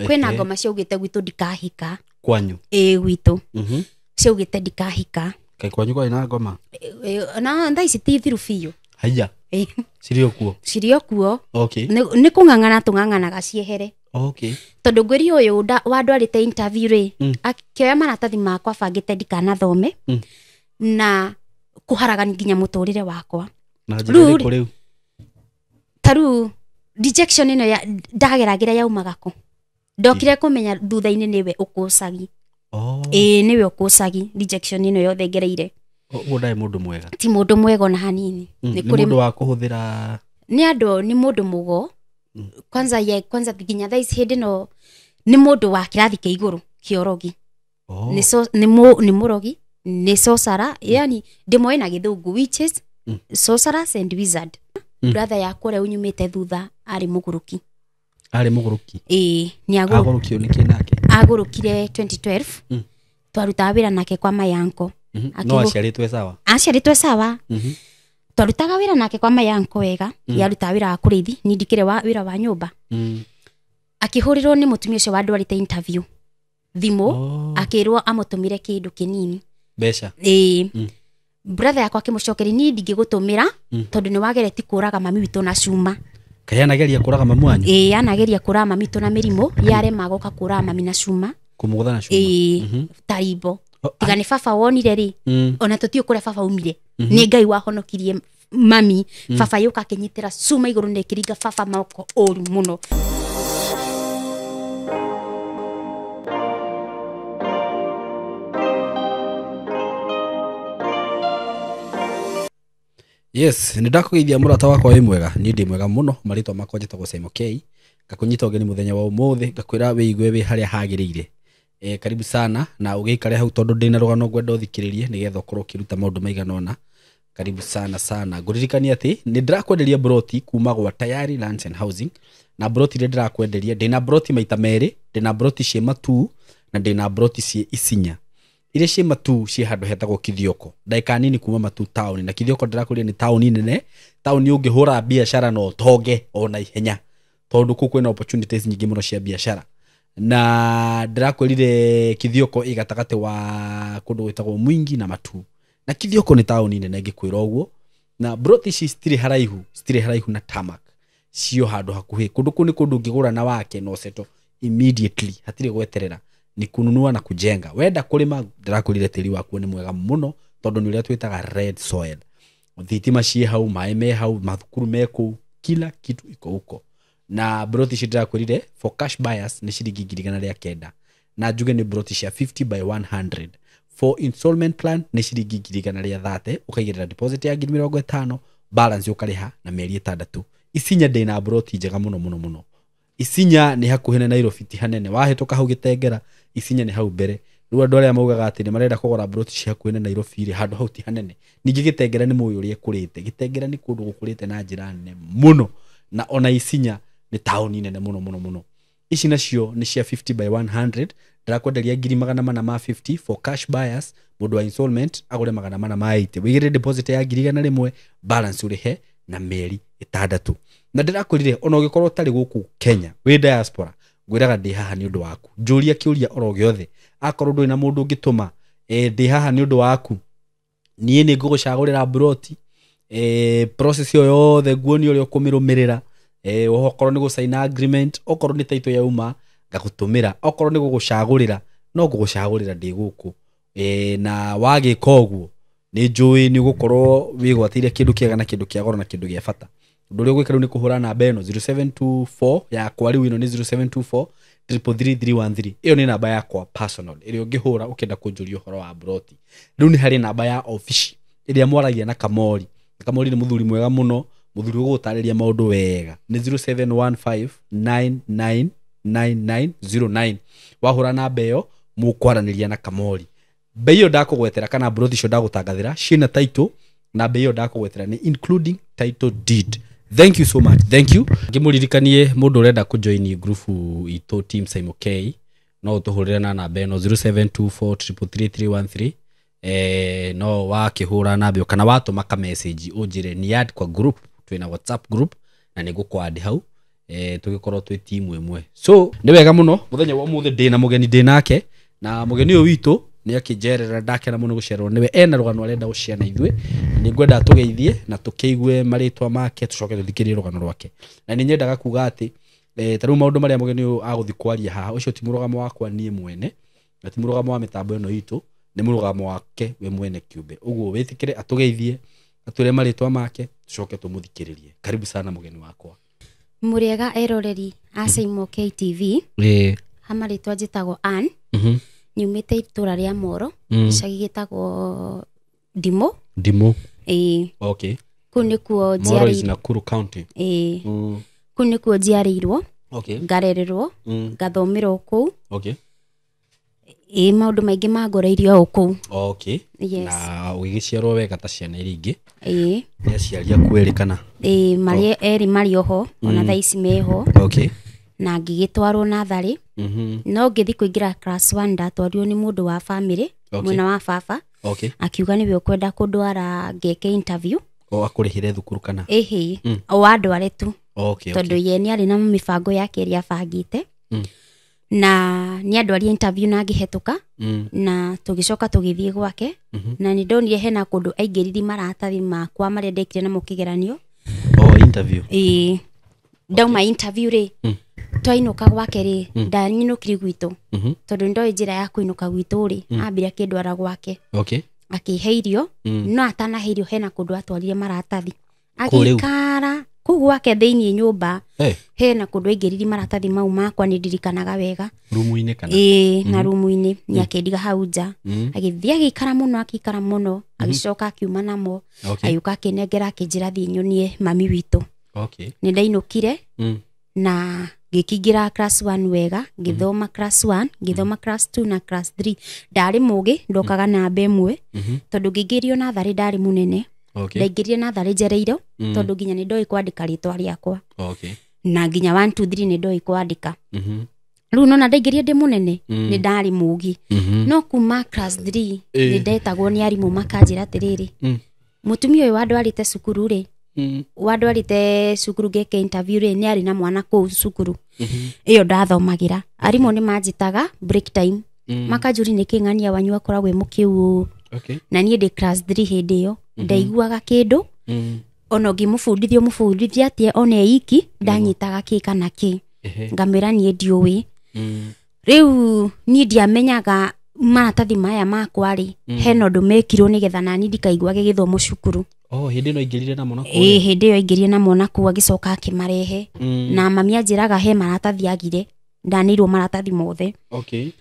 kwena ngoma ciaugite gwitu ndikahika kwanyu gwitu ciaugite ndikahika kai kwanyu kwa ina ngoma na ndai citithiru biu haya cirio kuo okay ni kungangana tunganganaga ciehere okay tondu ngwiri uyu wandwarite interview ri akioya maratathi makwa bangite ndikana thome na kuharagania nginya muturire wakwa na njira riu taru rejection ino ya ndageragira yaumaga ku ndokire kumenya thutha-ini niwe ukucagi niwe ukucagi rejection ino yothe ngereire ndai mundu mwega ti mundu mwega na hanini ni mundu wa kuhuthira ni andu ni mundu mugo kwanza nginya thaici hindi no ni mundu wa kirathi kia iguru kiorogi ni murogi ni sorcerer yani ndimwe na githungu witches sorcerers and wizard brother yakwa ria unyumite thutha ari muguruki ni agurukio ni kinake agurukire 2012 twaruta wira nake kwa mayanko no aciaritwe sawa twarutaga wira nake kwa mayanko wega yaruta wira wa kurithi ni ndikire wira wa nyumba akihurirwo ni mutumia ucio wandwarite interview thimu akirwo amutumire kindu kinini besha brother yakwa akimucokeri ni ndingigutumira tondu ni wagereti kuraga mami witu na cuma kai anageria kuraga mamu anyu anageria kuraga mami witu na mirimo yare magoka kuraga mami na cuma kumugutha na cuma taibo tiga ni baba wonire ri ona tutio kuria baba umire ni ngai wahonokirie mami baba yuka akinyitira cuma iguru ni kiringa baba mako oru muno yes nindakugeithia murata wakwa wi mwega ni ndi mwega muno maritwa makwa njitagwo Simon K ngakunyita ugeni muthenya wa umuthi ngakwira wiigue wi haria hagirire karibu sana na ugeikare hau tondu ndina rugano ngwenda uthikiririe nigetha ukorwo ukiruta maundu maiganona karibu sana nguririkania ati ni ndirakwenderia broti kuma gwa Tayari Lands and Housing na broti ri ndirakwenderia ndina broti maita meri ndina broti cie matu na ndina broti cie Isinya ile cie matu cie handu hetagwo Kithioko ndaika nini kuma matu town na Kithioko ndirakuria ni town nene town ungihura biashara no toge ona ihenya tondu kuku na opportunities nyingi muno cia biashara na ndirakwirire Kithioko igatagate wa kundu gwitagwo Mwingi na Matu na Kithioko ni town nene ngikwira uguo na broti ci stiri haraihu na tamak cio handu hakuhi kundu kuni kundu ngigura na wake no seto immediately hatire gweterera ni kununua na kujenga wenda kulima ndirakurire tiri waku ni mwega muno tondu ni uria twitaga red soil thitima cie hau mai me hau mathukuru meko kila kitu iko huko na broti cia ndirakurire for cash buyers ni ciringi 1,900 na njuge ni broti cia 50 by 100 for installment plan ni ciringi 130 ukaigirira deposit ya 50 balance ukariha na mieri 6 Isinya ndina broti njega muno Isinya ni hakuhi na Nairobi ti hanene wahituka hau Gitengera Isinya ni hau mbere riu andu aria maugaga ati ni marenda kugura broti cia hakuhi na Nairobi ri handu hau ti hanene ningi Gitengera ni muyo uri ekurite Gitengera ni kundu gukurite na njira nene muno na ona Isinya ni town nene muno ici nacio ni cia 50 by 100 ndakwenderia 450 for cash buyers mundu wa installment agure 480 wigire deposit ya 1,100 balance urihe na mieri 6 na ndirakwirire ona ugikorwo tari guku Kenya wi diaspora ngwiraga ndi haha ni undu waku njuria kiuria oro giothe akorwo ndui na mundu ungituma ndi haha ni undu waku nie ni ngugucagurira broti process yo yothe guoni uri ukumirumirira okorwo ni gusaina agreement okorwo ni title yauma ngagutumira okorwo ni gugucagurira no ngugucagurira ndi guku na wagika uguo ni njui ni gukorwo wigwatire kindu kiega na kindu kia goro na kindu gia bata nduri gwikira ni kuhura namba eno 0724 ya kwa riu ino ni 0724 33313 iyo ni namba yakwa personal iri ungihura ukenda kunjuria uhoro wa broti riu ni hari namba ya office iria mwaragia na Kamori ni muthuri mwega muno muthuri ugutariria maundu wega ni 0715999909 wahura namba iyo mukwaraniria na Kamori beyo ndakugwetera kana broti cio ndagutangathira cina title na beyo ndakugwetera ni including title deed. Thank you so much. Thank you. Ngimuririkanie mundu urenda ku join group ito team Simon K no utuhurira na namba eno 0724333313 no wakihura nabyo kana watuma ka message unjire ni add kwa group twina WhatsApp group na nigukwadi hau tugikorwo twi timu imwe. So ni wega muno muthenya wa umuthi ndina mugeni ndinake na mugeni uyu witu ni akijerera ndakena muno gucererwo niwe ena rugano arenda guciana ithwe ni ngwenda tugeithie na tukeigue maritwa make tucoke tuthikirie rugano rwake na ni nyendaga kuga ati taru maundu maria mugeni uyu aguthi kwaria haha ucio ti murugamo wakwa nie mwene na ti murugamo wa mitambo ino itu ni murugamo wake we mwene kiumbe uguo witikire atugeithie atwire maritwa make tucoke tumuthikiririe. Karibu sana mugeni wakwa. Muriega eroreri Saimo KTV. Hamaritwa njitagwo Ann. Nyumite itura ria Moro icagi gitagwo Ndimo. Okay. Kuni kuo Moro is Nakuru County. Kuni kuo njiarirwo. Okay. Ngarererwo. Ngathomerwo kuu. Okay. Maundu maingi magoreirio kuu. Okay. Yes. Na ugiciarwo wega ta ciana iringi. Ni aciaria kwerikana. Mari eri mari oho ona thaici meho. Okay. Na ngigitwarwo nathari. No ngithi kuingira class 1 ndatwarirwo ni mundu wa family mwena wa baba. Okay. Akiuga niwe ukwenda kundwara ngeke interview. Akurihire thukuru kana? O andware tu. Okay. Tondu ye ni ari na mibango yake ria bangite. Na ni andwaria interview na ngihetuka. Na tugicoka tugithie gwake. Na ni ndonire hena kundu aingiriri maratathi makwa maria ndekire na mukigeranio. Interview. Ndauma interview ri. Twainuka gwake ri ndanyinukiri gwitu tondu ndoi njira ya kuinuka gwitu ri ambira kindwara gwake. Okay. Akiheirio no atanaheirio hena kundu atwarire maratathi agikara ku gwake thiini nyumba hena kundu aingiriri maratathi mau makwa ni ndirikanaga wega rumu-ini kana na rumu-ini ni akendiga hau nja agithia agikara muno agicoka akiuma namo ayuka akinengera akinjira thii nyonie mami witu. Okay. Ni ndainukire na gikingira class 1 wega ngithoma class 1 ngithoma class 2 na class 3 ndari mugi ndokaga na mbemwe tondu ngingirio na thari ndari munene. Okay. Ndaingirie na thari jereiro tondu nginya ni ndoi kwandika ritwa riakwa. Okay. Na nginya 1 2 3 ni ndoi kwandika. Riu nona ndaingirie ndi munene ni ndari mugi. No kuma class 3 ni ndetagwo ni arimu makanjira atiriri mutumia uyu wandwarite cukuru ri wandwarite cukuru ngeke interview ri ni ari na mwana kuu cukuru iyo ndathomagira arimu ni manjitaga break time makanjuri ni king'ania wanyu akoragwe mukiu. Okay. Na nie ndi class 3 hindi iyo ndaiguaga kindu ono ngimufundithia atie one iki ndanyitaga ki kana ki ngamira nie ndiuwi. Riu nie ndiamenyaga maratathi maya makwa ri hena undu mekirwo nigetha nani ndikaiguage githomo cukuru. Hindi no ingirire na mwana ku. Hindi yo ingirire na mwana ku agicoka akimarehe na mami anjiraga he maratathi agire ndanirwo maratathi mothe. Okay.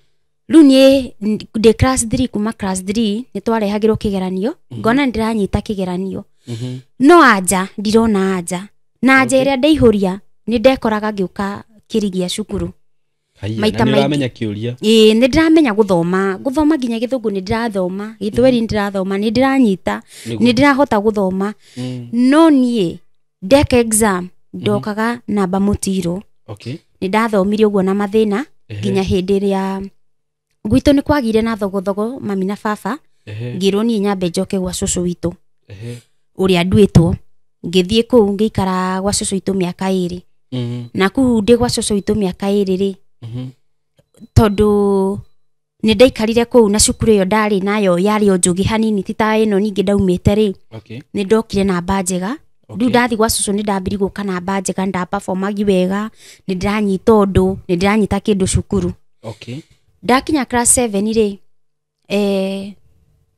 Riu nie ndi class 3 kuma class 3 ni twarehagirwo kigeranio ngona ndiranyita kigeranio no anja ndirona anja na anja iria ndaihuria ni ndekoraga ngiuka kirigia cukuru maita maimenya kiuria. Ni ndiramenya guthoma nginya githungu ni ndirathoma githweri ndirathoma ni ndiranyita ni ndirahota guthoma no nie ndeka exam ndokaga namba mutiro. Okay. Ni ndathomirie uguo na mathina nginya hindi ria gwitu ni kwagire na thogothogo mami na baba ngirwo nie nyambe njoke gwa cucu witu uria ndwitwo ngithie kuu ngikara gwa cucu witu miaka 2 na kuu ndi gwa cucu witu miaka 2 ri tondu ni ndaikarire kuu na cukuru iyo ndari nayo yari o njugi hanini tita ino ningi ndaumite ri. Okay. Ni ndokire na mbajega riu ndathi gwa cucu ni ndambiri guka na mbajega nda performagi wega ni ndiranyita undu ni ndiranyita kindu cukuru. Okay. Ndakinya class 7 ri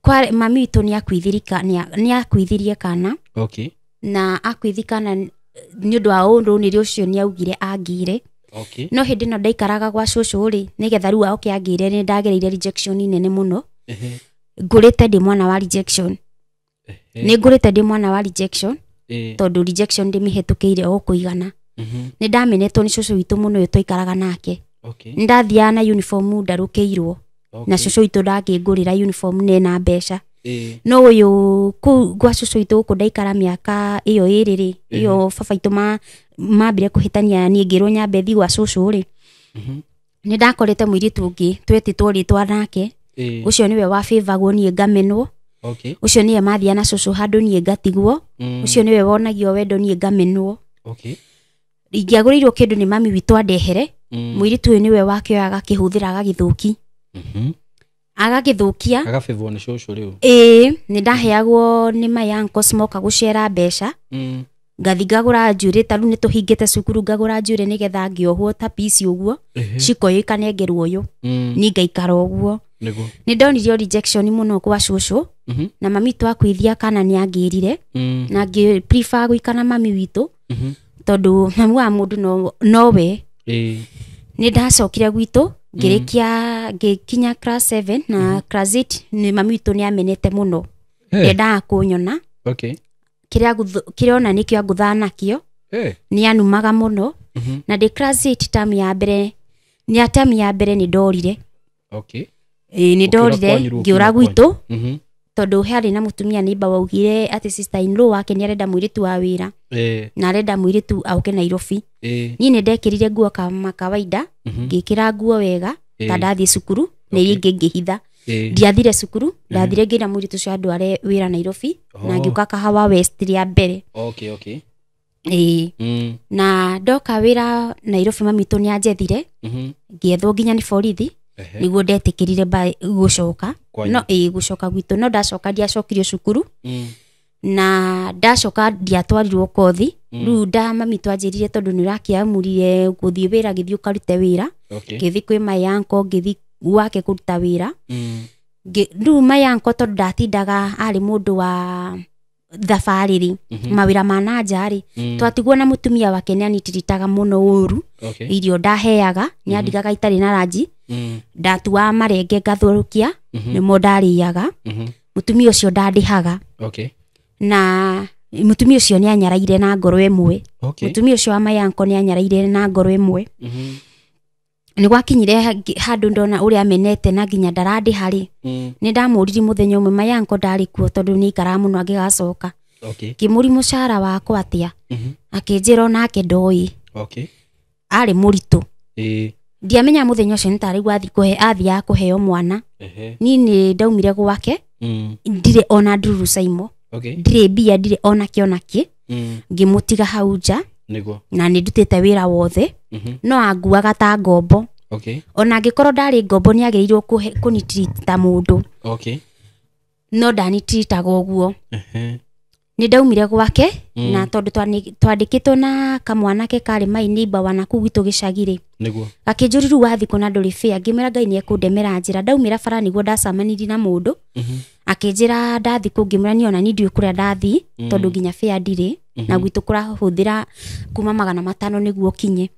kwa mami witu ni akwithirie kana. Okay. Na akwithikana ni undu wa undu ni ucio ni augire angire. Okay. No hindi no ndaikaraga gwa cucu ri nigetha riu oke angire ni ndagereire rejection nene muno. Ngurite ndi mwana wa rejection. Ni ngurite ndi mwana wa rejection tondu rejection ndi mihetukiire o kuigana. Ni ndamenetwo ni cucu witu muno uyu twaikaraga nake. Okay. Ndathia na uniform ndarukiirwo. Na cucu witu ndangingurira uniform nena mbeca. No uyu ku gwa cucu witu ku ndaikara miaka iyo iri ri iyo baba itu mambire kuhitania nie ngirwo nyambe thi gwa cucu ri ni ndakorete muiritu ungi twetitwo ritwa nake ucio niwe wa favor nie ngamenwo. Okay. Ucio niwe mathia na cucu handu nie ngatigwo. Ucio niwe wonagio wendo nie ngamenwo. Okay. ingĩagũrĩirwo kĩndũ nĩ mami witũ andehere mũirĩtu ũyũ nĩwe wakĩoya agakĩhũthĩra agagĩthũki agagĩthũkia agabebwo nĩ cũcũ rĩu nĩ ndaheagwo nĩ my uncle smoker gũcera mbeca ngathi ngagũra njuĩrĩ ta rĩu nĩ tũhingĩte cukuru ngagũra njuĩrĩ nĩgetha ngĩohwo ta pici ũguo cikoyo ikanengerwo ũyũ ni ngaikara ũguo nĩ ndonirio rejection mũno kwa cũcũ na mami twakwithia kana nĩ angĩrire na ngĩ prefer gũikana mami witũ tondũ mami wa mũndũ nowe nĩ ndacokire gwitũ ngĩkinya class 7 na class 8 nĩ mami witũ nĩ amenete mũno endaga kũnyona kĩrĩa ona nĩkĩo ngũthaa nakĩo nĩ anumaga mũno na ndĩ class 8 term ya mbere nĩ ndorire nĩ ndorire ngĩũra gwitũ tondũ harĩ na mũtumia nĩmba waugire atĩ sister in law wake nĩ arenda mũirĩtu wa wĩra na arenda mũirĩtu auke Nairobi niĩ nĩ ndekĩrire nguo kama kawaida ngĩkĩra nguo wega ta ndathiĩ cukuru nĩ ingĩ ngĩhitha ndiathire cukuru ndathire ngĩra mũirĩtu ũcio andware wĩra Nairobi na ngĩuka Kahawa West rĩa mbere na ndoka wĩra Nairobi mami witũ nĩ anjethire ngĩethwo nginya nĩ borithi nĩguo ndetĩkĩrire gũcoka gũcoka gwitũ no ndacoka ndiacokirio cukuru na ndacoka ndiatwarirwo kothi rĩu mami twanjĩrire tondũ nĩ ũrakĩamũrire gũthiĩ wĩra gĩthiĩ ũkarute wĩra ngĩthiĩ kwĩ my uncle ngĩthiĩ wake kũruta wĩra rĩu my uncle tondũ ndatindaga arĩ mũndũ wa thabarĩ mawĩra ma nanja twatigwo na mũtumia wake nĩ anitiritaga mũno ũru irio ndaheaga nĩ andigaga itarĩ na ranji ndatuaga marenge ngathũrũkia nĩmo ndarĩaga mũtumia ũcio ndandĩhaga na mũtumia ũcio nĩ anyaraire na ngoro ĩmwe mũtumia ũcio wa my uncle nĩ anyaraire na ngoro ĩmwe nĩ gwakinyire handũ ndona ũrĩa amenete na nginya ndarandĩha nĩ ndamũriri mũthenya ũmwe my uncle ndarĩ kuo tondũ nĩ ikaraga mũno angĩgacoka ngĩmũri mũcara wakwa atĩa akĩnjĩra onake ndoĩ arĩ mũritũ ndiamenya mũthenya ũcio nĩ tarĩu athiaga kũheo mwana niĩ nĩ ndaumire gwake ndirĩ ona nduru caimo ndirĩ mbia ndirĩ ona kĩonakĩ ngĩmũtiga hau nja na nĩ ndutĩte wĩra wothe no anguaga ta ngombo ona angĩkorwo ndarĩ ngombo nĩ agĩrĩirwo kũnitirita mũndũ no ndanitiritaga ũguo nĩ ndaumire gwake na tondũ twandĩkĩtwo na kamwanake karĩ my neighbor wa nakũu gwitũ gĩcagĩ gakĩnjũri rĩu wathi kũna ndũrĩ fare ngĩmera Ngai nĩ ekũndemera njĩra ndaumĩra bara nĩguo ndacamanirie na mũndũ akĩnjĩra ndathi kũ ngĩmera niĩ ona niĩ ndiũĩ kũrĩa ndathi tondũ nginya fare ndirĩ na gwitũ kũrahũthĩra kuma 500 nĩguo kinye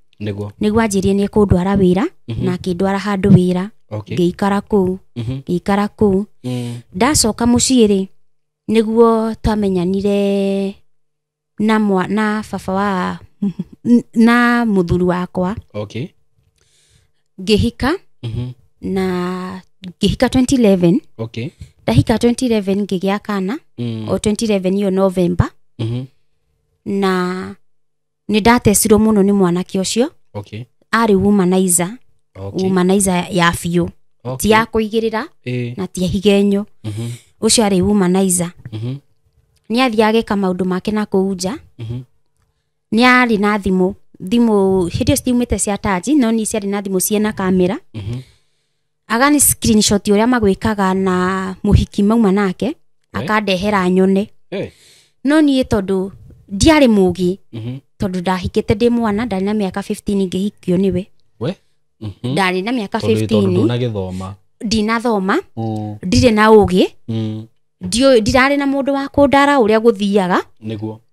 nĩguo anjĩrie nĩ ekũndwara wĩra na akĩndwara handũ wĩra ngĩikara kũu ndacoka mũciĩ nĩguo twamenyanire na baba wa na mũthuri wakwa ngĩhika na ngĩhika 2011 ndahika 2011 ngĩgĩa kana o 2011 iyo November na nĩ ndatecirwo mũno nĩ mwanake ũcio arĩ womanizer ya biũ ti ya kũigĩrĩra na ti higenyo ũcio arĩ womanizer nĩ athiaga agĩka maũndũ make na kũu nja nĩ arĩ na thimũ hĩndĩ citiumĩte cia taji no nĩ ciarĩ na thimũ ciĩna kamera agani screenshot ũrĩa magwĩkaga na mũhiki mauma nake akandehera nyone no niĩ tondũ ndiarĩ mũgi tondũ ndahikĩte ndĩ mwana ndarĩ na mĩaka 15 ngĩhikio nĩwe ndarĩ na mĩaka 15 ndinathoma ndirĩ na ũgĩ ndirarĩ na mũndũ wa kũndara ũrĩa gũthiaga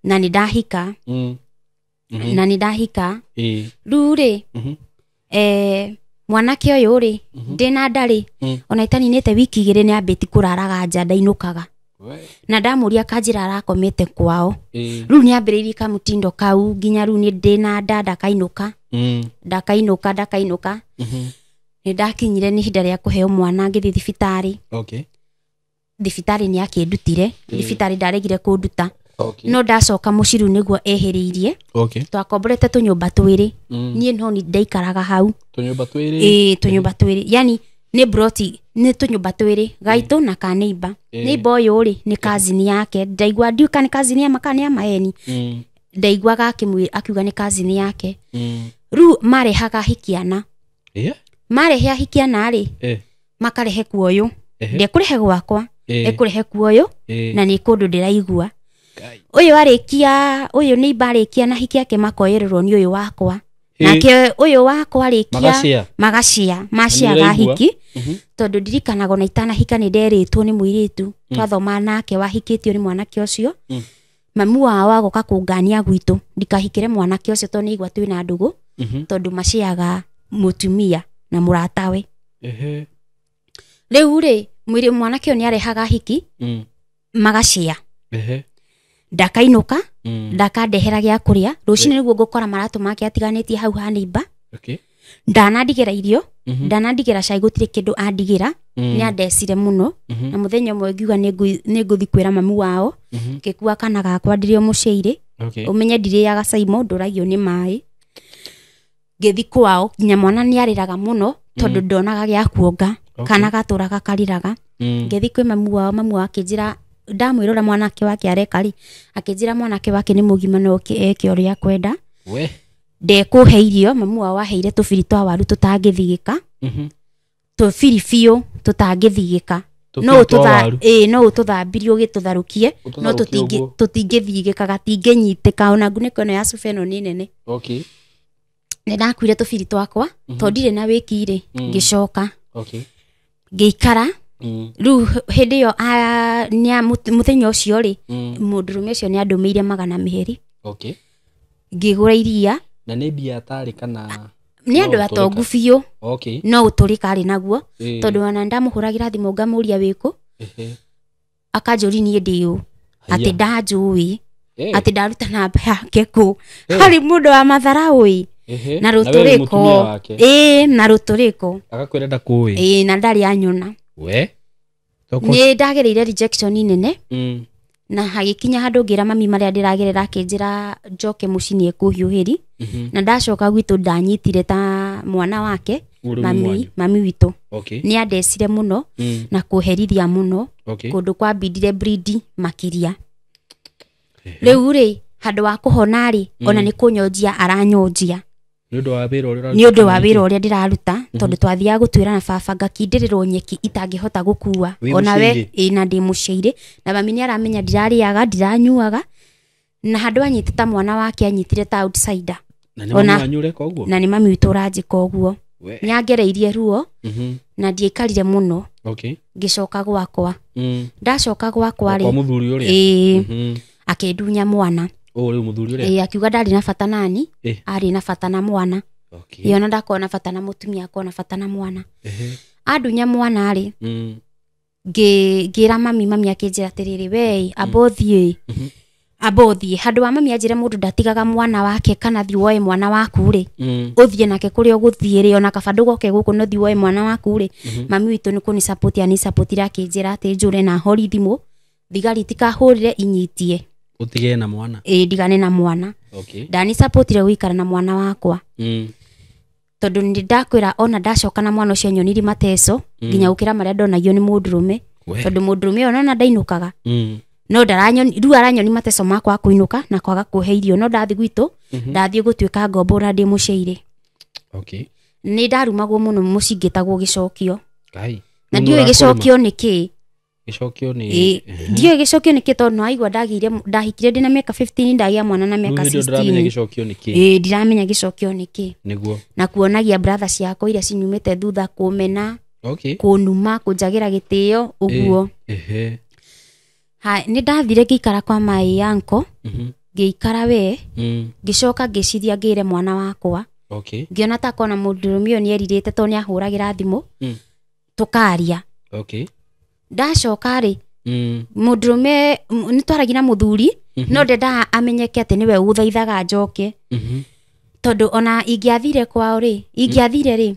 na nĩ ndahika rĩu mwanake ũyũ ndĩna ndarĩ ona itaninĩte wiki 2 nĩ ambĩti kũraraga nja ndainũkaga na ndamũria kanjĩra arakomete kwao rĩu nĩ ambĩrĩirie kamũtindo kau nginya rĩu nĩ ndĩna nda ndakainũka nĩ ndakinyire nĩ ihinda rĩa kũheo mwana ngĩthiĩ thibitarĩ thibitarĩ nĩ akĩndutire thibitarĩ ndaregire kũnduta no ndacoka mũciĩ rĩu nĩguo ehĩrĩirie twakomborete tũnyũmba twĩrĩ niĩ no nĩ ndaikaraga hau tũnyũmba twĩrĩ yani nĩ broti nĩ tũnyũmba twĩrĩ gaitũ na ka neighbor ũyũ nĩ cousin yake ndaigua ndiuka nĩ cousin ya makani ya maeni ndaiguaga akiuga nĩ cousin yake rĩu marehaga hikiana marehe hikiana rĩ makarehe kuoyo ndekũrehe gwakwa ekũrehe kuoyo na nĩ kũndũ ndĩraigua ũyũ arĩkia ũyũ nĩ ibarĩkia na hiki yake makoyererwo nĩ ũyũ wakwa nake ũyũ wakwa arĩkia maciaga hiki tondũ ndirikanaga na itanahika nĩ nderĩtwo nĩ mũirĩtu twathoma nake wahikĩtio nĩ mwanake ũcio mamu wao agoka kũngania gwitũ ndikahikĩre mwanake ũcio tondũ nĩigua twĩna ndũgũ tondũ maciaga mũtumia na mũratawe rĩu rĩ mwĩrĩ mwanake ũyũ nĩ arehaga hiki magacia ndakainũka ndakandehera gĩa kũrĩa rũcinĩ nĩguo ngũkora maratũ make atiganĩtie hau hanĩimba ndanandigĩra irio ndanandigĩra cai gũtirĩ kĩndũ andigĩra nĩ andecire mũno na mũthenya ũmwe ngiuga nĩ ngũthi kwĩra mamu wao ngĩkua kana gakwa ndĩrĩ mũciĩire ũmenye ndirĩaga cai ndũragio nĩ maĩ ngĩthi kwao nginya mwana nĩ arĩraga mũno tondũ ndonaga gĩa kuonga kana gatũraga kariraga ngĩthi kwĩ mamu wao akĩnjĩra ndamwĩrora mwanake wake areka rĩ akĩnjĩra mwanake wake nĩ mũgima no eke ũrĩa kwenda ndekũhe irio mamu wao aheire tũbiri twa waru tũtangĩthigĩka tũbiri biũ tũtangĩthigĩka no ũtũthambirie ũgĩtũtharũkie no tũtingĩthigĩka gatingĩnyitĩka ona ngunĩko ĩno ya cuba ĩno nĩ nene nĩ ndakuire tũbiri twakwa tondũ ndirĩ na wĩki-rĩ ngĩcoka ngĩikara rĩu hĩndĩ ĩyo mũthenya ũcio rĩ mũndũrũme ũcio nĩ andũmĩire 200 ngĩgũra iria na nĩ mbia atarĩ kana nĩ andũ atongu biũ no ũtũrĩka arĩ naguo tondũ ona ndamũhũragĩra thimũ ngamũria wĩkũ akanjũri niĩ ndĩũ atĩ ndanjũĩ atĩ ndaruta namba yake kũ harĩ mũndũ wa matharaũ na rũtũrĩko na rũtũrĩko agakwĩra ndakũĩ na ndarĩ anyona nĩ ndagereire rejection nene na hagĩkinya handũ ngĩra mami marĩa ndĩragerera akĩnjĩra njoke mũciĩ nĩ ekũhiũhĩri na ndacoka gwitũ ndanyitire ta mwana wake mami witũ nĩ andecire mũno na kũherithia mũno kũndũ kwa bindire breed makĩria rĩu rĩ handũ wa kũhona rĩ ona nĩ kũnyonjia aranyonjia nĩ ũndũ wa wĩra ũrĩa ndĩraruta tondũ twathiaga gũtwĩra na baba ngakindĩrĩrwo nyeki itangĩhota gũkua ona we na ndĩ mũciĩire na mami nĩ aramenya ndirarĩaga ndiranyuaga na handũ anyite ta mwana wake anyitire ta outsider na nĩ mami witũ ũranjĩka ũguo nĩ angereirie ruo na ndiaikarire mũno ngĩcoka gwakwa ndacoka gwakwa rĩ akĩndunya mwana akiuga ndarĩ na bata nani arĩ na bata na mwana ona ndakorwo na bata na mũtumia akorwo na bata na mwana andunya mwana rĩ ngĩra mami akĩnjĩra atĩrĩrĩ we abothiĩ handũ wa mami anjĩre mũndũ ndatigaga mwana wake kana thiĩ woe mwana waku rĩ ũthiĩ nake kũrĩa ũgũthiĩ rĩ ona kaba ndũgoke gũkũ no thiĩ woe mwana waku rĩ mami witũ nĩ kũni support akĩnjĩra atĩ njũre na hori thimũ thigari tikahũrire inyitie utige na mwana ndigane na mwana ndani supportire gũikara na mwana wakwa tondũ nĩ ndakwĩra ona ndacoka na mwana ũcio nyoniri mateso nginya gũkĩra marĩa ndonagio nĩ mũndũrũme tondũ mũndũrũme ona ndainũkaga no rĩu aranyoni mateso makwa kũinũka na kwaga kũhe irio no ndathi gwitũ ndathiĩ gũtuĩka ngombo na ndĩ mũciĩire nĩ ndarumagwo mũno mũciĩ ngĩtagwo gĩcokio na ndiũĩ gĩcokio nĩ kĩĩ ndiũĩ gĩcokio nĩ kĩĩ tondũ naigua ndahikire ndĩ na mĩaka 15 ndagĩa mwana na mĩaka 16 ndiramenya gĩcokio nĩ kĩĩ na kuonagia brother ciakwa iria cinyumĩte thutha kũmena kũnuma kũnjagĩra gĩtĩo ũguo nĩ ndathire ngĩikara kwa my uncle ngĩikara we ngĩcoka ngĩciria ngĩre mwana wakwa ngĩona ta kona mũndũrũme ũyũ nĩ erirĩte tondũ nĩ ahũragĩra thimũ tũkaria ndacoka rĩ mũndũrũme nĩ twaragia na mũthuri no ndenda amenyeke atĩ nĩwe ũgũthaithaga njoke tondũ ona ingĩathire kwao rĩ nĩ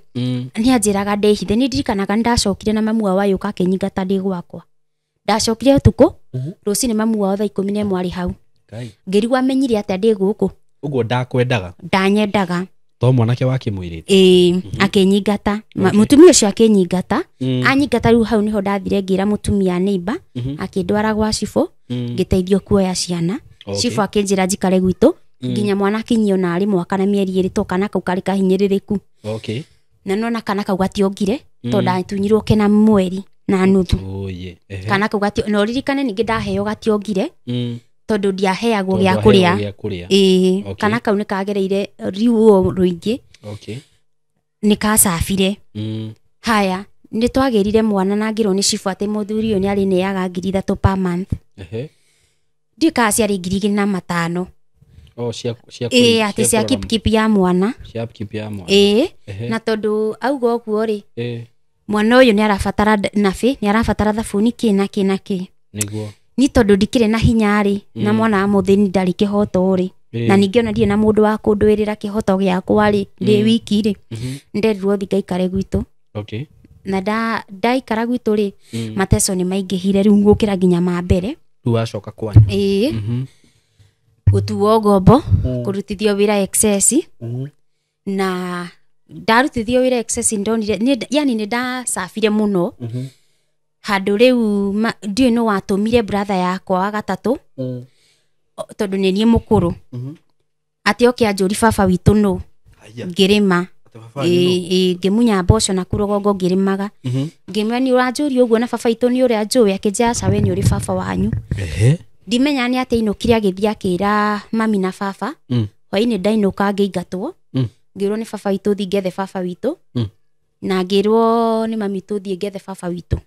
anjĩraga ndĩhithe nĩ ndirikanaga nĩ ndacokire na mamu wao ayũka akĩnyingata ndĩ gwakwa ndacokire ũtukũ rũcinĩ mamu wao thaa 11 arĩ hau ngĩrigwo amenyire atĩ ndĩ gũkũ ũguo ndakwendaga ndanyendaga to mwanake wake mwĩrĩte akĩnyingata mũtumia ũcio akĩnyingata anyingata rĩu hau niho ndathire ngĩra mũtumia neighbor akĩndwara gwa cibũ ngĩteithio kuoya ciana cibũ akĩnjĩra njikare gwitũ nginya mwana kinyio na ari mwaka na mieri 2 to kana kau kari kahinyiririku Okay. na nona kana kau gationgire to ndatunyirwo kena mweri na nuthu kana kau gatio no ririkane ningi ndaheo gationgire tondu ndiaheagwo gya kuria kana kau nikagereire riuo ruingi nikacabire haya nĩ twagĩrire mwana na ngĩrwo nĩ cibu atĩ mũthuri ũyũ nĩ arĩ neaga 3,000 per month ndika ciarĩ 2,500 atĩ cia kip ya mwana na tondũ auga ũguo rĩ mwana ũyũ nĩ arabatara nabi nĩ arabatara thabuni kĩ ni tondũ ndikĩrĩ na hinya rĩ na mwana mũthĩni ndarĩ kĩhoto rĩ na ningĩ ona ndirĩ na mũndũ wa kũndũĩrĩra kĩhoto gĩakwa rĩ ndĩ wiki rĩ nderirwo thi ngaikare gwitũ na ndaikara gwitũ rĩ mateso nĩ maingĩhire rĩu ngũkĩra nginya mambere rĩu wacoka kwanyu gũtuo ngombo kũrutithio wĩra excess na ndarutithio wĩra excess ndonire yani nĩ ndacabire mũno handũ rĩu ndiũĩ nũ watũmire brother yakwa wa gatatũ tondũ nĩ niĩ mũkũrũ atĩ oke anjũri baba witũ nũ ngĩrĩma ngĩmunya mboco na kũrũgongo ngĩrĩmaga ngĩmenya nĩ ũranjũria ũguo na baba witũ nĩ ũrĩa njũĩ akĩnjĩra aca we nĩ ũrĩ baba wanyu ndimenya nĩ atĩ ainũkire agĩthiĩ akĩra mami na baba hwainĩ ndainũka ngĩingatwo ngĩrwo nĩ baba witũ thiĩ ngethe baba witũ na ngĩrwo nĩ mami tũthiĩ ngethe baba witũ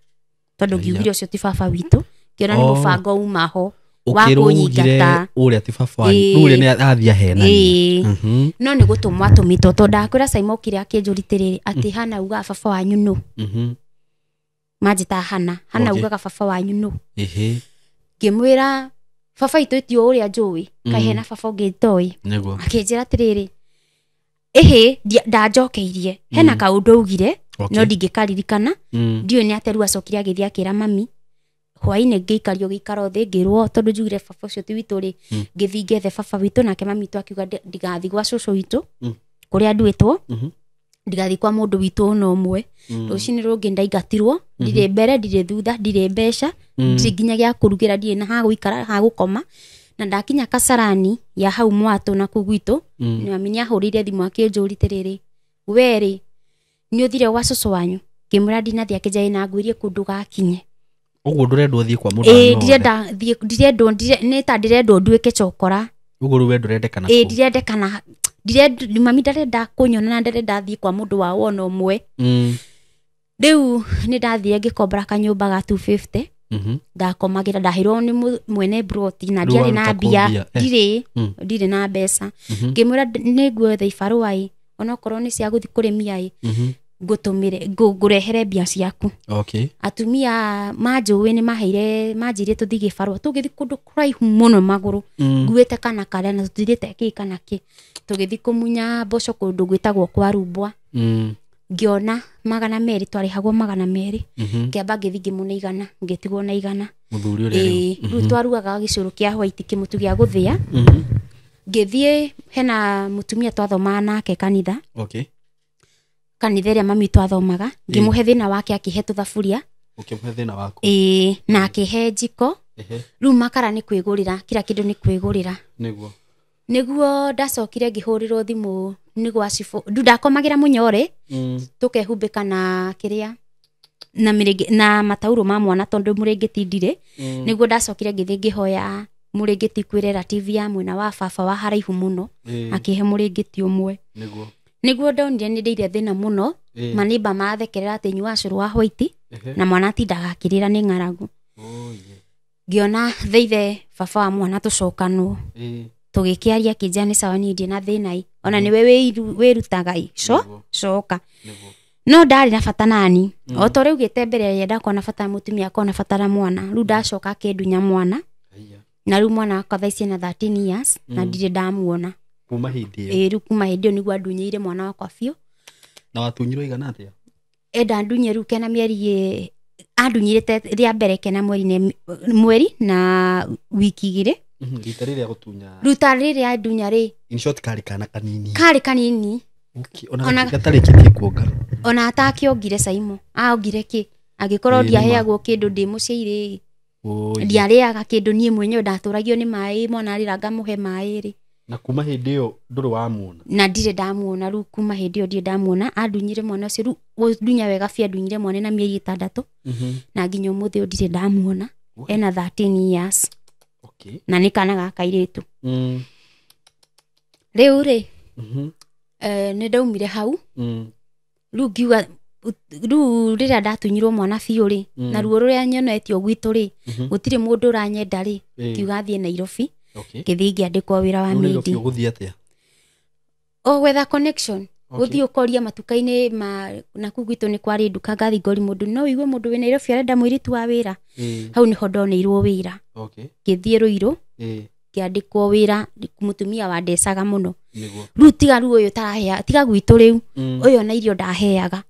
tondũ ngiugire ũcio ti baba witũ kĩona nĩ mũbango uma ho wa kũnyingata ũrĩa ti baba wanyu ũrĩa nĩ athiĩ ahenania no nĩ gũtũmwo atũmĩtwo tondũ ndakwĩra Simon kĩrĩa akĩnjũrĩtĩrĩrĩ atĩ hana ugaga baba wanyu nũ manjĩta hana ugaga baba wanyu nũ ngĩmwĩra baba witũ ti ũrĩa njũĩ kaĩ hena baba ũngĩ itoĩ akĩnjĩra atĩrĩrĩ ndanjokeirie hena kaũndũ augire no ndingĩkaririkana ndiũĩ nĩ atĩ rĩu acokire agĩthiĩ akĩra mami hwainĩ ngĩikario gĩikaro thĩ ngĩrwo tondũ njugire baba ũcio ti witũ rĩ ngĩthiĩ ngethe baba witũ nake mami witũ akiuga ndigathiĩ gwa cũcũ witũ kũrĩa nduĩtwo ndigathiĩ kwa mũndũ witũ ona ũmwe rũcinĩ rũngĩ ndaingatirwo ndirĩ mbere ndirĩ thutha ndirĩ mbeca ndirĩ nginya gĩa kũrugĩra ndirĩ na ha gũikara ha gũkoma na ndakinya Kasarani ya hau Mwatũ na kũu gwitũ mami nĩ ahũrĩire thimũ akĩnjũrĩtĩrĩrĩ we rĩ nĩ ũthire gwa cũcũ wanyu ngĩmwĩra ndinathiĩ akĩnjĩra na ngwĩrie kũndũ gakinye ũguo ndũrendwo thiĩ kwa mũndũ ndirendwo nĩ ta ndĩrendwo nduĩke cokora ũguo rĩu we ndũrendekana ndĩrendekana mami ndarenda kũnyona na ndarenda thiĩ kwa mũndũ wa wona ũmwe rĩu nĩ ndathire ngĩkombora kanyũmba ga 250 ndakomagĩra ndahĩrwo nĩ mwene broti na ndiarĩ na mbia ndirĩ na mbeca ngĩmwĩra nĩ nguothe ibarũa onokorwo nĩ cia gũthiĩ kũrĩmia ngũtũmĩre ngũrehere mbia ciaku atumia manjũĩ nĩ manjĩire tũthiĩ gĩbarũa tũgĩthiĩ kũndũ kũraihu mũno magũrũ nguĩte kana karĩa na tũtirĩte kĩ kana kĩ tũgĩthiĩ kũmunya mboco kũndũ gwĩtagwo kwa Rumbwa ngĩona 200 twarĩhagwo 200 ngĩamba ngĩthiĩ ngĩmũna 100 ngĩtigwo na 100 mũthuri ũrĩa rĩu twarugaga gĩcũrũ kĩa white kĩmũtu gĩa gũthĩa ngĩthiĩ hena mũtumia twathomaga nake kanitha kanitha ĩrĩa mami twathomaga ngĩmũhe thĩna wake akĩhe tũthaburia na akĩhe njiko rĩu makara nĩ kwĩgũrĩra kila kĩndũ nĩ kwĩgũrĩra nĩguo ndacokire ngĩhũrĩrwo thimũ nĩ gwa cibũ ndakomagĩra mũnyore tũkehumbĩka na kĩrĩa na matauro ma mwana tondũ mũrĩngĩti ndirĩ nĩguo ndacokire ngĩthiĩ ngĩhoya mũrĩngĩti kwĩrera TV ya mwena wa baba wa haraihu mũno akĩhe mũrĩngĩti ũmwe nĩguo ndonire nĩ ndĩire thĩna mũno manĩmba mathekerera atĩ nyua cũrũ wa white na mwana atindaga akĩrĩra nĩ ng'aragu ngĩona theithe baba wa mwana tũcokanwo tũgĩkĩaria kĩnjĩra nĩ sawa niĩ ndĩ na thĩna ona nĩwe wĩrutaga coka no ndarĩ na bata nani o to rĩu gĩte mbere yenda kona bata mũtumia kona bata mwana rĩu ndacoka akĩndunya mwana na rĩu mwana wakwa thaa ici na 13 years na ndirĩ ndamuona kuma hĩndĩ ĩyo rĩu kuma hĩndĩ ĩyo nĩguo andunyĩire mwana wakwa biũ na watunyirwo igana atĩa ndandunye rĩu kena mĩeri andunyĩrĩte rĩa mbere kena mweri na wiki 2 rita rĩrĩa gũtunya ruta rĩrĩa andunya rĩ in short karĩ kanini ona gatarĩkĩtie kuonga ona atakĩongire Simon aongire kĩ angĩkorwo ndiaheagwo kĩndũ ndĩ mũciĩ ndiarĩaga kĩndũ niĩ mwenyewe ndatũragio nĩ maĩ mwana arĩra ngamũhe maĩ rĩ Na kuma hĩndĩ ĩyo ndũrĩ wamuona. Na ndirĩ ndamuona, rĩu kuma hĩndĩ ĩyo ndirĩ ndamuona. Andunyire mwana ũcio, rĩu ndunya wega biũ andunyire mwana na mĩeri 6. Na nginya ũmũthĩ ũyũ ndirĩ ndamuona. Ena 13 years. Okay. Na nĩ kana ga kairĩtu. Rĩu rĩ, nĩ ndaumire hau. Rĩu ngiuga rĩu rĩrĩa ndatunyirwo mwana biũ rĩ, na ruo rũrĩa nyonetio gwitũ rĩ, gũtirĩ mũndũ ũranyenda rĩ, ngiuga thiĩ Nairobi. Ngĩthiĩ ngĩandĩkwo wĩra wa maid. Nairobi ũgũthiĩ atĩa? Weather connection. Gũthiĩ ũkoria matuka-inĩ na kũu gwitũ nĩ kwarĩ nduka, ngathi ngori mũndũ, no igue mũndũ wĩ Nairobi arenda mũirĩtu wa wĩra. Hau nĩho ndoneirwo wĩra. Ngĩthiĩ Ruiru, ngĩandĩkwo wĩra, mũtumia wandecaga mũno. Rĩu tiga ruo ũyũ tarahea, tiga gwitũ rĩu, ũyũ na irio ndaheaga.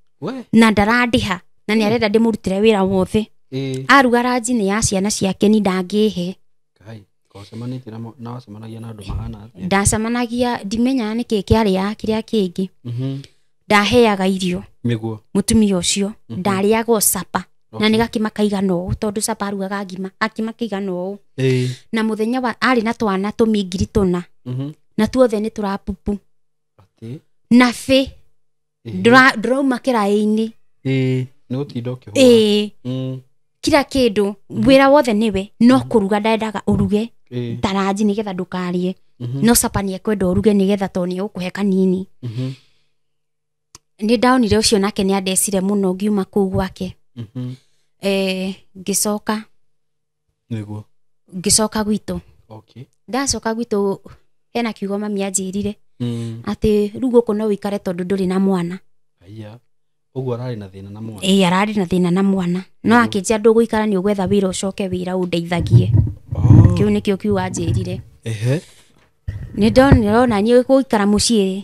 Na ndarandĩha, na nĩ arenda ndĩmũrutĩre wĩra wothe. Aruga ranji nĩ ya ciana ciake ni ndangĩhe. Ndacemanagia ndimenya nĩkĩ kĩarĩ ya kĩrĩa kĩngĩ. Ndaheaga irio mũtumia ũcio, ndarĩaga capa na nĩ gakima kaigana ũũ, tondũ capa arugaga ngima, akima kaigana ũũ. Na mũthenya arĩ na twana tũmingiri tũna, na tuothe nĩ tũrapupu na bĩ ndĩrauma kĩraĩ-inĩ. Kila kĩndũ wĩra wothe nĩwe, no kũruga ndendaga ũruge taranji nĩgetha ndũkarĩe, no capa nĩ ekwenda ũruge nĩgetha tondũ nĩ ũkũhe kanini. Nĩ ndaonire ũcio nake nĩ andecire mũno ngiuma kũu gwake. Ngĩcoka gwitũ. Ndacoka gwitũ hena kiugo mami anjĩrire atĩ rĩu gũkũ no ũikare tondũ ndũrĩ na mwana. Ũguo ararĩ na thĩna na mwana. Ararĩ na thĩna na mwana. No akĩnjĩra ndũgũikara nĩ ũgwetha wĩra ũcoke wĩra ũndeithagie. Kĩu nĩkĩo kiugo anjĩrire. Nĩ ndona niĩ gũikara mũciĩ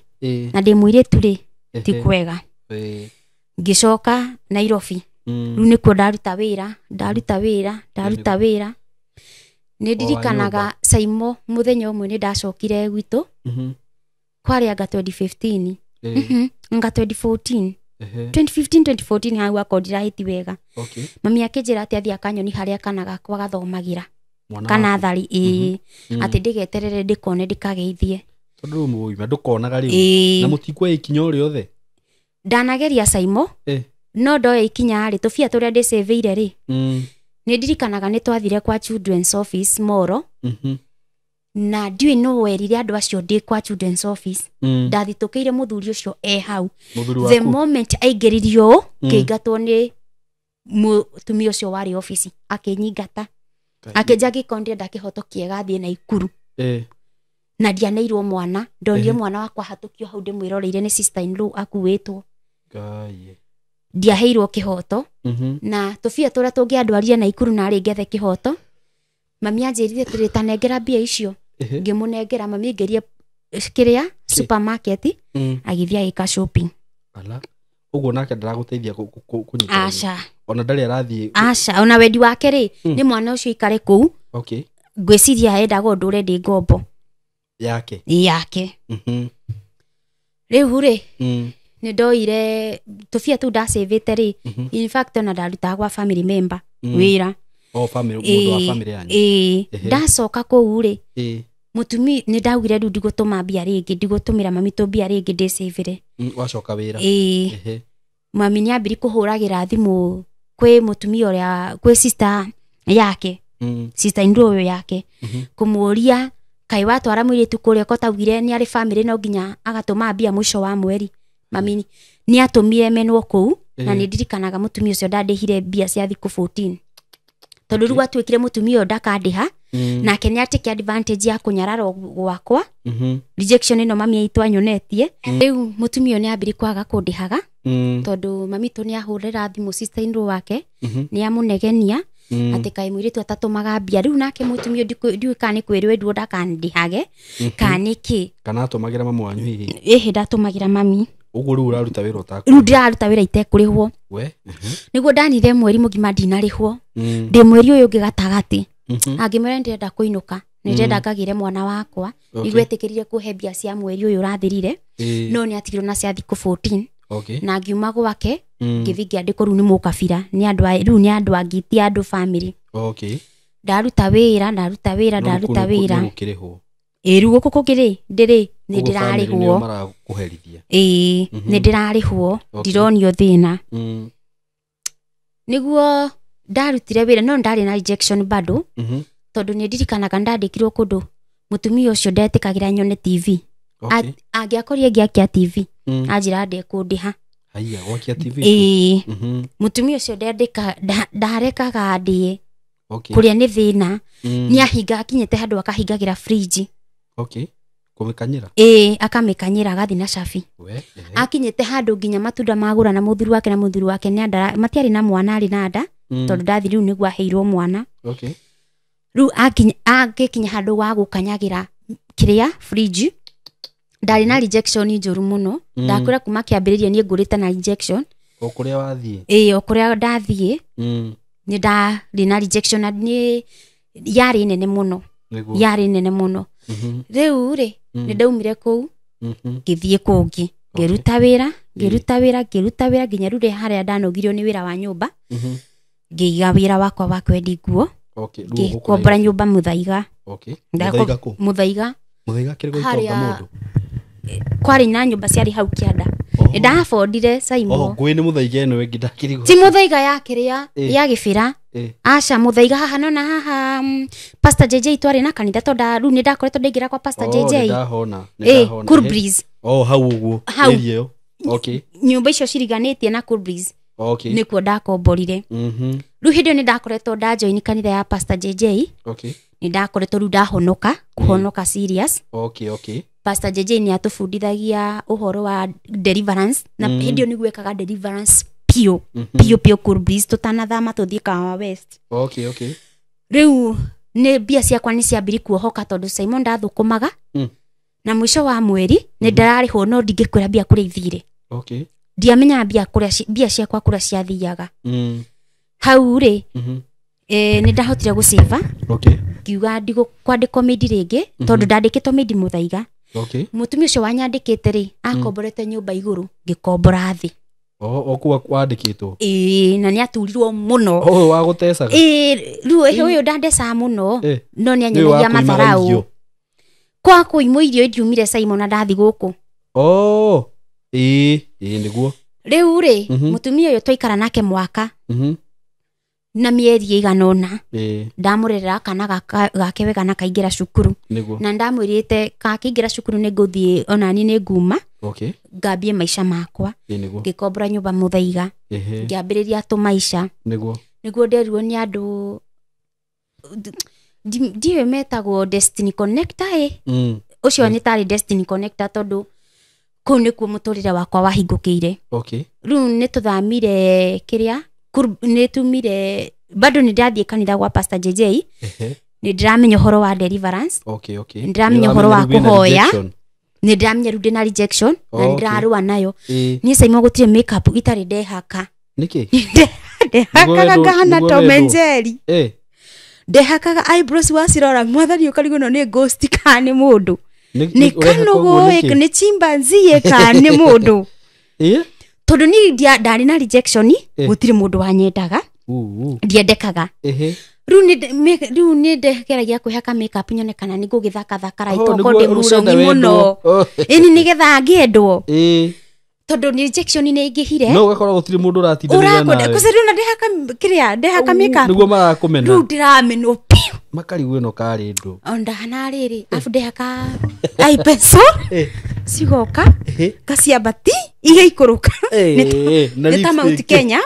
na ndĩ mũirĩtu rĩ, ti kwega. Ngĩcoka Nairobi. Rĩu nĩkuo ndaruta wĩra. Nĩ ndirikanaga Saimo mũthenya ũmwe nĩ ndacokire gwitũ. Kwarĩ anga 2015. Anga 2014. 2015-2014 hau akondira hiti wega. Mami akĩnjĩra atĩ athiĩ akanyoni harĩa kana gakwa gathomagĩra. Kana thari atĩ ndĩgeterere ndĩkone ndĩkageithie. Tondũ mũima ndũkonaga rĩu. Na mũtikwa ikinya o rĩothe. Ndanageria Saimo. No ndoya ikinya rĩ, tũbia tũrĩa ndĩcĩvĩire rĩ. Nĩ ndirikanaga nĩ twathire kwa children's office Moro. Na ndiũĩ no werire andũ acio ndĩ kwa children's office. Ndathitũkĩire mũthuri ũcio hau. The moment aingĩririo ngĩingatwo nĩ mũtumia ũcio warĩ office, akĩnyingata. Akĩnja gĩkondia ndakĩhoto kĩega thiĩ Naikuru. Na ndianeirwo mwana, ndonire mwana wakwa hatũkio hau ndĩmwĩroreire nĩ sister in law akuĩtwo. Ndiaheirwo kĩhoto na tũbia tũrĩa tũngĩandwarire Naikuru narĩ ngethe kĩhoto. Mami anjĩrire atĩrĩ tanengera mbia icio. Ngĩmũnengera, mami ngĩria kĩrĩa supermarket, agĩthiĩ agĩka shopping. Ũguo nake ndaragũteithia kũnyita. Aca. Ona ndarĩ arathiĩ. Aca, ona wendi wake rĩ, nĩ mwana ũcio ikare kũu. Ngwĩciria endaga ũndũ ũrĩ ngombo yake. Rĩu rĩ, nĩ ndoire tũbia tũu ndacĩvĩte rĩ, in fact ona ndarutaga gwa family member wĩra. Mũndũ wa family yanyu. Ndacoka kũu rĩ, mũtumi nĩ ndaugire rĩu ndigũtũma mbia rĩngĩ, ndigũtũmĩra mami mbia rĩngĩ ndĩcĩvĩre. Wacoka wĩra. Mami nĩ ambiri kũhũragĩra thimũ kwĩ mũtumia ũrĩa, kwĩ sister yake, sister in law yake, kũmũria kaĩ watwara mũirĩtu kũrĩa ko taugire nĩ arĩ family no nginya agatũma mbia mũico wa mweri. Mami nĩ atũmire menwo kũu na nĩ ndirikanaga mũtumia ũcio ndandĩhire mbia cia thikũ 14. Tondũ rĩu atuĩkire mũtumia ũyũ ndakandĩha, nake nĩ atĩkia advantage ya kũnyarara gwakwa. Rejection ĩno mami aitũ anyonetie. Rĩu mũtumia ũyũ nĩ ambiri kwaga kũndĩhaga, tondũ mami tũ nĩ ahũrĩra thimũ sister in law wake, nĩ amũnegenia atĩ kaĩ mũirĩtu atatũmaga mbia. Rĩu nake mũtumia ndiũĩ kana nĩ kwĩrwo enduo ndakandĩhage kana nĩkĩ. Kana atũmagĩra mamu wanyu hihi. Ndatũmagĩra mami. Ũguo rĩu ũraruta wĩra ũtakũrĩhwo. Rĩu ndĩraruta wĩra itekũrĩhwo. Nĩguo ndanire mweri mũgima ndinarĩhwo. Ndĩ mweri ũyũ ũngĩ gatagatĩ. Angĩmera ndĩrenda kũinũka, nĩ ndĩrenda ngagĩre mwana wakwa, igwetĩkĩrire kũhe mbia cia mweri ũyũ ũrathirire, no nĩ atigirwo na cia thikũ 14. Na ngiuma gwake, ngĩthiĩ ngĩandĩkwo rĩu nĩ mũkabira, rĩu nĩ andũ angĩ ti andũ family. Ndaruta wĩra. Riu guku kugiri ndiri ni ndirarihwo marakuherithia ni ndirarihwo ndironio thina niguo ndarutire wira no ndari na rejection bado tondu ni ndirikanaga ndandikirwo kundu mutumia ucio ndetikagira nyone TV angiakoria ngiakia TV anjira ndekundiha haya gwakia TV mutumia ucio ndendika ndarekaga ndie kuria ni thina ni ahinga akinyete handu akahingagira fridge kumikanyira akamikanyira agathi na cabi akinyete handu nginya matunda magura na muthuri wake ni andara matiari na mwana ari na nda tondu ndathi riu niguo aheirwo mwana riu angikinya handu wa gukanyagira kiria fridge ndari na rejection njuru muno ndakwira kuma kiambiriria ni ngurite na rejection okuria wathie okuria ndathie ni ndari na rejection na ni yari nene muno riu ri ni ndaumire kuu ngithie kungi ngiruta wira nginya rure haria ndanogirio ni wira wa nyumba ngiiga wira wakwa wa kwendi nguo ngikombora nyumba Muthaiga Muthaiga kirigwo mundu kwari na nyumba ciari hau kianda ndafondire Saimo ngui ni Muthaiga eno wengi ndakirigwo ti Muthaiga ya kiria ya gibira acha Muthaiga haha nona haha Pastor JJ twari na kanitha tonda ru ni ndakoretwo ndingira kwa Pastor JJ ndahona Cool Breeze hau uguo area nyumba icio ciriganitie na Cool Breeze nikuo ndakomborire ru hindi ni ndakoretwo ndajoin kanitha ya Pastor JJ ni ndakoretwo ru ndahonoka kuhonoka serious Pastor JJ ni atufundithagia uhoro wa deliverance na hindi ni gwekaga deliverance pio Cool Breeze tutanathama tuthie Kawa West riu ni bia ciakwa ni ciambiri kuohoka tondu Simon ndathukumaga na mwisho wa mweri ni ndararihwo no ndingikwira bia kuria ithire ndiamenya bia ciakwa kuria ciathiaga hau ri ni ndahotire guceva kiuga kwandikwo midi ringi tondu ndandikitwo midi Muthaiga mutumia ucio wanyandikite ri akomborete nyumba iguru ngikombora thi okuwa kwandikitwo na ni aturirwo muno wa gutecaga riu uyu ndandeca muno no ni anyonagia matharau kwa kuimwo irio ndiumire Simon ndathi guku niguo riu ri mutumia uyu twaikara nake mwaka na mieri iganona ndamurerera kana gake wega na kaingira cukuru na ndamwirite kakingira cukuru ni nguthie onani ni nguma ngambie maisha makwa ngikombora nyumba Muthaiga ngiambiriria tu maisha niguo nderirwo ni andu ndiwe metagwo Destiny Connector ucio ni tari Destiny Connector tondu kuu nikuo muturire wakwa wahingukiire riu ni tuthamire kiria ni tumire bado ni ndathie kanitha gwa Pastor JJ ni ndiramenya horo wa deliverance ndiramenya horo wa kuhoya ni ndiramenya rude na rejection na ndirarua nayo ni Simon gutire makeup itari ndehaka niki ndehakaga ngahana Tom and Jerry ndehakaga eyebrows wacirora mwathani ukarigo no ni ghost ka ni mundu ni kanogo ni chimpanzee ka ni mundu tondu ni ndari na rejection gutire mundu wanyendaga ndiendekaga riu ni ndegeragia kwihaka makeup nyone kana ni ngugithaka thakara itongo ndi mucongi muno ini nigetha ngiendwo tondu ni rejection ni ingihire no gakora gutire mundu uratindanira nawe kuciru na ndehaka kiria ndehaka makeup niguo marakumena riu ndiramenwo piu makarigu ino kari ndu ondana riri afu ndehaka ai pencil cigoka kaciambati igaikuruka nita Mount Kenya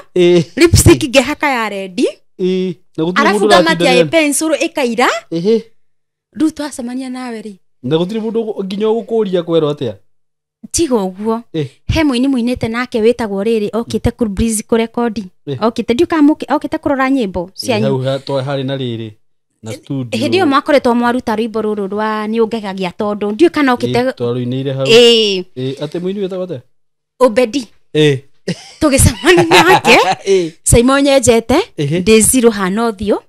lipstick ngehaka ya red arafu ngamatia ai pencil ikaira riu twacemania nawe ri na gutire mundu nginya gukuria kwero atia tigo uguo he muini muinite nake witagwo riri okite Cool Breeze kurekodi okite ndiukamuke okite kurora nyimbo cianyu hau to hari na riri na studio hindi yo makoretwo mwaruta rwimbo ruru rwa ni ungegagia tondu ndiu kana okite twaruinire hau ate muini wetagwo atia Obedi tugicamania nake Simon nyenjete ndi zero hanothio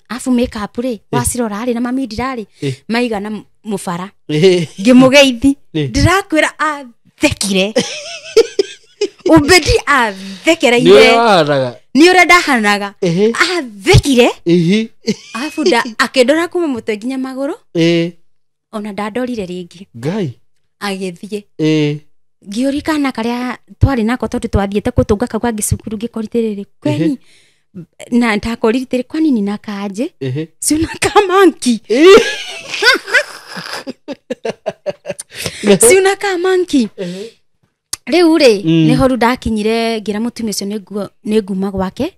afu makeup ri wacirora ri na mami ndirari maigana mubara ngimugeithi ndirakwira athekire Obedi athekereire ni ure ndahanaga athekire afu akendora kuma mutwe nginya maguru ona ndandorire ringi Ngai. agithie Ĩ. kana karia twari nako tondu twathiete kutunga kagwa gicukuru gikoriterere kweni na ndakorire kwani ni nakaje sina kamanki sina kamanki riu ri ni horu ndakinyire ngira mutumia ucio ni nguma gwake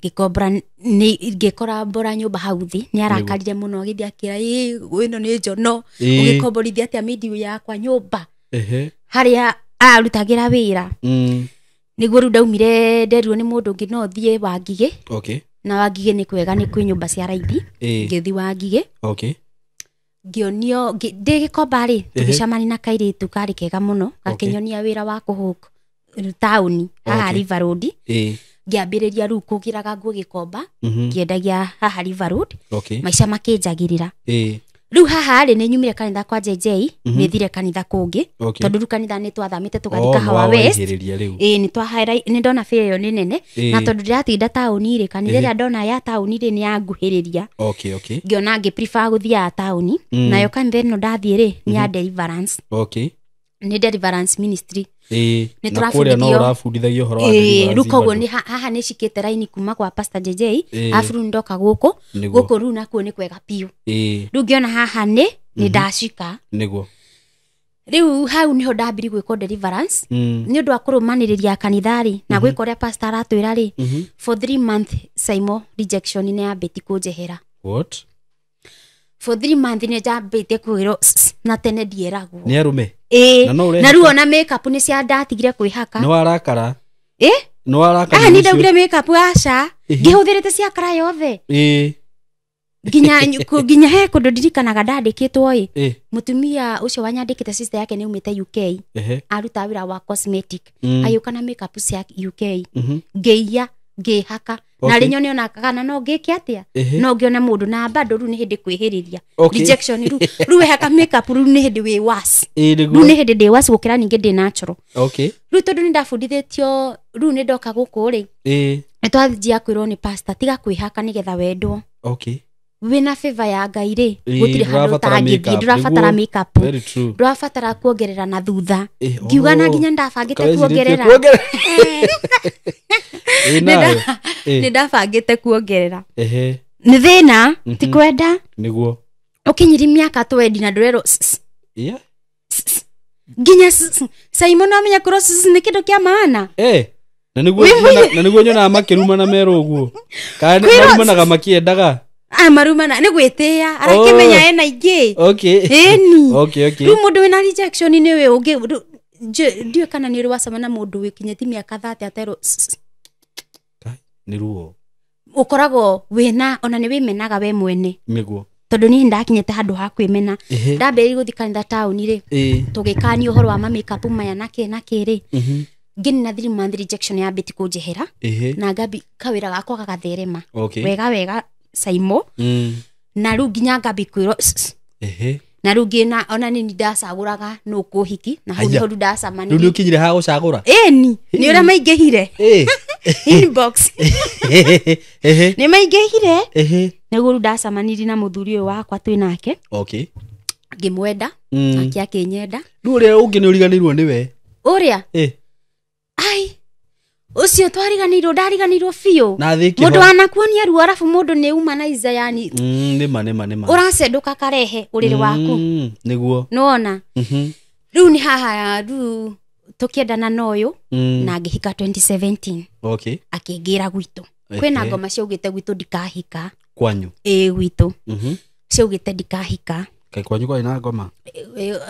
gikombora ni ngikora mbora nyumba hau thi ni arakarire muno githia akira wino ni njono ugikomborithia atia midiu yakwa nyumba haria arutagira wira niguo ru ndaumire nderuo ni mundu ngi no thie Wangige na Wangige ni kwega ni kwi nyumba cia raithi ngithi Wangige ngionio ndigikomba ri tugicamani na kairitu kari kega muno gakinyonia wira wa kuhuka tauni haha River Road ngiambiriria ru kugiraga nguo gikomba ngiendagia haha River Road maica makinjagirira riu haha ri ni nyumire kanitha kwa JJ ni thire kanitha kungi tondu ru kanitha ni twathamite tugathika Hawa West ni twahera ni ndona fare yo ni nene na tondu ndiratinda tauni ri kanitha ria ndona ya tauni ri ni yanguhiriria ngiona ngi prefer guthia tauni nayo kanitha no ndathie ri ni ya Deliverance ni Deliverance Ministry ni turafundithio urafundithagio horo wa Deliverance rukogo ni haha ni cikite raini kuma kwa Pastor JJ afuru ndoka guku ru nakuo ni kwega piu ru ngiona haha ni ndacika niguo riu hau niho ndambiri gwiko Deliverance ni undu akurumaniriria kanithari na gwiko ria pastor aratwira ri for 3 month Saimo rejection ni yambiti kunjehera what for 3 month ni jambite kwiro na tene ndieragwo ni arume na ruo na makeup ni cia ndatigire kwihaka no arakara no arakara ni ndaugire makeup aca ngihuthirite cia kara yothe ginya he kundu ndirikanaga ndandikitwo mutumia ucio wanyandikite sister yake ni umite UK aruta wira wa cosmetic ayuka na makeup cia UK ngeia ngihaka na rinyone ona kana no ngike atia no ngiona mundu na bado ru ni hindi kwihiriria rejection ru haka makeup ru ni hindi we was ru ni hindi de was gukira ninge de natural ru tondu ni ndafundithitio ru ni ndoka guku ri ni twathiia kwirwo ni pastor tiga kwihaka nigetha wendwo wina favor ya Ngai ri gutire handu tangithie ndurabatara makeup ndurabatara kuongerera na thutha ngiuga na nginya ndabangite kuongerera ni ndabangite kuongerera ni thina ti kwenda niguo ukinyiri miaka 20 na ndurero nginya Simon amenya kuro ni kindu kia maana na niguo nyona makiruma na mero uguo kana marumanaga makiendaga marumana ni gwitia arakimenya ena ingi ru mundu wina rejection ni we ungi ndio kana ni ruwacama na mundu wikinyeti miaka 30 atero ni ruo ukoragwo wina ona ni wimenaga we mwene niguo tondu ni ndakinyete handu ha kwimena ndambiri guthikanitha tauni ri tugikani uhoro wa makeup maya na kiri ngini na 3 month rejection ya biti kunjehera na ngabi kawira gakwa gagatherema wega Saimo na ru nginya ngabi kwiro na ru ngina ona ni ndacaguraga no kuhiki na hau ru ndacamani ru ukinyire ha gucagura ni ura maingehire inbox ni maingehire niguo ru ndacamaniri na muthuri uyu wakwa twinake ngimwenda akinyenda ru uria ungi ni uriganirwo niwe uria ai ucio twariganirwo ndariganirwo biu mundu anakuonia ruo arafu mundu ni humanize yani nima uracenduka karehe uriri waku niguo nona riu ni haha ru tukiendana noyo na ngihika 2017 akingira gwitu kwina ngoma ciaugite gwitu ndikahika kwanyu gwitu ciaugite ndikahika kai kwanyu kwa ina ngoma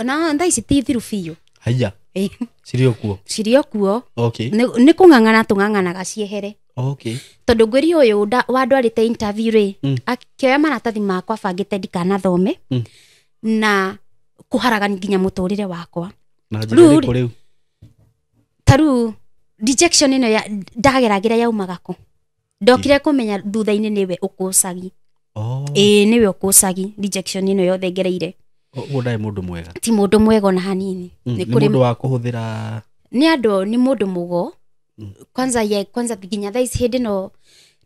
na ndaici ti thiru biu haya Sirio kuo ni kungangana tunganganaga ciehere tondu ngwiri uyu wa ndwarite interview ri akioya maratathi makwa bangite ndikana thome na kuharaga nginya muturire wakwa riu taru rejection ino ya ndageragira yaumaga ku ndokire kumenya thutha-ini niwe ukucagi niwe ukucagi rejection ino yothe ngereire ndai mundu mwega ti mundu mwega ona hanini ni mundu wa kuhuthira ni andu ni mundu mugo kwanza nginya thaici hindi no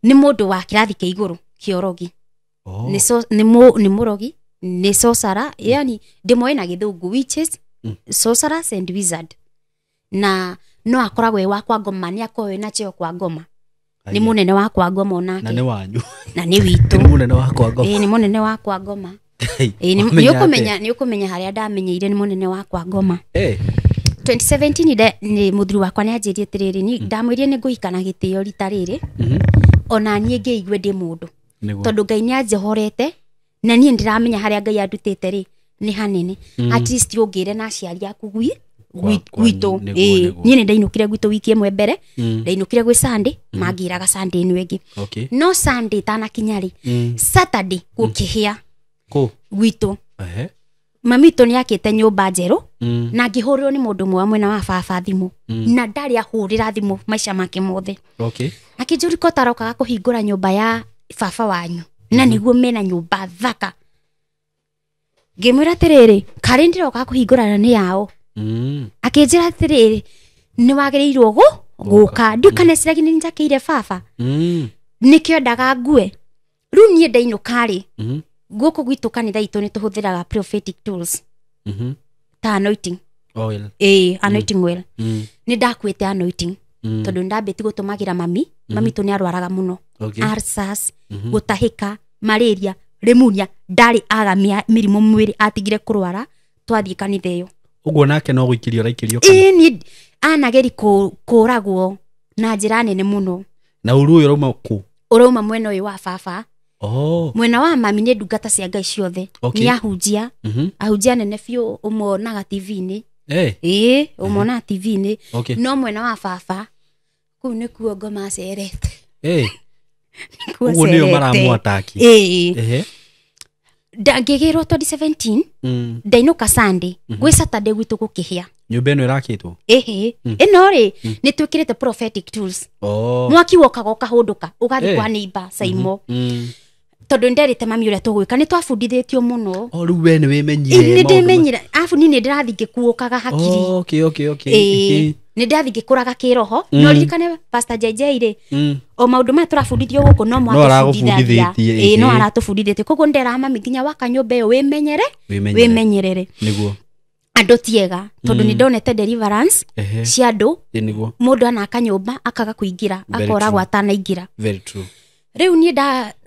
ni mundu wa kirathi kia iguru kiorogi ni murogi ni sorcerer yani ndimwe na githungu witches sorcerers and wizard na no akoragwo we wakwa ngoma ni akowe na cheo kwa ngoma ni munene wakwa ngoma onake na ni wanyu na ni witu ni munene wakwa ngoma ni munene wakwa ngoma ni ukumenya haria ndamenyeire ni munene wakwa ngoma 2017 ni muthuri wakwa ni anjirie tiriri ni ndamwirie ni nguikana gitio rita riri ona nie ngeigwe ndi mundu tondu Ngai ni anjehorete na nie ndiramenya haria Ngai andutite ri ni hanene at least ungire na aciari aku gwitu nie ni ndainukire gwitu wiki imwe mbere ndainukire gwi Sunday magiraga Sunday ino ingi no Sunday tana kinyari Saturday gukihia gwitu mamito ni akite nyumba njeru na ngihuriro ni mundu mwe mwena wa baba thimu na ndari ahurira thimu maisha make mothe akijuriko tarokaga kuhingura nyumba ya baba wanyu na niguo mena nyumba thaka ngimwira tiriri kari ndiroka kuhingurana ni yao akinjira tiriri ni wagirirwo guka ndikaneciraga ni njakire baba nikio ndaga ngue riu nie ndainukari guku gwitu kanitha itu ni tuhuthiraga prophetic tools ta anointing oil anointing oil ni ndakwite anointing tondu ndambiti gutumagira mami tu ni arwaraga muno arsas gutahika malaria lemuria ndari agamia mirimu mwiri atigire kurwara twathie kanitha iyo uguo nake no guikirio raikirio kana ni anageri kuragwo na njira nene muno na uru uyu rauma ku urauma mwena uyu wa baba mwena wa mami ni ndungata cia Ngai ciothe ni ahunjia ahunjia nene biu umonaga TV-ini umona TV-ini no mwena wa baba ku ni kuo ngoma cerete uguo ni maramwataki ndangigirwo 2017 ndainuka Sunday gwi Saturday gwitu gukihia nyumba ino irakitwo ino ri ni twikirite prophetic tools mwaki wokaga ukahunduka ugathi kwa neighbor saimo tondu nderite mami uria tugwika ni twafundithitio muno riu we ni wimenyire ni ndimenyira afu ni ndirathi ngikuukaga hakiri ni ndathi ngikuraga kiroho no ririkane Pastor JJ ri o maundu ma turafundithio guku no mwatufundithagia no aratufundithĩtie koguo ndera mami nginya waka nyumba iyo wimenyerere niguo andu tiega tondu ni ndonete deliverance cia andu mundu anaka nyumba akaga kuingira akoragwo atanaingira very true riu ni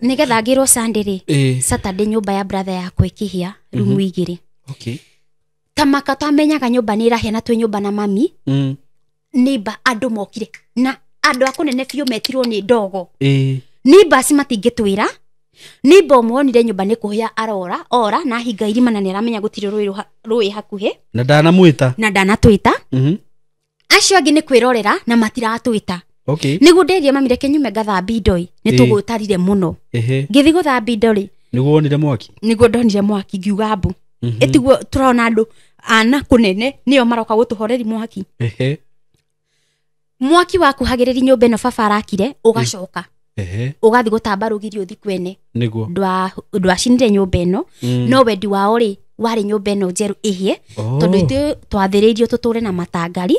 nigetha ngirwo Sunday ri Saturday nyumba ya brother yakwa ikihia rumu igiri tamaka twamenyaga nyumba ni irahia na twi nyumba na mami niba andu mokire na andu akunene biu metirwo ni ndogo niba matingitwira niba muonire nyumba ni kuhia ora na hinga irima na niramenya gutire rui hakuhi na ndanatwita acio angi ni kwirorera na matiratwita niguo nderia mami reke nyume gathambi ndoi ni tugutarire muno ngithi guthambi ndori niguo wonire mwaki niguo ndonire mwaki ngiuga mbu etiguo turona andu ana kunene nio maroka gutuhoreri mwaki mwaki wakuhagiriri nyumba ino baba arakire ugacoka ugathi gutamba rugiri uthi kwene niguo ndwacinire nyumba ino no wendi wao ri wari nyumba ino njeru ihie tondu itu twathiriirio tuture na matangari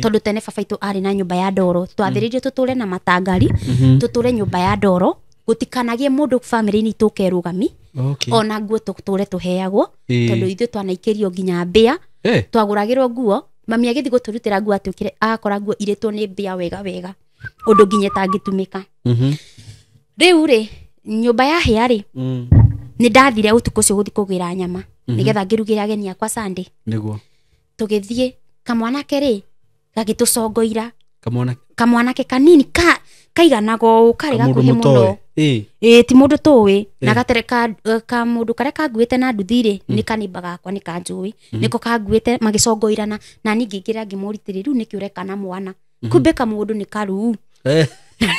tondu tene baba itu ari na nyumba ya ndoro twathiriirio tuture na matangari tuture nyumba ya ndoro gutikanagie mundu family-ini tukerugami ona nguo tuture tuheagwo tondu ithu twanaikirio nginya mbia twaguragirwo nguo mami agithi guturutira nguo atukire akora nguo iritwo ni mbia wega undu nginya tangitumika riu ri nyumba ya hiari ni ndathire utuku cio guthi kugira nyama nigetha ngirugira ageni akwa Sunday niguo tugithie kamwanake ri gagitucongoira kamwanake kanini kaiganago kari gakuhe muno ti mundu tuwi na gatereka ka mundu kare kanguite na nduthiri ni kanimba gakwa ni kanjui niko kanguite magicongoirana na ningingira ngimuritirĩ riu niki ureka na mwana kumbe ka mundu ni karu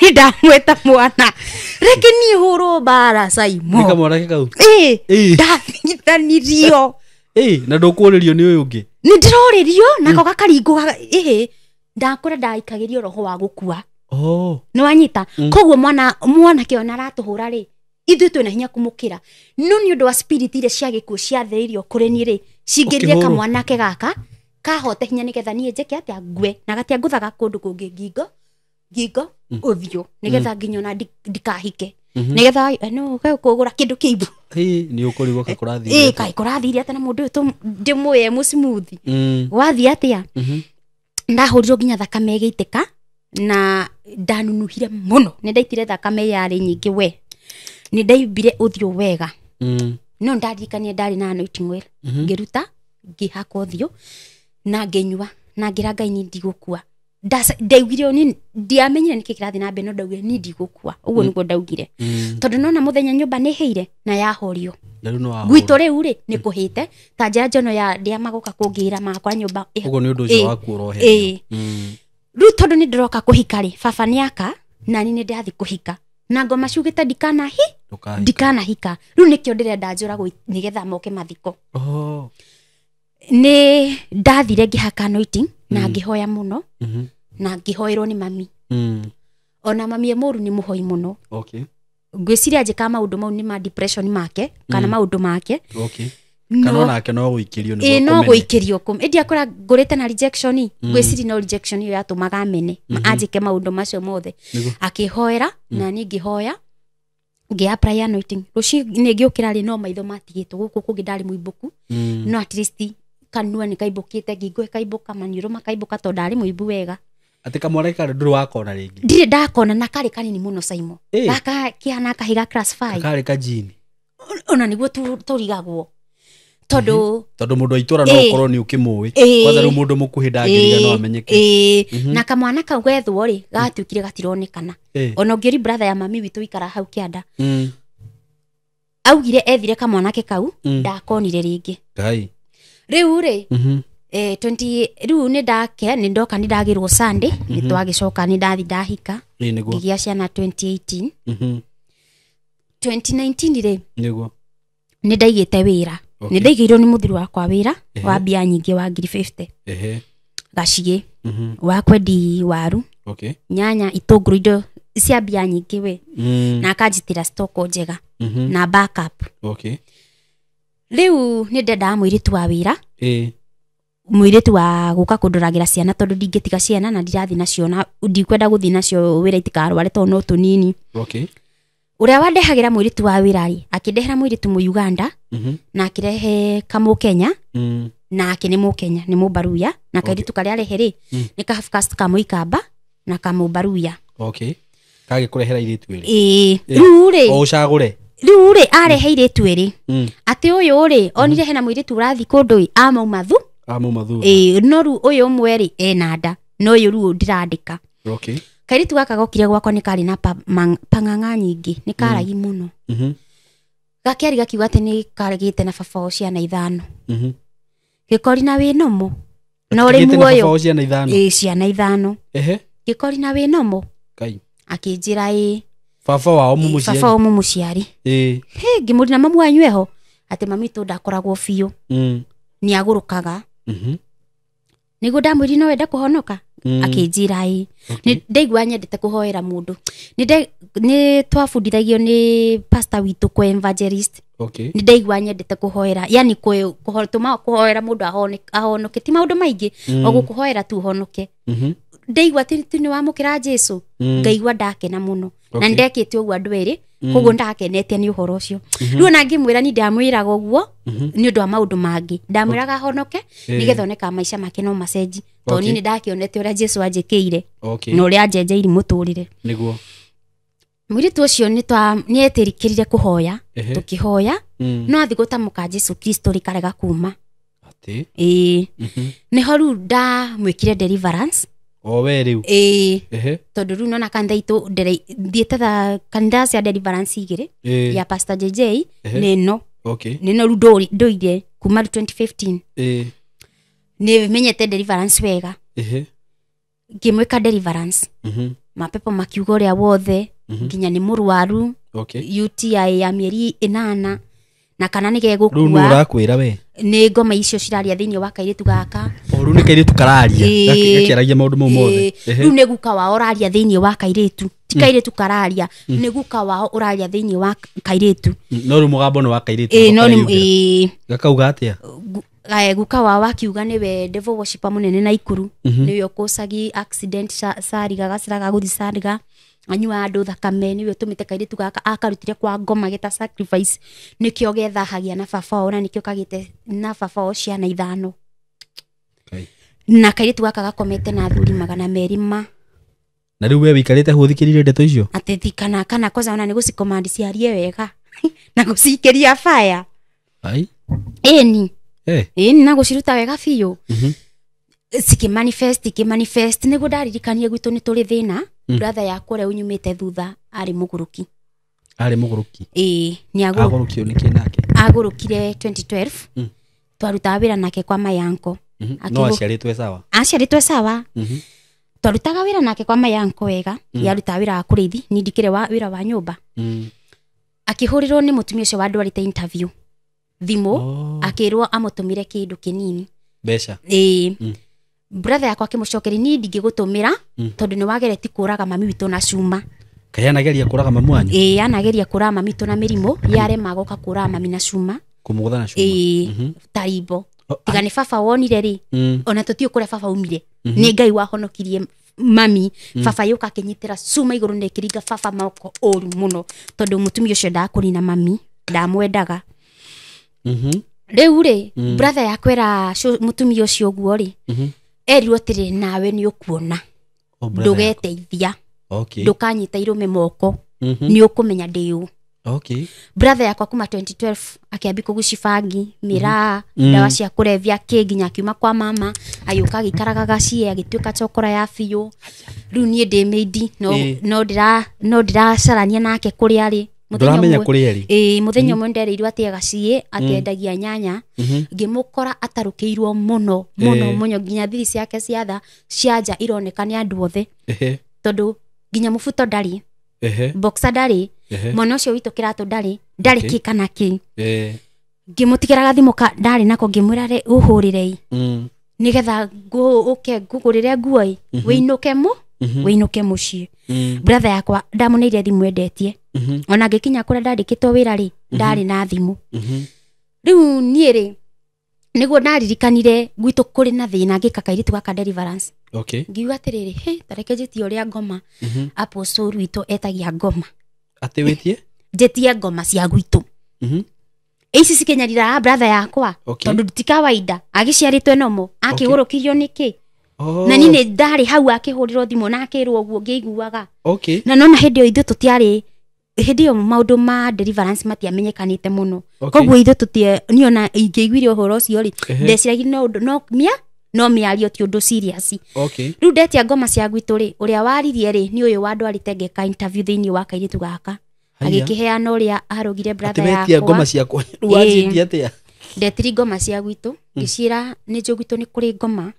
ni ndamweta mwana reke ni huru bara saimo nika mwanake kau ndathitanirio na ndukuuririo ni uyu ungi ni ndiroririo nako gakaringo ndakura ndaikagirio roho wa gukua ni wanyita koguo mwana kiona ratuhura ri ithu twina hinya kumukira no ni undu wa spirit ile cia gikuo cia theirio kuri ni ri cingirire kamwanake gaka kahote hinya nigetha nie njeke atia ngwe na gatia nguthaga kundu kungi ngingo uthio nigetha nginyona ndikahike nigetha no kugura kindu kiibu ni ukurigwo ka kurathi kai kurathire atana mundu tu ndimuye mu smooth wathi atia ndahurirwo nginya thakame igiteka na ndanunuhire muno ni ndaitire thakame yari nyingi we ni ndaimbire uthio wega no ndarikanie ndari na anointing oil ngiruta ngihaka uthio na ngenyua na ngira Ngai ni ndigukua ndaugire ni ndiamenyire niki kirathi na beno ndaugire ni ndigukua uguo niguo ndaugire tondu nona muthenya nyumba ni heire na yahorio gwito riu ri ni kuhite ta njira njono ya ndia magoka kungira makwa nyumba uguo ni undu ucio waku urohe riu tondu ni ndiroka kuhika ri baba niaka na ni ndathi kuhika na ngoma ciugite ndikana hika riu nikio ndirenda njuragwo nigetha moke mathiko ni ndathire ngihaka anointing na ngihoya muno na ngihoerwo ni mami ona mami emuru ni muhoi muno ngwiciria njika maundu mau ni ma depression make kana maundu make kana onake no guikirio ni no guikirio kum india kora ngurite na rejection ngwiciria no rejection yo yatumaga mene anjike maundu macio mothe akihoera na ni ngihoya ngi-apply anointing ruci ni ngiukira ri no maitho matigitwo guku kungi ndari muibuku no at least kanua ni kaibukite ngingo ikaibuka maniuro makaibuka to ndari muibu wega ati kamwana kare nduru wakona ringi ndire ndakona na kare kanini muno Saimo gaka kiana kahiga class 5 kare kajini ona niguo turigagwo tondu mundu aitura no korwo ni ukimui kwanza ru mundu mukuhi ndangiriga no amenyeke na kamwana kau gethwo ri gatuikire gatironekana ona ngiri brother ya mami witu ikara hau kianda augire ethire kamwana ke kau ndakonire ringi Ngai riu ri 20 riu ni ndake ni ndoka ni ndagirwo Sunday ni twagicoka ni ndathi ndahika ngigia ciana 2018 2019 ri niguo ni ndaigite wira ni ndaigirwo ni muthiru wakwa wira wa mbia nyingi wa 50 gacigi wa kwendi waru nyanya itunguru indo cia mbia nyingi we na akanjitira stock njega na backup riu ni ndenda mwiritu wa wira mwiritu wa guka kunduragira ciana tondu ndingitiga ciana na ndirathi nacio na ndikwenda guthi nacio wira itikarware to no tunini uria wandehagira mwiritu wa wira ri akindehera mwiritu mu Uganda na akirehe kamu Kenya na akini mu Kenya ni mu Baruya na kairitu karia reheri ni ka half caste kamu Ikamba na kamu Baruya kage kurehera iritu iri riu ri o ucagure riu ri areheire itu iri ati uyu ri onire hena mwiritu urathi kundu amaumathu no riu uyu umwe ri ena nda no uyu riu ndirandika kairitu gaka gokire gwakwa ni kari na pang'ang'a nyingi ni karagi muno gakiari gakiuga ati ni karagite na baba o ciana 5 gikori na winomo na uri muoyo ciana 5 gikori na winomo akinjira baba wao mumuciari ngimuri na mamu wanyu eho ati mami tu ndakoragwo biu ni agurukaga niguo ndamwiri no wenda kuhonoka akinjira ni ndaigua nyendete kuhoera mundu ni twabundithagio ni pastor witu kwa evangelist ni ndaigua nyendete kuhoera yani kuhoera mundu ahonoke ti maundu maingi o gukuhoera tu honoke ndaigua ti ni wamukira Jesu ngaigua ndakena muno na ndekite uguo andu eri koguo ndakenete ni uhoro ucio riu na ngimwira ni ndamwiraga uguo ni undu wa maundu mangi ndamwiraga honoke nigetha oneka maisha make no macenji to ni ndakionete uria Jesu anjikiire no uria anjenjeiri muturire niguo mwiritu ucio ni etirikirire kuhoya tukihoya no athi gutamuka Jesu Kristo rikarega kuma ati ni horu ndamwikire deliverance we riu tondu riu nona kanitha itu thiete kanitha cia deliverance igiri ya pastor JJ nino riu nduire kuma 2015 ni menyete deliverance wega ngimwika deliverance mapepo makiuga uria wothe nginya ni murwaru UTI ya mieri 8 na kana nige gukua riu nurakwira we ni ngoma icio ciraria thiini wa kairitu gaka riu ni kairitu kararia gakiaragia maundu mau mothe riu ni guka wa oraria thiini wa kairitu ti kairitu kararia ni guka wa oraria thiini wa kairitu no riu mugambo ni wa kairitu no ni gakauga atia guka wa wakiuga niwe devil worshipper munene na ikuru niwe ukosagi accident sariga gaciraga guthi sariga anyua andu thakame niwe tumite kairitu gaka akarutire kwa ngoma geta sacrifice nikio gethahagia na baba ona nikio kagite na baba o ciana 5 na kairitu gaka gakomete na thuri 200 na riu we wikarite huthikirire ndeto icio ateti kana koza ona ni gucikomandi ciarie wega na gucikeria fire ai eni na guciruta wega biu sikimanifest nigu ndaririkanie gwitu ni turi thina brother yakwa ria unyumite thutha ari muguruki ni agurukio ni kinake agurukire 2012 twaruta wira nake kwa mayanko no aciaritwe sawa twarutaga wira nake kwa mayanko wega yaruta wira wa kurithi ni ndikire wira wa nyumba akihurirwo ni mutumia ucio wadwarite interview thimu akirwo amutumire kindu kinini besha brother yakwa akimucokeri ni ndingigutumira tondu ni wagereti kuraga mami witu na cuma kayanageria kuraga mamu wanyu anageria kuraga mami witu na mirimo yarema goka kuraga mami na cuma kumugutha na cuma taribo tiga ni baba wonire ri ona tutio kure baba umire ni ngai wahonokirie mami baba yuka akinyitira cuma iguru ne kiringa baba mako oru muno tondu mutumia ucio ndakurina mami ndamwendaga riu ri brother yakwera mutumia ucio guo ri erirwo tiri nawe ni ukuona ndugeteithia ndukanyita irume moko ni ukumenya ndiu brother yakwa kuma 2012 akiambi kugucibangi mira dawa cia kurevya kinginya kiuma kwa mama ayuka gikaraga cie agituika chokora ya fiyo riu nie ndimidi no ndira carania nake kuri ari muthenya mwe ndereirwo atiega cie atiendagia nyanya ngimukora atarukiirwo muno nginya thiri ciake ciatha cianja ironeka ni andu othe tondu nginya mubuto ndari boxer ndari mwana ucio witu kiratu ndari kikana ki ngimutigiraga thimu ndari nako ngimwira ri uhurire nigetha ngugurire nguo wiinuke mucii brother yakwa ndamuneire thimu endetie ona ngikinya kuria ndandikitwo wira ri ndari na thimu riu nie ri niguo ndaririkanire gwitu kuri na thina ngika kairitu gaka deliverance ngiuga atiriri tareke njitie uria ngoma apostle witu etagia ngoma ati witie njitie ngoma cia gwitu ici cikenyarira brother yakwa tondu ti kawaida agiciaritwe nomo akigurukirio niki na nini ndari hau akihurirwo thimu na akirwo guo ngiiguaga na nona hindi ithu tutiari hindi yo maundu ma deliverance matiamenyekanite muno koguo ithu tutie niona ingiiguire uhoro ucio ri ndeciragi no miario ti undu serious riu ndetia ngoma cia gwitu ri uria waririe ri ni uyu wandwarite ngeka interview thiini wa kairitu gaka agikiheana uria arugire brother yakwa atia ngoma ciakwa ruanjithia atia ndetiri ngoma cia gwitu ngicira ni njugwitu ni kuri ngoma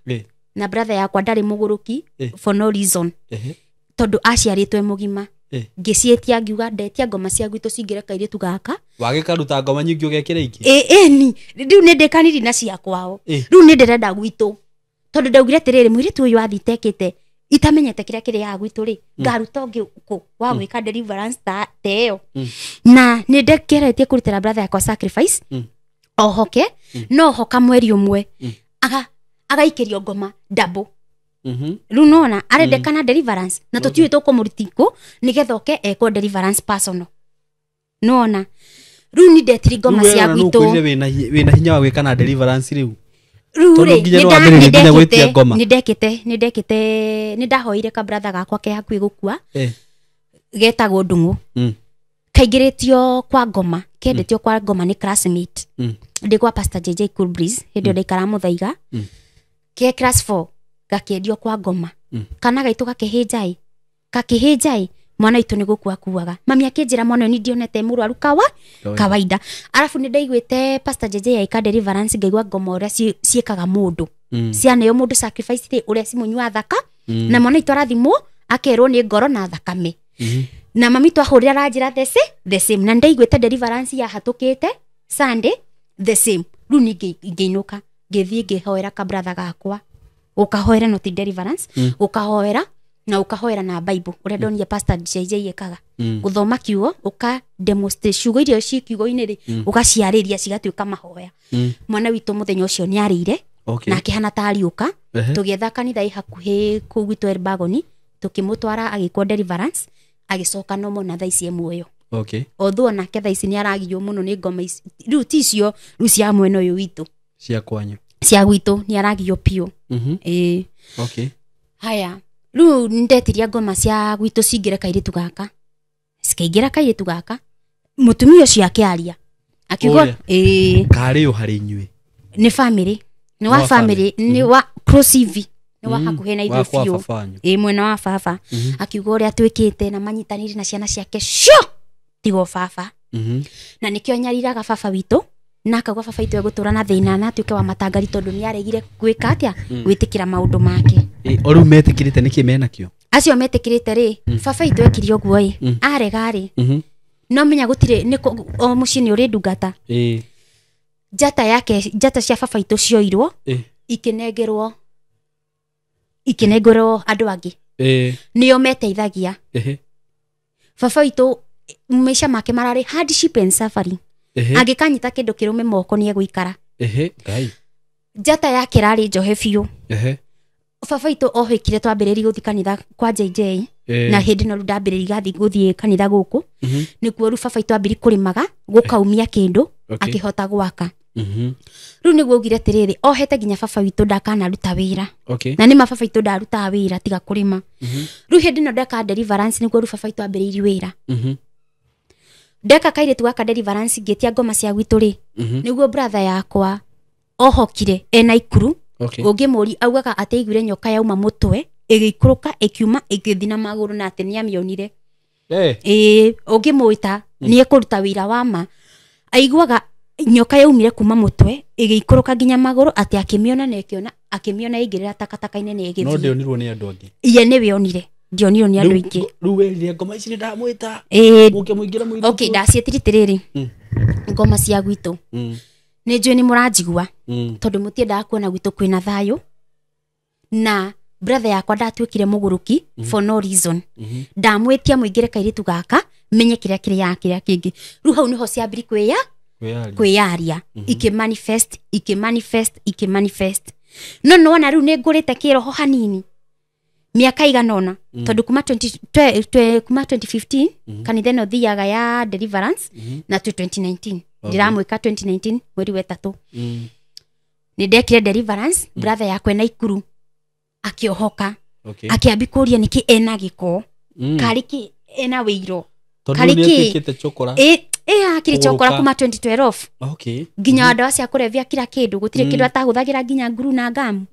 na brother yakwa ndari muguruki for no reason tondu aciaritwe mugima ngicietia ngiuga ndetia ngoma cia gwitu cingire kairitu gaka wagikaruta ngoma nyingi ugekira ingi ni riu ni ndekaniri na cia kwao riu ni ndirenda gwitu tondu ndaugire tiriri mwiritu uyu athitekite itamenyete kiria kiri ya gwitu ri ngaruta ungi ku wa gwika deliverance teo na ni ndekeretie kurutira brother yakwa sacrifice ohoke no hoka mweri umwe agaikirio ngoma double riu nona arendekana deliverance na tutiwe tukumuritiku nigetha oke eko deliverance personal nona riu ni ndetiri ngoma cia gwitu wina hinya wa gwikana deliverance riu rure ni ndahoire ka brother gakwa ke hakui gukua getagwo ndungu kaigiritio kwa ngoma kendetio kwa ngoma ni classmate ndigwa pastor JJ Cool Breeze hindi ndaikara muthaiga ke class 4 gakendio kwa ngoma kana gaitu kakihijai mwana itu ni gukua kuaga mami akinjira mwana ni ndionete murwaru kawaida arafu ni ndaiguite pastor JJ aika deliverance ngaigwa ngoma uria ciekaga mundu ciana yo mundu sacrifice ri uria cimunywa thaka na mwana itu arathimo akerwo ni ngoro na thakame na mami twahurira ranjira the same na ndaiguite deliverance ya hatukite Sunday the same riu ni ngeinuka ngithie ngihoera ka brother gakwa ukahoera no ti deliverance ukahoera na ukahoera na Bible uria ndonire pastor JJ ekaga guthoma kiugo uka demonstrate ciugo irio ci kiugo-ini ri ugaciariria cigatuika mahoya mwana witu muthenya ucio ni arire na akihana tariuka tugietha kanitha i hakuhi ku gwitu Elbagoni tukimutwara agikwo deliverance agicoka no mona thaa ici muoyo okay although nake thaa ici ni aragio muno ni ngoma ici riu ticio riu cia mwena uyu witu cia kwanyu cia gwitu ni aragio pio okay haya riu ndetiria ngoma cia gwitu cingire kairitu gaka cikaingira kairitu gaka mutumia ucio akiaria akiuga kari yo hari inyue ni family ni wa family ni wa close ni wa hakuhe na ithu fio mwena wa baba akiuga uria twikite na manyitaniri na ciana ciake cio tigo baba na nikio nyariraga baba witu na akauga baba witu egutura na thina na tuike wa matangari tondu ni aregire gwika atia gwitikira maundu make oru metikirite niki mena kio acio metikirite ri baba witu ekiri oguo arega ri no menya gutire ni o mucini uri ndungata njata yake njata cia baba witu cioirwo ikinengerwo andu angi nio meteithagia baba witu maisha make marari hardship and suffering angikanyita kindu kirume moko ni egwikara ngai njata yake rari njohe biu baba witu ohikire twambiriri guthi kanitha kwa JJ na hindi no ndambiriri gathi guthi kanitha guku nikuo ru baba witu ambiri kurimaga gukaumia kindu akihota gwaka riu niguo ugire tiriri ohete ginya baba witu ndakana ruta wira na ni baba witu ndaruta wira tiga kurima riu hindi no ndeka deliverance niguo ru baba witu ambiriri wira ndeka kairitu gaka deliverance ngetia ngoma cia gwitu ri niguo brother yakwa ohokire ena ikuru ungimuri augaga ateigwire nyoka yauma mutwe igikuruka ikiuma igithina maguru na ati niamionire ungimuita ni ekuruta wira wa ma aiguaga nyoka yaumire kuma mutwe igikuruka ginya maguru ati akimiona na ikiona akimiona igirira takataka-ine ni igithia no ndionirwo ni andu angi iye ni wionire ndionirwo ni andu ingi riu werire ngoma ici ni ndamwita muke muingira muiru okay ndacietiritiriri ngoma cia gwitu ni njui ni muranjigua tondu mutiendaga kuona gwitu kwina thayo na brother yakwa ndatuikire muguruki for no reason ndamwitia muingire kairitu gaka menye kiria kiria kingi riu hau niho ciambiri kwiyaria ikimanifest no nona riu ni ngurite kiroho hanini miaka iganona tondu kuma 2015 kanitha no thiaga ya deliverance na 2019 ndiramwika 2019 mweri wa 3 ni ndekire deliverance brother yakwe na ikuru akiohoka akiambikuria niki ena giko kariki ena wiro kariki chokora akiri chokora kuma 2012 ginya ndawa cia kurevia kila kindu gutire kindu atahuthagira ginya nguru na gamu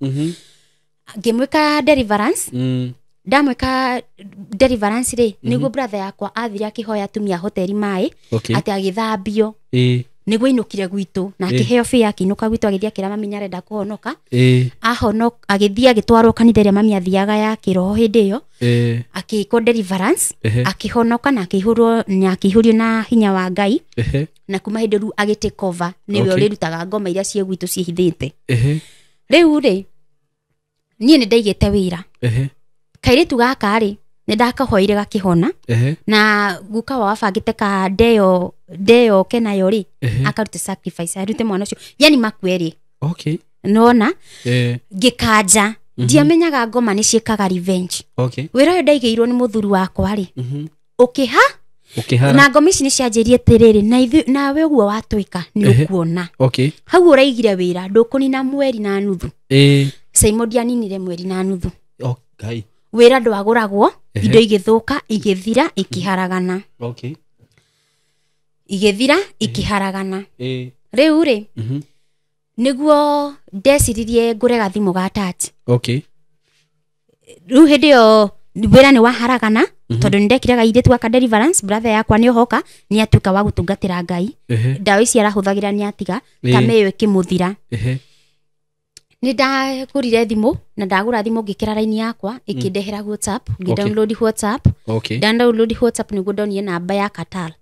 ngimwika deliverance ndamwika deliverance ri niguo brother yakwa athire akihoya atumia hoteli mai ati agithambio niguo inukire gwitu na akiheo fia akinuka gwitu agithia kira mami nyarenda kuhonoka ahonoka agithia gitwarwo kanitha ria mami athiaga ya kiroho hindi yo akiko deliverance akihonoka na akihurio na hinya wa Ngai na kuma hindi ru agite cover niwe urirutaga ngoma iria cie gwitu ciehithite riu ri nie ni ndaigite wira kairitu gaka ri ni ndakahoire gakihona na guka wa bangite ka deo kenayo ri akarute sacrifice arute mwana ucio yani makweri nona gikanja ndiamenyaga ngoma ni ciekaga revenge wira uyu ndaigeirwo ni muthuri wakwa ri ukiha na ngoma ici ni cianjirie tiriri na we uguo watwika ni ukuona hau uraigire wira ndukunina mweri na nuthu Simon dianinire mweri na nuthu wira ndwaguragwo indo igithuka igithira ikiharagana igithira ikiharagana riu ri niguo ndeciririe ngure gathimu ga touch riu hindi yo wira ni waharagana tondu ndekire gaithitu gaka deliverance brother yakwa ni ohoka ni atuika wa gutungatira Ngai ndawa ici arahuthagira ni atiga kameyo ikimuthira ni ndagurire thimu na ndagura thimu ngikira raini yakwa ikindehera WhatsApp ngidownload WhatsApp download WhatsApp niguo ndonire namba ya Qatar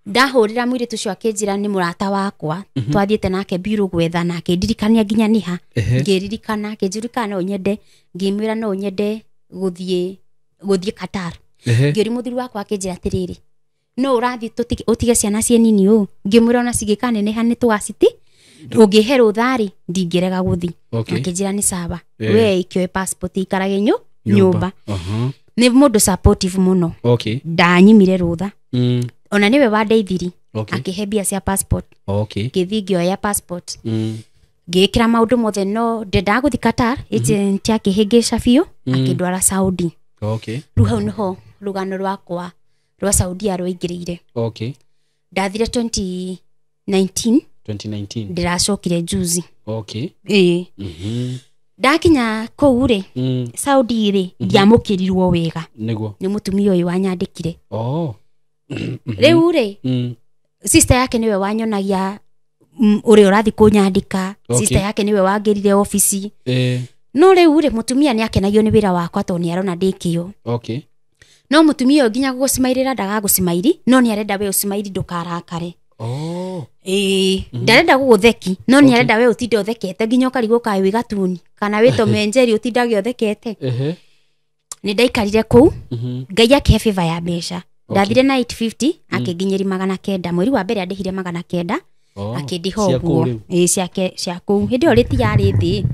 ndahurira mwiri tucio akinjira ni murata wakwa twathiete nake biro gwetha nake ndirikania nginya niha ngiririkana akinjirikana no nyende ngimwira no nyende guthie Qatar ngiri muthiri wakwa akinjira atiriri no urathi utige ciana cie nini u ngimwira ona cigikane neha ni twaciti ungiherwo thari ndingirega guthi akinjira ni sawa we ikioe passport ikarage nyumba nĩ mũndũ supportive mũno. Okay. Ndanyimire rũtha. Ona niwe wandeithirie. Okay. Akĩhe mbia cia passport. Okay. Ngĩthiĩ ngĩoya passport. Ngĩkĩra maũndũ mothe no ndendaga gũthiĩ Qatar. Agent akĩhĩngĩca biũ akĩndwara Saudi. Okay. Rĩu hau nĩho rũgano rwakwa rwa Saudi rwaingĩrĩire. Okay. Ndathire 2019. Ndĩracokire juzi. Okay. Ndakinya kũu rĩ Saudi rĩ ndiamũkĩrirwo wega. Nĩguo. Nĩ mũtumia ũyũ wanyandĩkire. Rĩu rĩ sister yake niwe wanyonagia ũrĩa ũrathi kũnyandĩka. Sister yake niwe wangĩrire ofici. No rĩu rĩ mũtumia nĩ akenagio nĩ wĩra wakwa tondũ nĩ arona ndĩkĩo. Okay. No mũtumia ũyũ nginya gũcimairĩra ndagagũcimairi no nĩ arenda we ũcimairi ndũkarakare. Ndarenda gũgũtheki no nĩ arenda we ũtinde ũthekete nginya ũkarigwo kaĩ wĩ gatuni kana wĩ tomenjeri ũtindage ũthekete. Nĩ ndaikarire kũu Ngai akĩhe favor ya mbeca. Ndathire na 850 akĩnginyĩri 900 mweri wa mbere andĩhire 900 akĩndiha ũguo cia kũu hĩndĩ ĩyo rĩti yarĩ thĩ.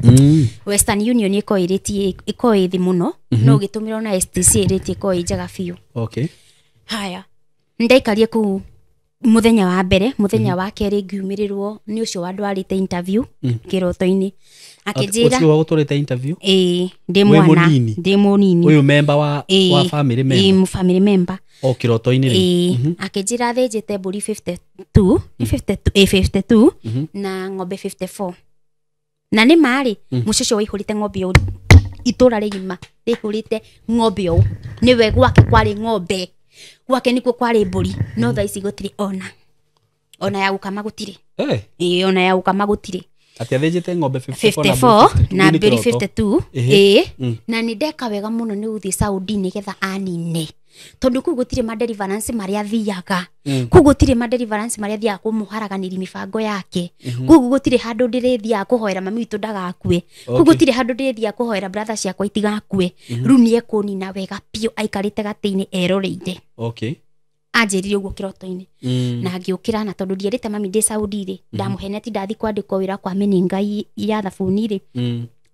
Western Union ĩkoĩ thĩ mũno no ũgĩtũmĩrwo na STC rĩti ĩkoĩ njega biũ. Haya ndaikarie kũu muthenya wa mbere muthenya wa kerĩ ngiumĩrĩrwo nĩ ũcio wandwarĩte interview kĩroto-inĩ akĩnjĩra ũcio wagũtwarĩte interview ndĩ mũnini ũyũ member wa family member family member kĩroto-inĩ rĩ akĩnjĩra thĩnjĩte mbũri 52 na ng'ombe 54 na nĩ marĩ mũciĩ ũcio waihũrĩte ng'ombe ũũ itũra rĩgima rĩihũrĩte ng'ombe ũũ nĩwe gwake kwarĩ ng'ombe gwake nĩkuo kwarĩ mbũri no thaa ici gũtirĩ ona ya gũkama gũtirĩ ona ya gũkama gũtirĩ atĩ athĩnjĩte ng'ombe 54 na mbũri 52 na nĩ ndeka wega mũno nĩ gũthiĩ Saudi nĩgetha anine tondũ kũu gũtirĩ madeliverance marĩa athiaga kũu gũtirĩ madeliverance marĩa athiaga kũmũharaganĩria mĩbango yake kũu gũtirĩ handũ ndĩrĩthiaga kũhoera mami witũ ndagakue kũu gũtirĩ handũ ndĩrĩthiaga kũhoera brother ciakwa itigakue rĩu nĩ ekũnina wega biũ aikarĩte gatĩ-inĩ eroreire. Anjĩrire ũguo kĩroto-inĩ na ngĩũkĩra na tondũ ndierĩte mami ndĩ Saudi rĩ ndamũheneti ndathi kwandĩkwo wĩra kwa mĩnĩngai ya thabuni rĩ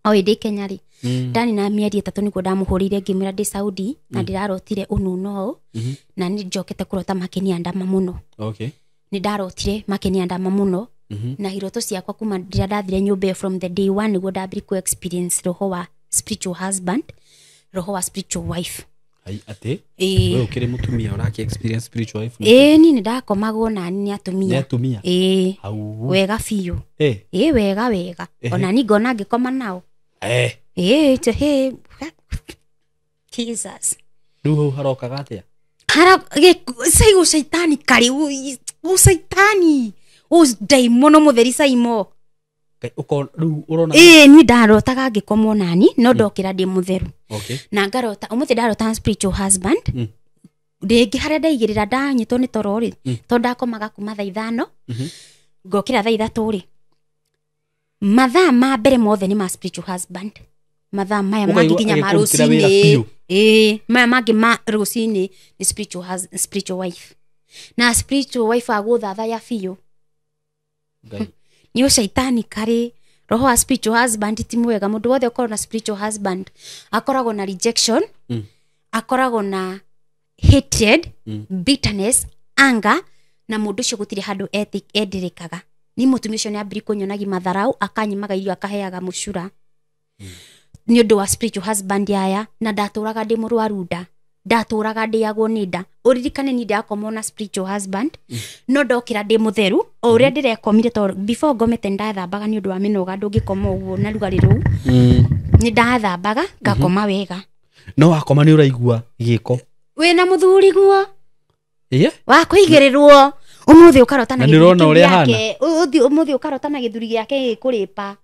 oĩ ndĩ Kenya rĩ ndani na mĩeri 3 nĩguo ndamũhũrĩire ngĩmwĩra ndĩ Saudi na ndĩrarotire ũnuno na nĩ njokete kũrota makĩniandama mũno. Nĩ ndarotire makĩniandama mũno na iroto ciakwa kuma rĩrĩa ndathire nyũmba from the day one nĩguo ndambire ku experience roho wa spiritual husband roho wa spiritual wife. Ate wewe ukire mutumia uraki experience spiritual life ni ndakomagwo na ni atumia wega biũ wega ona ni ngona ngĩkoma nao Jesus rĩu harokaga atĩa saigo shaitani kari shaitani daimono mutheri saimo rĩu urona ni ndarotaga ngĩkomwo nani no ndokĩra ndĩ mũtheru na ngarota ũmũthĩ ndarota spiritual husband rĩngĩ harĩa ndaigĩrĩra ndanyitwo nĩ toro rĩ tondũ ndakomaga kuma thaa 5 ngokĩra thaa 3 rĩ mathaa ma mbere mothe nĩ ma spiritual husband mathaa maya mangĩ nginya ma rũcinĩ maya mangĩ ma rũcinĩ nĩ spiritual wife na spiritual wife agũthathaya biũ ni shaitani kari roho wa spiritual husband ti mwega mũndũ wothe ũkorwo na spiritual husband akoragwo na rejection akoragwo na hatred bitterness anger na mũndũ ũcio gũtirĩ handũ endirĩkaga ni mũtumia ũcio nĩ ambiri kũnyonagi matharau akanyimaga irio akaheaga mũcura ni ũndũ wa spiritual husband aya na ndatũraga ndĩ mũrwaru nda ndatũraga ndĩagwo nĩ nda ũririkane ni ndakomwo na spiritual husband no ndokĩra ndĩ mũtheru o ũrĩa ndĩrekomire tondũ before ngomete ndathambaga nĩ ũndũ wa mĩnoga ndũngĩkoma ũguo na rugarĩ rũu nĩ ndathambaga ngakoma wega no wakoma nĩ ũraigua gĩko wĩna mũthuri guo wa kũigĩrĩrwo ũmũthĩ ũkarota na gĩthuri gĩake ũmũthĩ ũkarota na gĩthuri gĩake kũrĩpa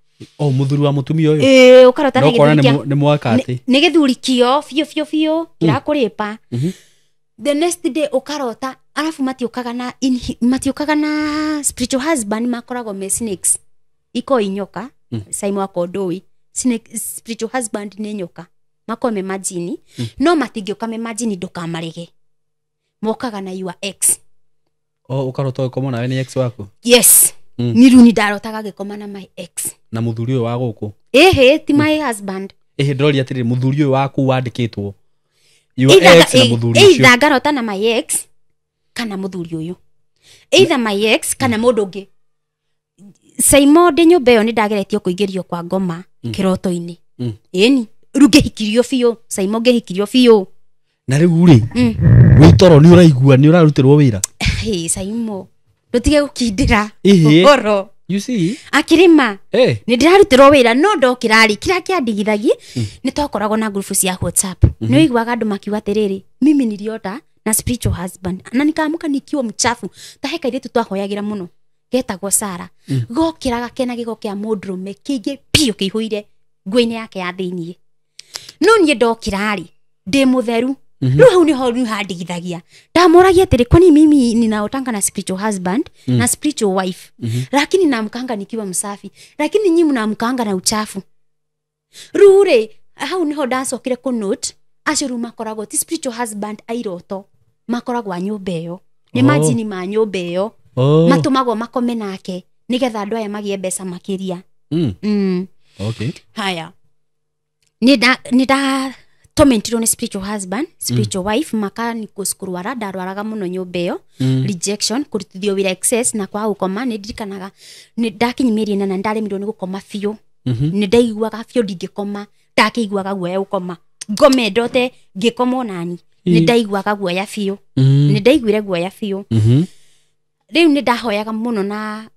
mũthuri wa mũtumia ũyũ ũkarota na gĩthuri gĩake nĩ mwaka atĩ nĩ gĩthuri kĩo biũ kĩrakũrĩpa the next day ukarota alafu matiũkaga na spiritual husband makoragwo me snakes iko inyoka saimu wako ndoi spiritual husband nĩ nyoka makome majini no matingĩũka me majini ndũkamarege mokaga na your ex ukarota gĩkoma nawe nĩ ex wako yes ni runi ndarotaga gĩkoma na my ex na mũthuri ũyũ wa gũkũ ti my husband ndorori atĩrĩ mũthuri ũyũ waku wandĩkĩtwo your ex na muthuri ucio either ngarota na my ex kana muthuri uyu either my ex kana mundu ungi Saimo ndi nyumba iyo ni ndageretio kuingirio kwa ngoma kiroto-ini eni rugehikirio biu Saimo ngehikirio biu na riu ri witoro ni uraigua ni urarutirwo wira Saimo ndutige gukindira Ehe. oro you see akirima eh ni ndirarutirwo wira no ndokirari kira kiandigithagia ni twakoragwo na group cia WhatsApp ni wiguaga andu makiuga atiriri mimi niliota na spiritual husband na nikamuka nikiwa mchafu taheka ile twahoyagira muno getagwo Sara gokiraga kena gigo kia mundrume kingi pio kihuire ngwini yake ya thiini no nie ndokirari ndi mutheru no hau ni ho handigithagia ndamuragia atiri kwani mimi ninaotanga na spiritual husband na spiritual wife lakini namkanga nikiwa msafi lakini nyinyi mnamkanga na uchafu rure hau ni ho ndacokire ku note acuru makoragwo ti spiritual husband airoto makoragwo nyumba iyo ni majini ma nyumba iyo matumagwo makome nake nigetha andu aya magie mbeca makiria okay haya nida tormentirwo ni spiritual husband spiritual wife makani kuskurwara ndarwaraga muno nyumba iyo rejection kurutithio wira excess na kwa gukoma ni ndirikanaga ni ndakinyimirie na ndaremirwo ni gukoma biu ni ndaiguaga biu ndingikoma ndakiguaga guoya gukoma ngome ndote ngikoma nani ni ndaiguaga guoya biu ni ndaiguire guoya biu riu ni ndahoyaga muno na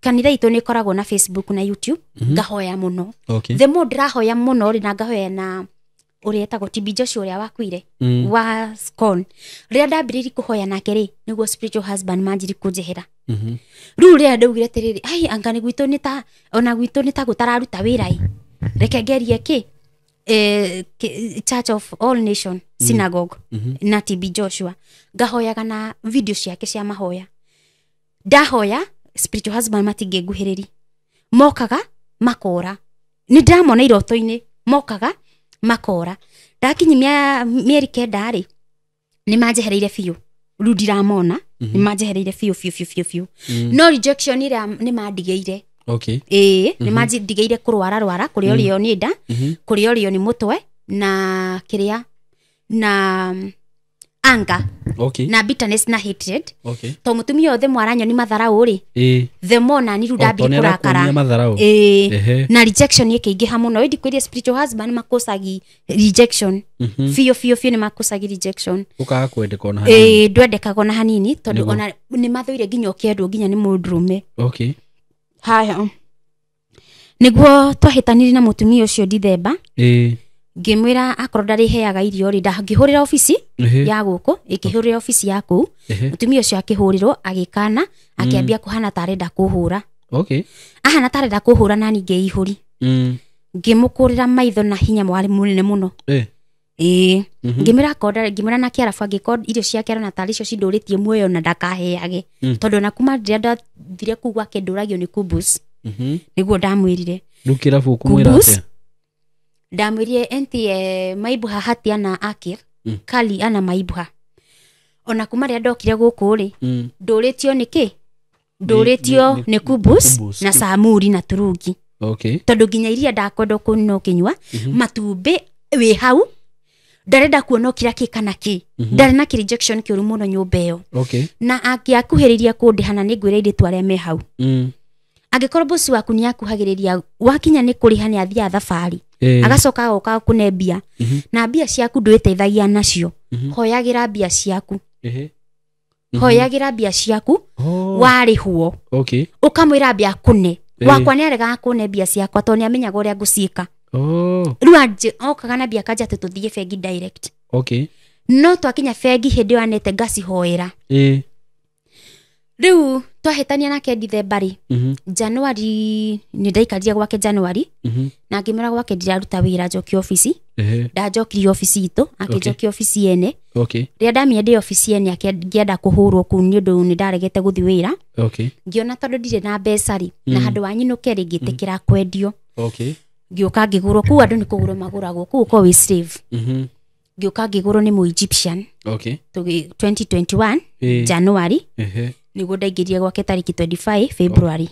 kanitha itu ni koragwo na Facebook na YouTube ngahoya muno the more ndirahoya muno ri na ngahoya na uri etagwo TB Joshua uria wakuire wa Scon ria ndambiriri kuhoya nake ri niguo spiritual husband manjiri kunjehera riu ria ndaugire tiriri ai angani gwitu ni ta ona gwitu ni ta gutararuta wira reke ngerie ki Church of All Nation Synagogue na TB Joshua ngahoyaga na video ciake cia mahoya ndahoya spiritual husband matinge nguhiriri mokaga makora ni ndamona iroto-ini mokaga makora ndakinyimia mieri kenda ri ni manjehereire biu riu ndiramona ni manjehereire biu no rejection ira ni mandigeire okay ni mandigeire kurwara kuri orio ni nda kuri orio ni mutwe na kiria na anger okay na bitterness na hatred okay to mutumia othe mwaranyo ni matharau ri the more na niru ndambiri kurakara na rejection yake ingiha muno indi kwiria spiritual husband makosagi rejection fio ni makosagi rejection ukaga kwendeka ona hanini ndwendekagwo na hanini tondu ona ni mathoire nginya ukiendwo nginya ni mundrume okay haya niguo twahitanire na mutumia ucio Dithemba ngimwira akorwo ndari heaga irio ri ndangihurira ofisi ya guku ikihurira ofisi yaku mutumia ucio akihurirwo agikana akiambia kuhana tarenda kuhura okay ahana tarenda kuhura nani ngeihuri ngimukurira maitho na hinya mwari munene muno ngimira koda ngimira na kiara fangi kod irio cia kiara na talisho cinduritie muoyo na ndakaheage tondu na kuma ndirenda thire kugwa kenduragio ni kubus niguo ndamwirire ndukira fuku mwira ate ndamwirie enti maibuha hatia na akir kali ana maibuha ona kuma ria ndokire guku ri nduritio niki nduritio ni kubus na samuri na turungi okay tondu nginya iria ndakwenda kuno kinywa matumbi wi hau ndarenda kuona kira kikana ki ndare na rejection kiuru muno nyumba iyo okay na akiakuhiriria kundihana ni ngwire indi tware me hau angikorwo bosi waku ni akuhagiriria wakinya ni kuriha ni athia thabari agacoka agoka kunembia na mbia ciaku ndwiteithagia nacio hoyagira mbia ciaku hoyagira mbia ciaku warihwo okay ukamwira mbia kune wakwa ni arega kune mbia ciakwa to ni amenyaga uria nguciika riu anje okaga na mbia kanja tuthie bengi direct okay no twakinya bengi hindi wanete ngacihoera riu twahitania nake Dithemba ri January ni ndaikaria gwake January na ngimera gwake ndiraruta wira njoki ofisi ndajokirie ofisi itu akijoki ofisi ene ria ndamia ndi ofisi ene akienda kuhurwo ku ni undu ni ndaregete guthi wira ngiona tondu ndire na mbeca ri na handu wanyinuke ri ngitikira kwendio ngioka ngigurwo ku andu ni kugurwo maguragwo ku ko wi slave ngioka ngigurwo ni mu Egyptian 2021 January niguo ndaingirie gwake tariki 25 February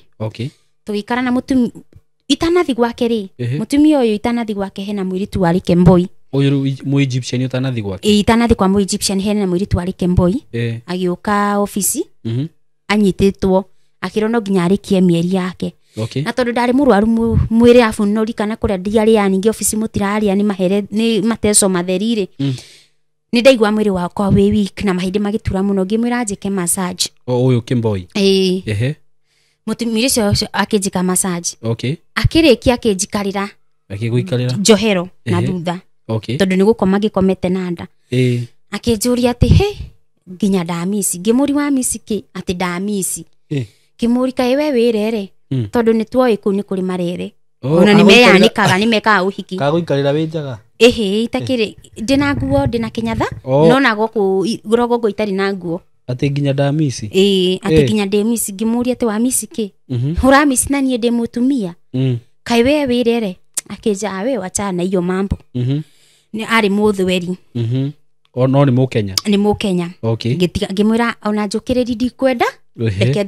tugikara na mutumia itanathi gwake ri mutumia uyu itanathi gwake hena mwiritu wari Kemboi Uyu mu Egyptian utanathi gwake. Itanathi kwa mu Egyptian hena mwiritu ari Kemboi. Agioka office. Anyititwo akiro no nginya arikie mieri yake. Okay. Na tondu ndari murwaru mwiri afu no rikana kuria ndiari ya ningi office mutiraria ni mahere ni mateso matherire. Ni ndaigwa mwiri wakwa wi weak na mahindi magitura muno ngimwira njike massage. Uyu Kemboi. Ehe. Mutumire cio akijika massage. Okay. Akirikia akijikarira. Akiguikarira. Johero na thutha. Okay. Tondu ni gukoma gikomete nanda. Akinjuria ati he nginya ndamisi ngimuri wa misi ki ati ndamisi. Kimuri kai we wirere. Tondu ni tuoi ku ni kuri marere. Ona ni meyanikaga ni meka uhiki. Kaguikarira winjaga. Itakiri ndina nguo ndina kinyatha no na goku grogogo itari na nguo. Ati nginya ndamisi. Ati nginya ndemisi ngimuri ati wa misi ki. Hura misi na nie ndemutumia. Kai we wirere. Akija we wachana hiyo mambo. Ni ari muthweri. No ni Mukenya. Ni Mukenya. Okay. Ngimwira ona njukiriri ndikwenda. Reke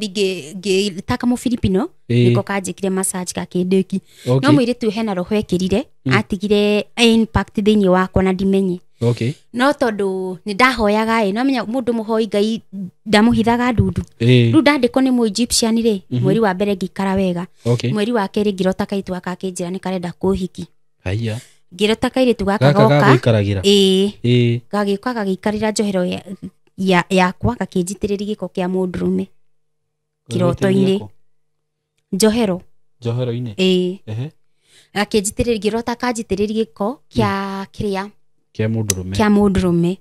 ngitaka mu Filipino niko kanjikire massage ka kindeki. No mwiritu hena roho ekirire atigire impact thini wakwa na ndimenye. Okay. No tondu ni ndahoyaga no menya mundu muhoi Ngai ndamuhithaga ndundu. Ru ndandiko ni mu Egyptian ri mweri wa mbere ngikara wega. Mweri wa keri ngirota kaitu akakinjira ni karenda kuhiki. Haya. Ngirota kairitu gaka goka. Gagika gagikarira Johero yakwa gakinjitiriri giko kia mundurume. Kiroto-ini. Johero-ini. Gakinjitiriri ngirota kanjitiriri giko kia kiria. Kia mundurume.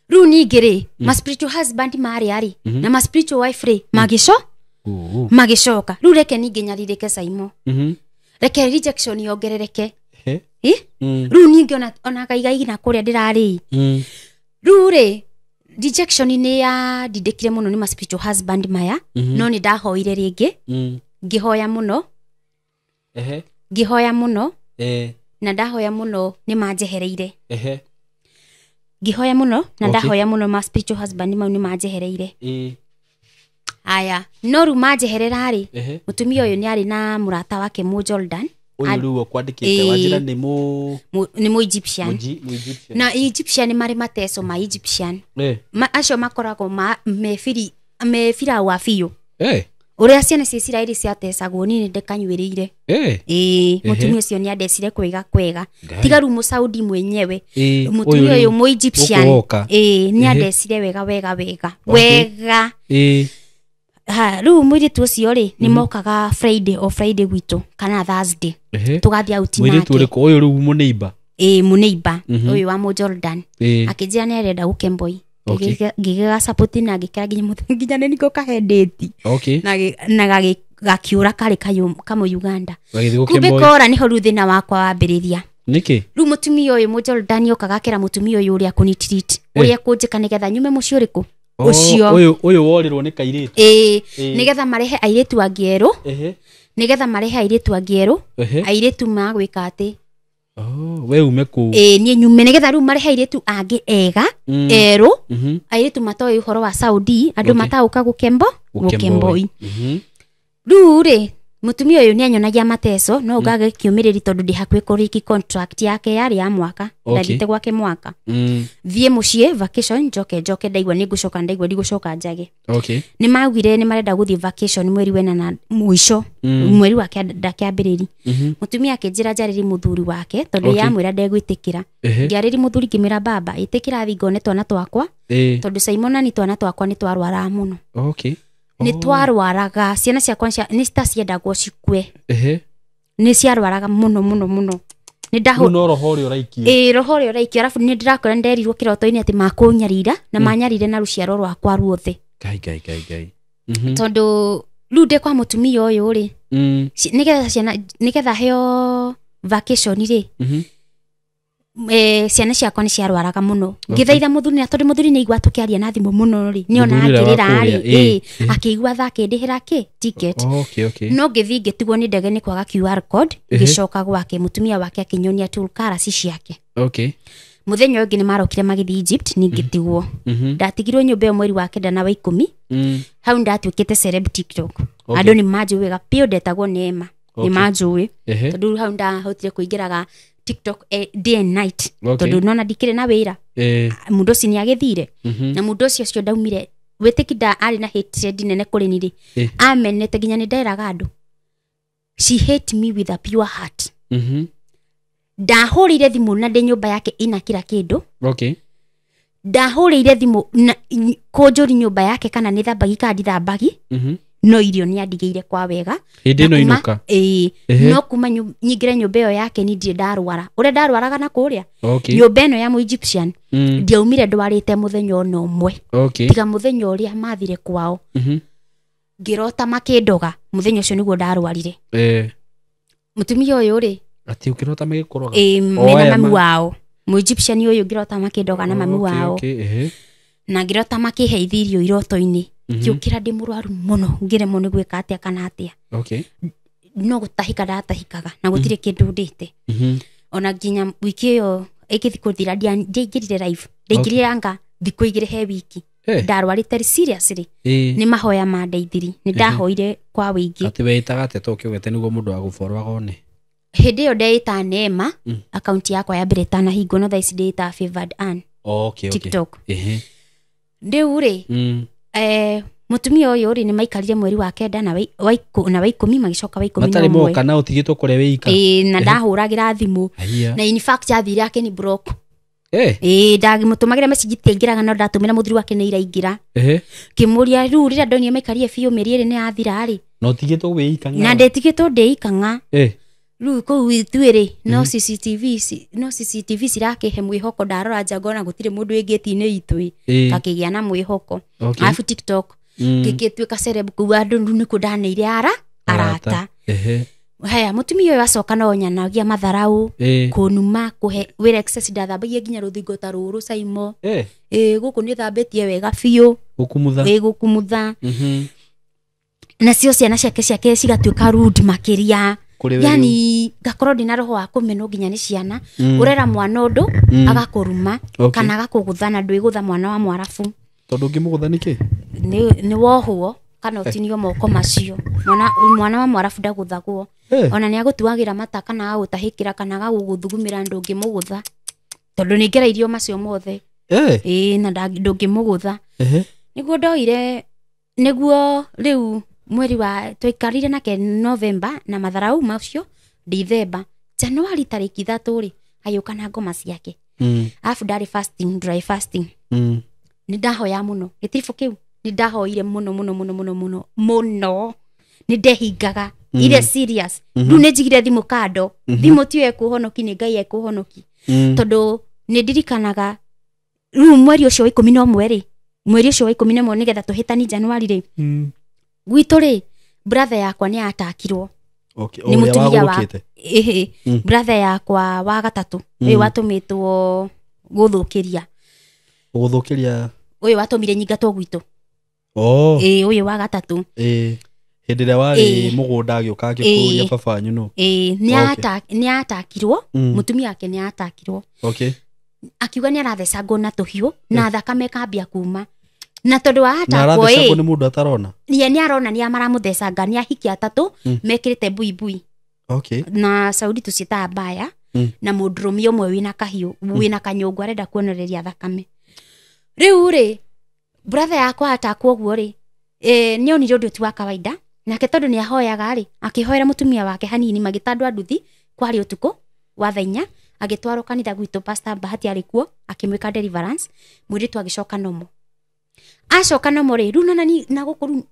Ru ningiri ma spiritual husband mari na ma spiritual wife ri magishoka. Ru reke ningi nyaririke Saimo. Reke rejection yongerereke. Ru ningi ona kaigai na kuria ndirari. Ru ri rejection ni ya didekire muno ni ma spiritual husband maya no ni ndahoire ringi ngihoya muno na ndahoya muno ni manjehereire ngihoya muno na ndahoya muno ma spiritual husband mau ni manjehereire aya no ru manjeherera ri mutumia uyu ni ari na murata wake mu Jordan. Uyu ruo kwandikite wajira ni mu Egyptian. Na Egyptian mari mateso ma Egyptian. Acio makoragwo mefira wa fiyo. Uria ciana cia Israeli ciatesagwo ni ndekanyuirire. Mutumia ucio ni adesire kwega. Tiga ru mu Saudi mwenyewe. Mutumia uyu mu Egyptian. Ni adesire wega. Ru mwiritu ucio ri ni mokaga Friday gwitu kana Thursday. Tugathia out nake. Mwiritu uriko uyu ru muneiba. Muneiba uyu wa mu Jordan. Akijia ni arenda gukemboi. Ngiga support na ngikira nginya niko kahendeti. Na gakiura kari kamo Uganda. Kumbe kora niho ru thina wakwa wambiriria. Niki? Ru mutumia uyu mu Jordan okagakira mutumia uyu uria kuni treat. Uria kunjika nigetha nyume mucio uriku. Uyu worirwo ni kairitu. Nigetha marehe airetu angieru. Nigetha marehe airetu angieru. Airetu magwika ati. We ume ku. Nie nyume nigetha ru marehe airetu angi ega. Eru. Airetu matoi uhoro wa Saudi. Andu matauka gukemboi. Ru ri mutumia uyu ni anyonagia mateso no gaga kiumiriri tondu ndi hakwe kuriki contract yake yari ya mwaka ndagite gwake mwaka thie mucie vacation njoke ndaigwa ni gucoka ndaigwa ndigucoka njage ni magwire ni marenda guthie vacation mweri wena na mwisho mweri wa ndakiambiriri mutumia akinjira jariri muthuri wake tondu ya mwira ndegwitikira ngiariri muthuri kimira baba itikira thingone twana twakwa tondu Simona ni twana twakwa ni twarwara muno ni twarwaraga ciana ciakwa ni citaciendagwo cikue ni ciarwaraga muno ni ndaho no roho ri uraikio roho ri uraikio arafu ni ndirakora nderirwo kiroto-ini ati makunyarira na manyarire na ruciaro rwakwa ruothe gai tondu rude kwa mutumia uyu ri nigetha heo vacation ri ciana ciakwa ni ciarwaraga muno ngithaitha muthuri na tondu muthuri ni igwa tukiaria na thimu muno ri ni ona akirira ri akigwa thake ndihira ki ticket no ngithi ngitigwo ni ndege ni kwaga QR code ngicoka gwake mutumia wake akinyonia tulkarasi ciake muthenya ungi ni marokire magithi Egypt ni ngitigwo ndatigirwo nyumba mweri wa kenda na wa 10 hau ndatwikite celeb TikTok andu ni manjuwiga pio ndetagwo Neema ni manjuwi tondu hau ndahotire kuingiraga TikTok day and night Okay. tondu nona ndikire na wira mundu ucio niagithire na mundu ucio ndaumire witikida ari na hatred nene kuri niri amenete nginya ni ndairaga andu she hate me with a pure heart ndahurire thimu na ndi nyumba yake ina kila kindu okay ndahurire thimu kunjuri nyumba yake kana ni thambagi kandi thambagi no irio ni andigire kwa wega hindi no inuka no kuma nyingire nyumba yo yake ni ndie ndarwara ure ndarwaraga na kuria okay nyumba eno ya mu Egyptian ndiaumire ndwarite muthenya ono umwe okay tiga muthenya uria mathire kwao ngirota makindoga muthenya ucio niguo ndarwarire mutumia uyu ri ati ukirota magikoroga mena mami wao mu Egyptian uyu ngirota makindoga na mami wao okay na ngirota makiheithirio iroto-ini kiukira ndi murwaru muno ngiremwo ni gwika atia kana atia okay no gutahika ndatahikaga na gutire kindu ndite ona nginya wiki iyo ikithikuthira ndiaingirire live ndaingirire anga thiku igire he wiki ndarwarite seriously ni mahoya ma ndeithiri ni ndahoire kwa wingi ati weitaga teto kiugete niguo mundu wa guforwa gone hindi yo ndeita Neema account yakwa ya Bretana hingo no thaici ndeita Favored Ann okay TikTok ndiu ri mutumia uyu ri ni maikarire mweri wa kenda na wa 10 magicoka wa 11 matari moka na utigitwo kure wika na ndahuragira thimu na in fact athire yake ni block ndagimutumagire message tingiraga no ndatumira muthuri wake ni iraingira kimuria ru rira ndonire maikarire fiu meri ri ni athira ri no tigitwo wika na ndetigitwo ndeikanga ru ko witwire no CCTV sirake mwihoko ndarora njagona gutire mundu ingitine itwi kakigia na mwihoko afu TikTok gigitwika celeb kuwa andu ni kudaneire arata haya mutumia uyu acoka no nyanagia matharau kunuma kuhe wira excess ndathambagia nginya ruthingo ta ruru saimo guku ni thambetie wega biu gukumutha nacio ciana ciake cigatwika rude makiria yani gakorwo ndina roho wa kumeno nginya ni ciana urera mwana undu agakuruma kana agakuguthana ndwigutha mwana wa mwarafu tondu ngimugutha niki ni wohuo kana utinio moko macio mwana wa mwarafu ndaguthagwo ona ni agutuagira mata kana agutahikira kana agaguthugumira ndungimugutha tondu ni ngera irio macio mothe na ndungimugutha niguo ndoire niguo riu mweri wa twikarire nake November na matharau macio December January tariki 3 ri ayuka na ngoma ciake afu ndari fasting dry fasting ni ndahoya muno gitirifu kiu ni ndahoire muno ni ndehingaga ile serious ndu ni njigire thimu kando thimu ti ekuhonoki ni Ngai ekuhonoki tondu ni ndirikanaga ru mweri ucio wa 11 ri mweri ucio wa 11 nigetha tuhitani January ri gwitu ri brother yakwa ni atakirwo ni mutumia wa brother yakwa wa gatatu uyu watumitwo guthukiria uyu watumire nyingatwo gwitu uyu wa gatatu hindi ria wari mugunda agiuka agikuria babanyu no ni atakirwo mutumia wake ni atakirwo akiuga ni arathecangwo na tuhiu na thakame kambia kuma na tondu wa atakwo ni mundu atarona ni arona ni amaramuthecanga ni ahiki atatu mekirite buibui na Saudi tucita baya na mudrumi umwe wina kahiu wina kanyungu arenda kuonereria thakame riu ri brother yakwa atakwo guo ri ni onire undu ti wa kawaida nake tondu ni ahoyaga ri akihoera mutumia wake hanini magitandwa anduthi kwari utuku wa thainya agitwarwo kanitha gwitu pastor Bahati arikuo akimwika deliverance mwiritu agicoka nomo acoka nomo ri ru na gukuru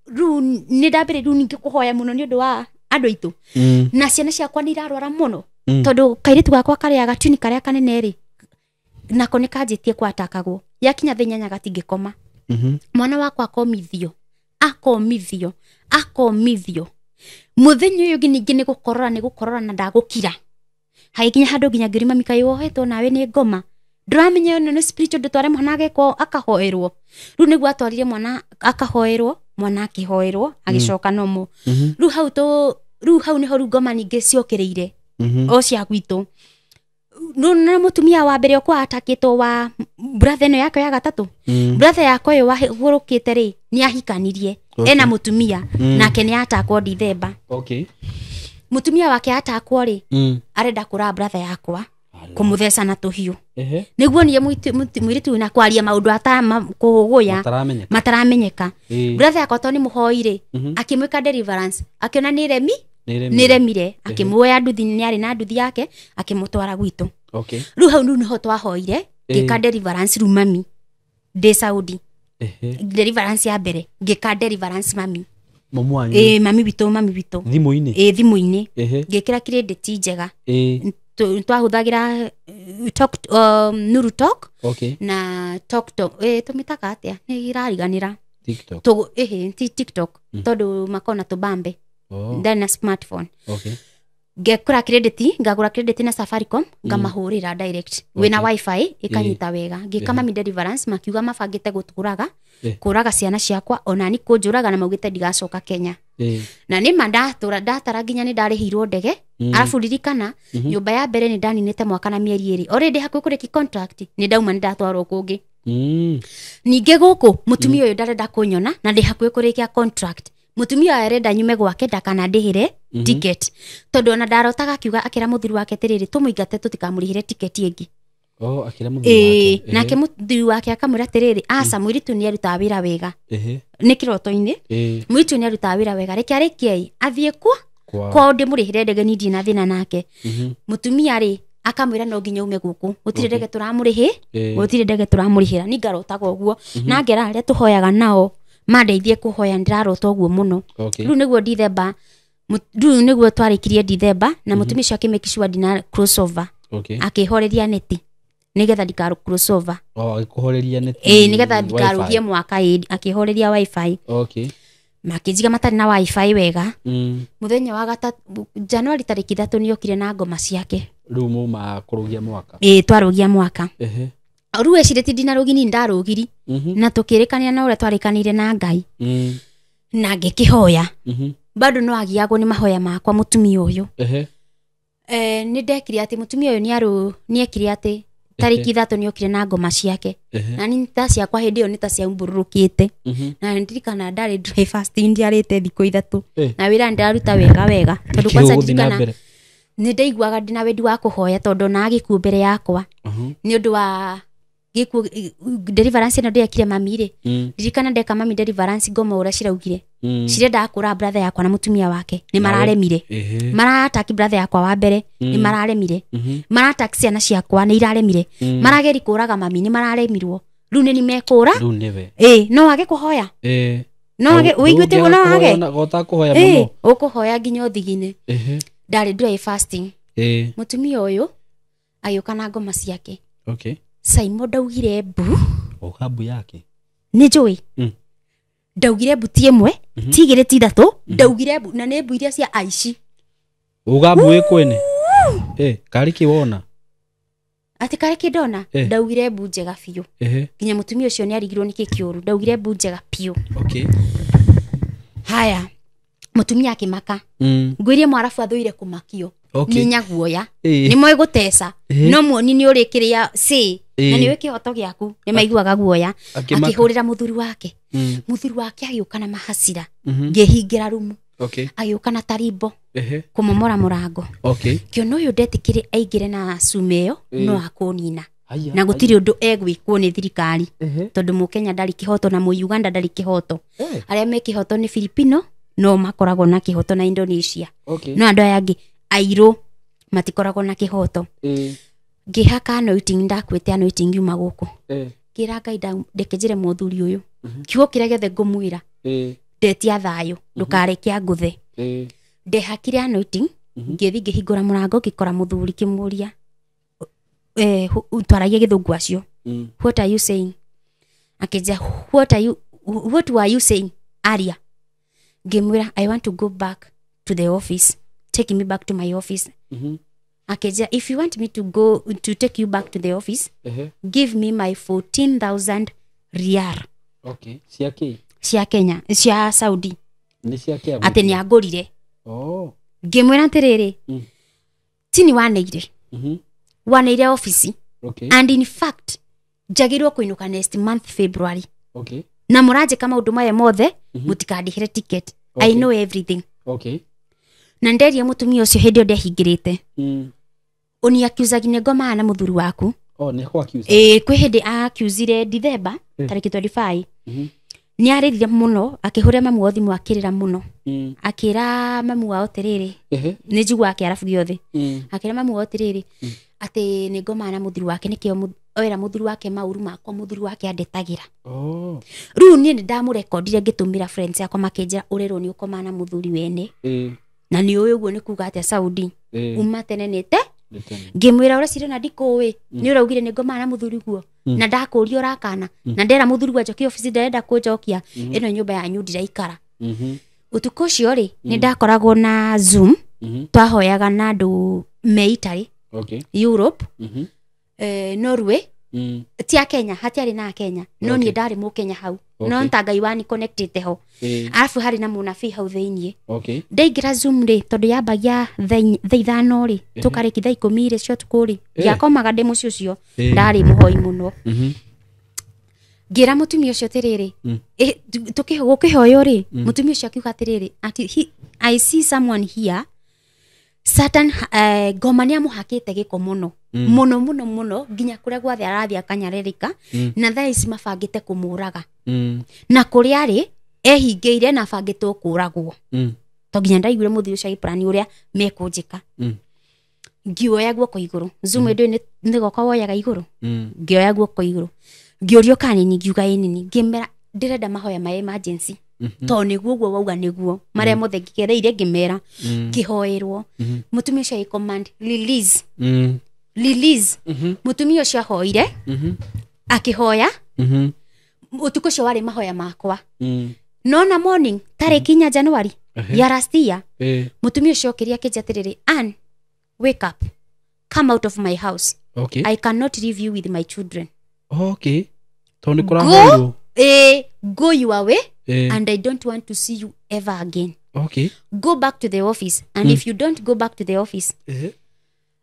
ru ni ndambire ru ningi kuhoya muno ni undu wa andu aitu na ciana ciakwa ni irarwara muno tondu kairitu gakwa karia gatuni karia kanene ri nako ni kanjitie kwatakagwo yakinya thenya gatingikoma mwana wakwa akomithio muthenya uyu ngingi ni gukorora na ndagukira haikinya handu nginya ngirima mikai wohetwo nawe ni ngoma ndramenya no spiritual ndutware mwana ageko akahoerwo ru niguo atwarire mwana akahoerwo mwana akihoerwo agicoka nomo ru hau ni horu ngoma ningi ciokireire o cia gwitu na mutumia wa mbere okwa atakitwo wa brother no yake ya gatatu brother yako yo wahurukite ri ni ahikanirie ena mutumia nake ni atakwo December mutumia wake atakwo ri arenda kura brother yakwa kumutheca na tuhiu niguo nie mwiritu na kwaria maundu kuguya mataramenyeka brother yakwa to ni muhoire akimwika deliverance akiona ni remire akimuoya nduthi ni ari na nduthi yake akimutwara gwitu riu hau niho twahoire ngika deliverance ru mami de Saudi deliverance ya mbere ngika deliverance mami mami bitu thimu-ini ngikira credit njega twahuthagira Nuru Talk na TokTok tumitaka atia ni irariganira TikTok tondu makona tubambe ndani na smartphone ngekura credit na Safaricom ngamahurira direct wina wifi ikanyita wega ngikama mi deliverance makiuga mabangite guturaga kuraga ciana ciakwa onani kunjuraga na maugite ndigacoka Kenya na ni ndatara nginya ni ndarihirwo ndege arafu ririkana nyumba ya mbere ni ndaninite mwaka na mieri iri already hakuhi kureki contract ni ndauma ni ndatwarwo kungi ninge guku mutumia uyu ndarenda kunyona na ndi hakuhi kurikia contract mutumia arenda nyume gwake ndakana ndihire ticket tondu ona ndarotaga akiuga akira muthuri wake tiriri tumuingate tutikamurihire ticket ingi akira muthuri wake nake muthuri wake akamwira tiriri aca mwiritu ni aruta wira wega ni kiroto-ini mwiritu ni aruta wira wega rekiai athie kwa ndimurihire ndege ni ndina thina nake mutumia ri akamwira no nginya ume guku gutire ndege turamurihira ni ngarotaga uguo na ngera aria tuhoyaga nao mandeithie kuhoya ndirarota uguo muno riu niguo December riu niguo twarikirie December na mutumia cio akimekishwa dina crossover akihoreria neti nigetha ndikaru crossover akikuhoreria neti nigetha ndikarugie mwaka akihoreria wifi makijiga matari na wifi wega muthenya wa gatatu January tariki 3 niokire na ngoma ciake riu ma kurugia mwaka twarugia mwaka riu ecirĩti ndina rũgini ndarũgiri na tukirikania na ũrĩa twarikanire na Ngai na ngĩkĩhoya bado no agiagwo nĩ mahoya makwa mutumia ũyũ nĩ ndekire atĩ mutumia ũyũ niekire atĩ tariki 3 niokire na ngoma ciake na ni ta ciakwa hĩndĩ ĩyo nĩ ta ciaumburũrũkĩte na ndirikana ndarĩ dry fasting ndiarĩte thikũ 3 na wĩra ndĩraruta wega tondũ kwanza ndirikana nĩ ndaiguaga ndina wendi wa kũhoya tondũ na gĩkuũ mbere yakwa nĩ ũndũ wa gĩkuũ deliverance ĩno ndekire mami rĩ ndirikana ndeka mami deliverance ngoma ũrĩa ciraugire cirenda kũra brother yakwa na mutumia wake nĩ mararemire marataki brother yakwa wa mbere nĩ mararemire marataki ciana ciakwa nĩ iraremire marageri kũraga mami nĩ mararemirwo riu nĩ mekũra no wage kũhoya no wage uiguĩte no wage gota kũhoya mũno ũkũhoya nginya ũthigine ndarĩ dry fasting mutumia ũyũ agĩũka na ngoma ciake Saimo ndaugire mbu yake ni njui ndaugire mbu ti ĩmwe ti igĩrĩ ti ithatũ ndaugire mbu na nĩ mbu iria cia aici mbu ĩkwene kari kiwona ati kari kidona ndaugire mbu njega biũ nginya mutumia ũcio nĩ arigirwo nĩ kĩkĩũru ndaugire mbu njega biũ haya mutumia akimaka ngwirie mwarabu athuire kumakio ni nyaguoya ni moe gutesa no muoni ni urikiria na ni wiki hoto giaku ni maiguaga guoya akihurira muthuri wake agiuka na mahasira ngehingira rumu agiuka na taribo kumomora murango kiono uyu ndetikire aingire na sumeyo no akunina na gutiri undu egwikwo ni thirikari tondu mukenya ndari kihoto na mu Uganda ndari kihoto aria me kihoto ni Filipino no makoragwo na kihoto na Indonesia no andu aya angi airo matikoragwo na kihoto ngihaka anointing ndakwite anointing yuma guku kira Ngai ndekejire muthuri uyu kiugo kiria giothe ngumwira ndetia thayo ndukarekia nguthe ndehakire anointing ngithi ngihingura murango ngikora muthuri kimuria utwaragia githungu acio what are you saying akija what were you saying aria ngimwira I want to go back to the office take me back to my office akija if you want me to take you back to the office give me my 14,000 rial cia Kenya cia Saudi ni cia Kenya ati ni agurire ngimwira atiriri tini waneire office and in fact njagirwo kuinuka next month February na muranje kama undu maya mothe mutikandihire ticket I know everything na nderia mutumia ucio hindi ndehingirite uni akiuzaga nĩ ngoma na muthuri waku nĩ kwa akiuza kwĩ hindi akiuzire December tariki 25 nĩ arĩrire muno akĩhũrĩa mamu wao thimũ akĩrĩra muno akĩra mamu wao tiriri nĩ njigua akĩarabu gĩothe akĩra mamu wao tiriri atĩ nĩ ngoma na muthuri wake nĩkĩo oera muthuri wake mauru makwa muthuri wake andetagira rĩu niĩ nĩ ndamũrekondire ngĩtũmĩra friends yakwa makĩnjĩra ũrerwo nĩ ũkoma na muthuri wene na nĩ ũyũ ũguo nĩ kuga atĩa Saudi uma tene nĩte ngĩmwĩra ũrĩa cirĩ na ndikũĩ nĩ ũraugire nĩ ngoma na muthuri guo na ndakũria ũrakana na ndera muthuri wa njoki office ndarenda kũnjokia ĩno nyũmba yanyu ndiraikara ũtukũ ũcio rĩ nĩ ndakoragwo na Zoom twahoyaga na andũ me Italy Europe Norway tia Kenya hatiarĩ na Kenya no niĩ ndarĩ mũkenya hau no ntangai wani connected ho alafu hari na munabii hau thĩinĩ ndaingĩra Zoom rĩ tondũ yambagia thaa ithano rĩ tũkarĩki thaa 10 rĩ cio tukũ rĩ ndiakomaga ndĩ mũciĩ ũcio ndarĩ mũhoi mũno ngĩra mutumia ũcio tiriri gũkĩhoyo rĩ mutumia ũcio akiuga tiriri ati I see someone here Satan ngoma nĩ amũhakĩte gĩko mũno mũno nginya kũrĩa guothe arathia akanyarerika na thaa ici mabangĩte kũmũraga na kũrĩa arĩ ehingĩire na bangĩtwo kũragwo to nginya ndaiguire mũthuri ũcio agĩplan ũrĩa mekũnjĩka ngĩoya guoko igũrũ Zoom ĩndĩ nĩ goko woyaga igũrũ ngĩoya guoko igũrũ ngĩũrio kanini ngiuga ĩnini ngĩmera ndĩrenda mahoya ma emergency to nĩguo guo wauga nĩguo marĩa mothe ngĩgereire ngĩmera ngĩhoerwo mutumia ũcio command release mutumia ũcio ahoire akĩhoya ũtukũ ũcio warĩ mahoya makwa no na morning tarĩki 4 January ya last year mutumia ũcio okĩria akĩnjatirĩrĩ Ann wake up come out of my house I cannot leave you with my children to nĩ kũrahoerwo go your way and I don't want to see you ever again go back to the office and if you don't go back to the office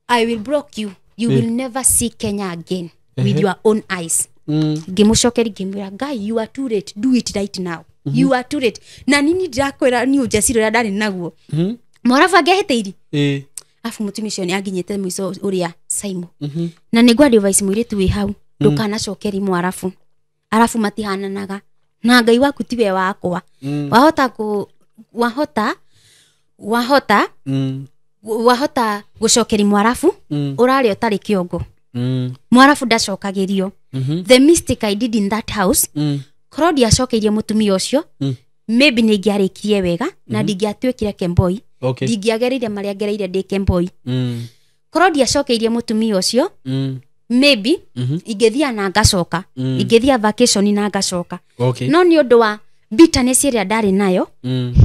I will block you will never see Kenya again with your own eyes ngĩmũcokeri ngĩmwĩra guy you are too late do it right now you are too late na nini ndakwĩra ni ũjaciri ũrĩa ndarĩ naguo mwarabu angĩahĩtĩiri afu mutumia ũcio nĩ anginyĩte mũico ũrĩa Saimo na nĩguo advice mũirĩtu wĩ hau ndũkanacokeri mwarabu arafu matihananaga na Ngai waku tiwe wakwa wahota gũcokeri mwarabu ũrarĩ ũtarĩ kĩongo mwarabu ndacokagĩrio the mistake I did in that house korwo ndiacokeirie mutumia ũcio maybe nĩ ingĩarĩkirie wega na ndingĩatuĩkire kemboi ndingĩagereire marĩa ngereire ndĩ kemboi korwo ndiacokeirie mutumia ũcio maybe ingĩthia na ngacoka ingĩthia vacation na ngacoka no nĩ ũndũ wa bitterness ĩrĩa ndarĩ nayo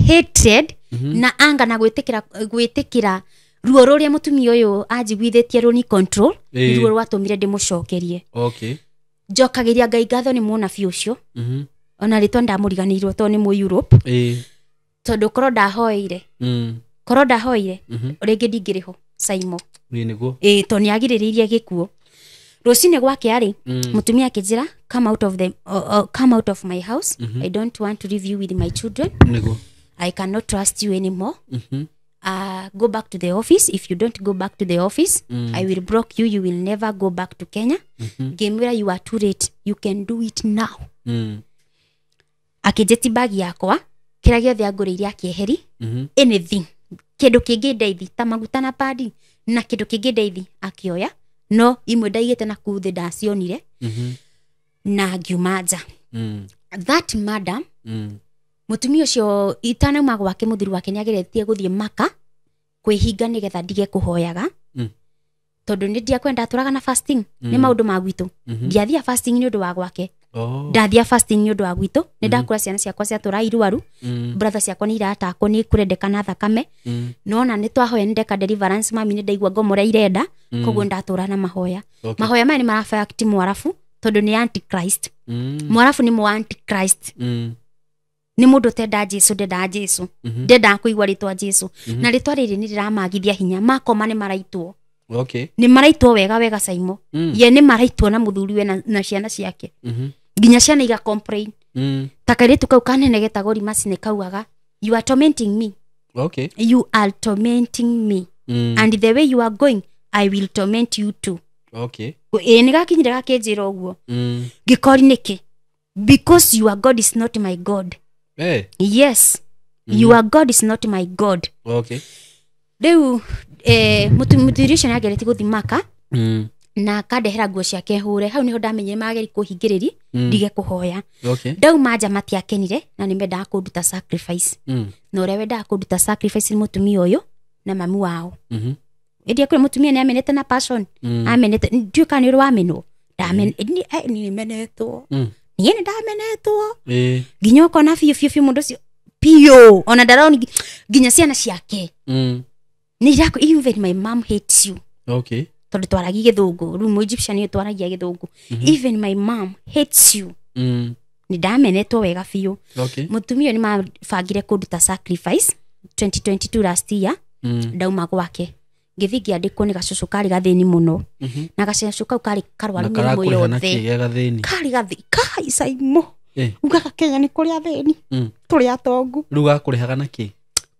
hatred na anga na gwĩtĩkĩra ruo rũrĩa mutumia ũyũ anjiguithĩtie rũni control ruo rwatũmire ndĩmũcokerie njokagĩria Ngai ngatho nĩ mũnabii ũcio ona rĩtwa ndamũriganĩirwo to nĩ mũ Europe tondũ korwo ndahoeire rĩngĩ ndingĩrĩho Saimo to nĩ agirĩrĩirie gĩkuũ rũcinĩ gwake arĩ mutumia akĩnjĩra come out of my house I don't want to leave you with my children I cannot trust you anymore go back to the office if you don't go back to the office I will block you will never go back to Kenya ngĩmwĩra you are too late you can do it now akĩnjeti bagi yakwa kĩrĩa gĩothe angũrĩire akĩeheri anything kĩndũ kĩngĩ ndeithi ta maguta na padi na kĩndũ kĩngĩ ndeithi akĩoya no imwe ndaigĩte na kuthĩ ndacionire na ngiuma nja that madam mutumia ũcio itanauma gwake muthuri wake nĩ ageretie gũthiĩ Maka kwĩhinga nĩgetha ndige kũhoyaga tondũ nĩ ndiakwenda tũraga na fasting nĩ maũndũ ma gwitũ ndiathia fasting nĩ ũndũ wa gwake ndathia fasting nĩ ũndũ wa gwitũ nĩ ndakũra ciana ciakwa cia tũra irwaru brother ciakwa nĩ iratakwo nĩ kũrendekana thakame nona nĩ twahoya nĩ ndeka deliverance mami nĩ ndaigua ngomora irenda koguo ndatũra na mahoya mahoya maya nĩ marafact mwarabu tondũ nĩ antichrist mwarabu nĩ mũ antichrist nĩ mũndũ tenda Jesu ndenda Jesu ndenda kũigua rĩtwa Jesu na rĩtwa rĩrĩ nĩ rĩramagithia hinya makoma nĩ maraitwo nĩ maraitwo wega Saimo ye nĩ maraitwo na mũthuriwe na ciana ciake nginya ciana iga complain ta kairĩtu kau kanene getagwo rimasi nĩ kaugaga you are tormenting me Okay. You are tormenting me. And the way you are going, I will torment you too. Okay. Nĩgakinyire gakĩnjĩra ũguo. Gĩkori nĩkĩ? Because your God is not my God. Hey. Yes. Your God is not my God. Okay. Rĩu mũtumia ũcio nĩagereti gũthi Maka. Na akandehera nguo ciake hũre. Hau niho ndamenyire mageri kũhingĩrĩri ndige kũhoya. Okay. Ndauma nja matiakenire na nĩmendaga kũnduta sacrifice. Na ũrĩa wendaga kũnduta sacrifice nĩ mũtumia ũyũ na mami wao. Ĩndĩ kũrĩ mũtumia nĩamenete na passion. Amenete nduĩka nĩ ũrĩ wamenwo. Nĩmenetwo. Niĩ ndamenetwo. Nginya ũkona biũ mũndũ ũcio piyo ona ndaroni nginya ciana ciake. Nĩirako even my mom hates you. Okay. Tondũ twaragia gĩthũngũ rĩu Egyptian nĩ twaragia gĩthũngũ. Even my mom hates you. Nĩ ndamenetwo wega biũ. Okay. Mũtumia nĩ mabangire kũnduta sacrifice 2022 last year. Ndauma gwake ngĩthi ngĩandĩkwo nĩ gacucu karĩ gathĩni mũno. Na gacucu kau karĩ karwaru mĩrimũ yothe. Karĩ gathĩ kai saimo. Ugaga Kenya nĩ kũrĩ athĩni. Tũrĩ atongu. Rĩu gakũrĩhaga na kĩ?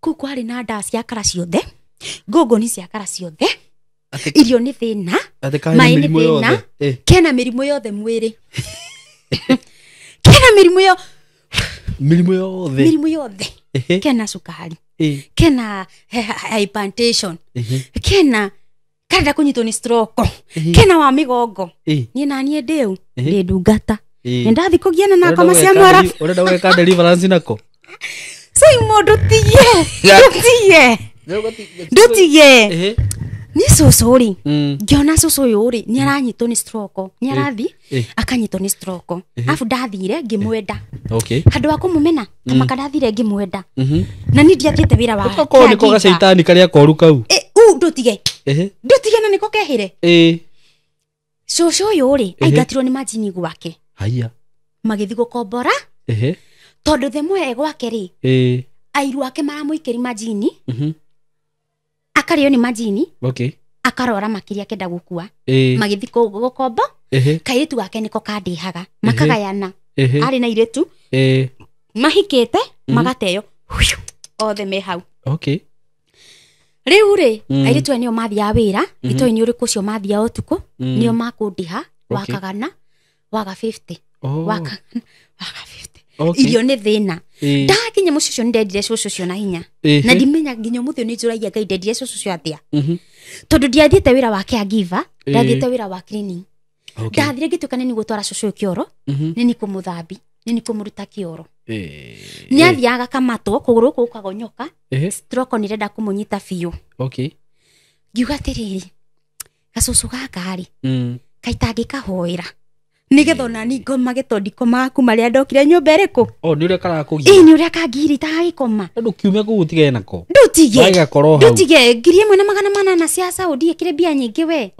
Kũu kwarĩ na ndaa cia kara ciothe. Ngũngũ nĩ cia kara ciothe. Irio nĩ thĩna. Maĩ nĩ thĩna. Kena mĩrimũ yothe mwĩrĩ. Kena mĩrimũ yothe. Kena cukari. Kena hypertension. Kena kada kũnyitwo nĩ stroke. Kena wa mĩgongo. Niĩ na niĩ ndĩu ndĩ ndungata. Nĩ ndathi kũgiana na kama cia mwara. Ũrenda gwĩka deliverance nako? Saimo ndutige. Nĩ cũcũ rĩ. Ngĩona cũcũ ũyũ rĩ nĩ aranyitwo nĩ stroke. Nĩ arathi akanyitwo nĩ stroke. Afu ndathire ngĩmwenda. Okay. Handũ wa kũmũmena kama kadathire ngĩmwenda. Na nĩ ndiathiĩte wĩra wa. Ũkakoo nĩko gacaitani karĩa koru kau. Ndutige. Ndutige na nĩko kehire. Cũcũ ũyũ rĩ aingatirwo nĩ majini gwake. Haya. Magĩthi gũkombora. Tondũ themwe gwake rĩ. Airu ake maramũikĩri majini. Akario nĩ majini. Okay. Akarora makĩria kenda gũkua. Magĩthi gũkombo. Kairĩtu wake nĩko kandihaga. Makagayana. Arĩ na irĩtu. Mahikĩte magateyo. Othe me hau. Okay. Rĩu rĩ airĩtu nĩo mathiaga wĩra. Itoĩ nĩ ũrĩkũ ũcio mathiaga ũtukũ. Nĩo makũndiha wakagana waga 50. Wakagana waga 50. Irio nĩ thĩna. Ndakinya mũciĩ ũcio nĩndendire cũcũ ũcio na hinya. Na ndimenya nginya mũthĩ nĩ njũragia Ngai ndendire cũcũ ũcio atĩa. Tondũ ndiathiĩte wĩra wa caregiver, ndathiĩte wĩra wa cleaning. Ndathire ngĩtuĩka nĩ gũtwara cũcũ kĩoro, nĩ kũmũthambi, nĩ kũmũruta kĩoro. Nĩ athiaga kamatwo kũgũrũ kũu kagonyoka. Stroke nĩ renda kũmũnyita biũ. Okay. Ngiuga atĩrĩrĩ, gacũcũ gaka rĩ, kaitangĩ kahoera. Nigetha ona ni ngoma gĩtondiko maku marĩa ndokire nyũmba ĩrĩkũ. Nĩ ũrĩa karakũgia. Nĩ ũrĩa kangirita gagĩkoma. Ndũkiume kũu ũtige nako. Ndutige 1,800 cia Saudi ĩkĩrĩ mbia nyingĩ we.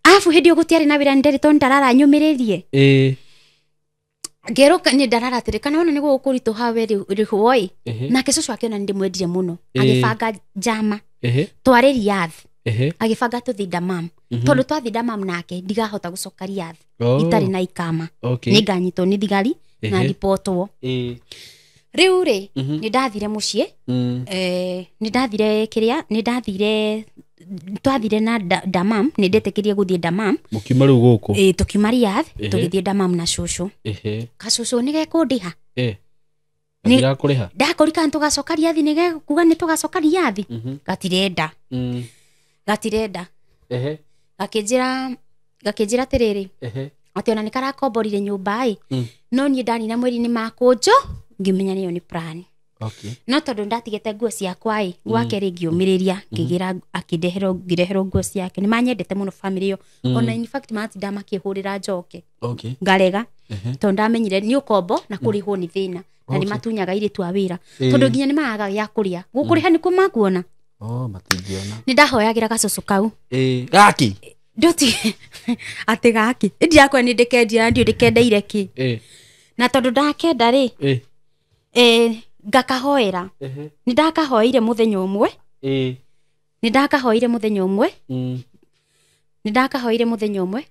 Afu hĩndĩ gũtiarĩ na wĩra nĩnderĩtwo ndarara nyũmĩrĩrie. Ngeroka nĩ ndarara atĩrĩ kana ona nĩ gũkũritũha we rĩhũĩ. Nake cũcũ wake ona nĩndĩmwendire mũno. Agĩbanga njama. Twarĩ Riyadh. Agĩbanga tũthi Dammam. Tondũ twathi Dammam nake ndigahota gũcoka Riyadh. Itarĩ na ikama. Nĩ nganyitwo nĩ thigari na ripotwo. Rĩu rĩ nĩ ndathire mũciĩ. Nĩ ndathire kĩrĩa nĩ ndathire twathire na Dammam nĩ ndetĩkĩrie gũthiĩ Dammam. Mũkiuma rĩu gũkũ. Tũkiuma Riyadh tũgĩthiĩ Dammam na cũcũ. Gacũcũ nĩ gekũndiha. Ndakũrika tũgacoka Riyadh nĩ gekuga nĩ tũgacoka Riyadh. Gatirenda. Gakĩnjĩra atĩrĩrĩ. Atĩ ona nĩ karakomborire nyũmba ĩ. No niĩ ndanina mweri-inĩ makũnjo ngĩmenya nĩyo nĩ plan. No tondũ ndatigĩte nguo ciakwa ĩ gwake rĩ ngĩũmĩrĩria ngĩgĩra ngĩreherwo nguo ciake. Nĩ manyendete mũno family ĩyo. Ona in fact matinda makĩhũrĩra njoke. Ngarega. Tondũ ndamenyire nĩ ũkombo na kũrĩhwo nĩ thĩna. Na nĩ matunyaga irĩtu a wĩra. Tondũ nginya nĩ magaga gĩa kũrĩa. Gũkũrĩha nĩ kũmakuona. Matingiona. Nĩ ndahoyagĩra gacũcũ kau. Gaki. Ndoti atĩ gaki. Indi yakwa nĩ ndĩkendia ndio ndĩkendeire kĩ. Na tondũ ndakenda rĩ. Ngakahoera. Nĩ ndakahoire mũthenya ũmwe.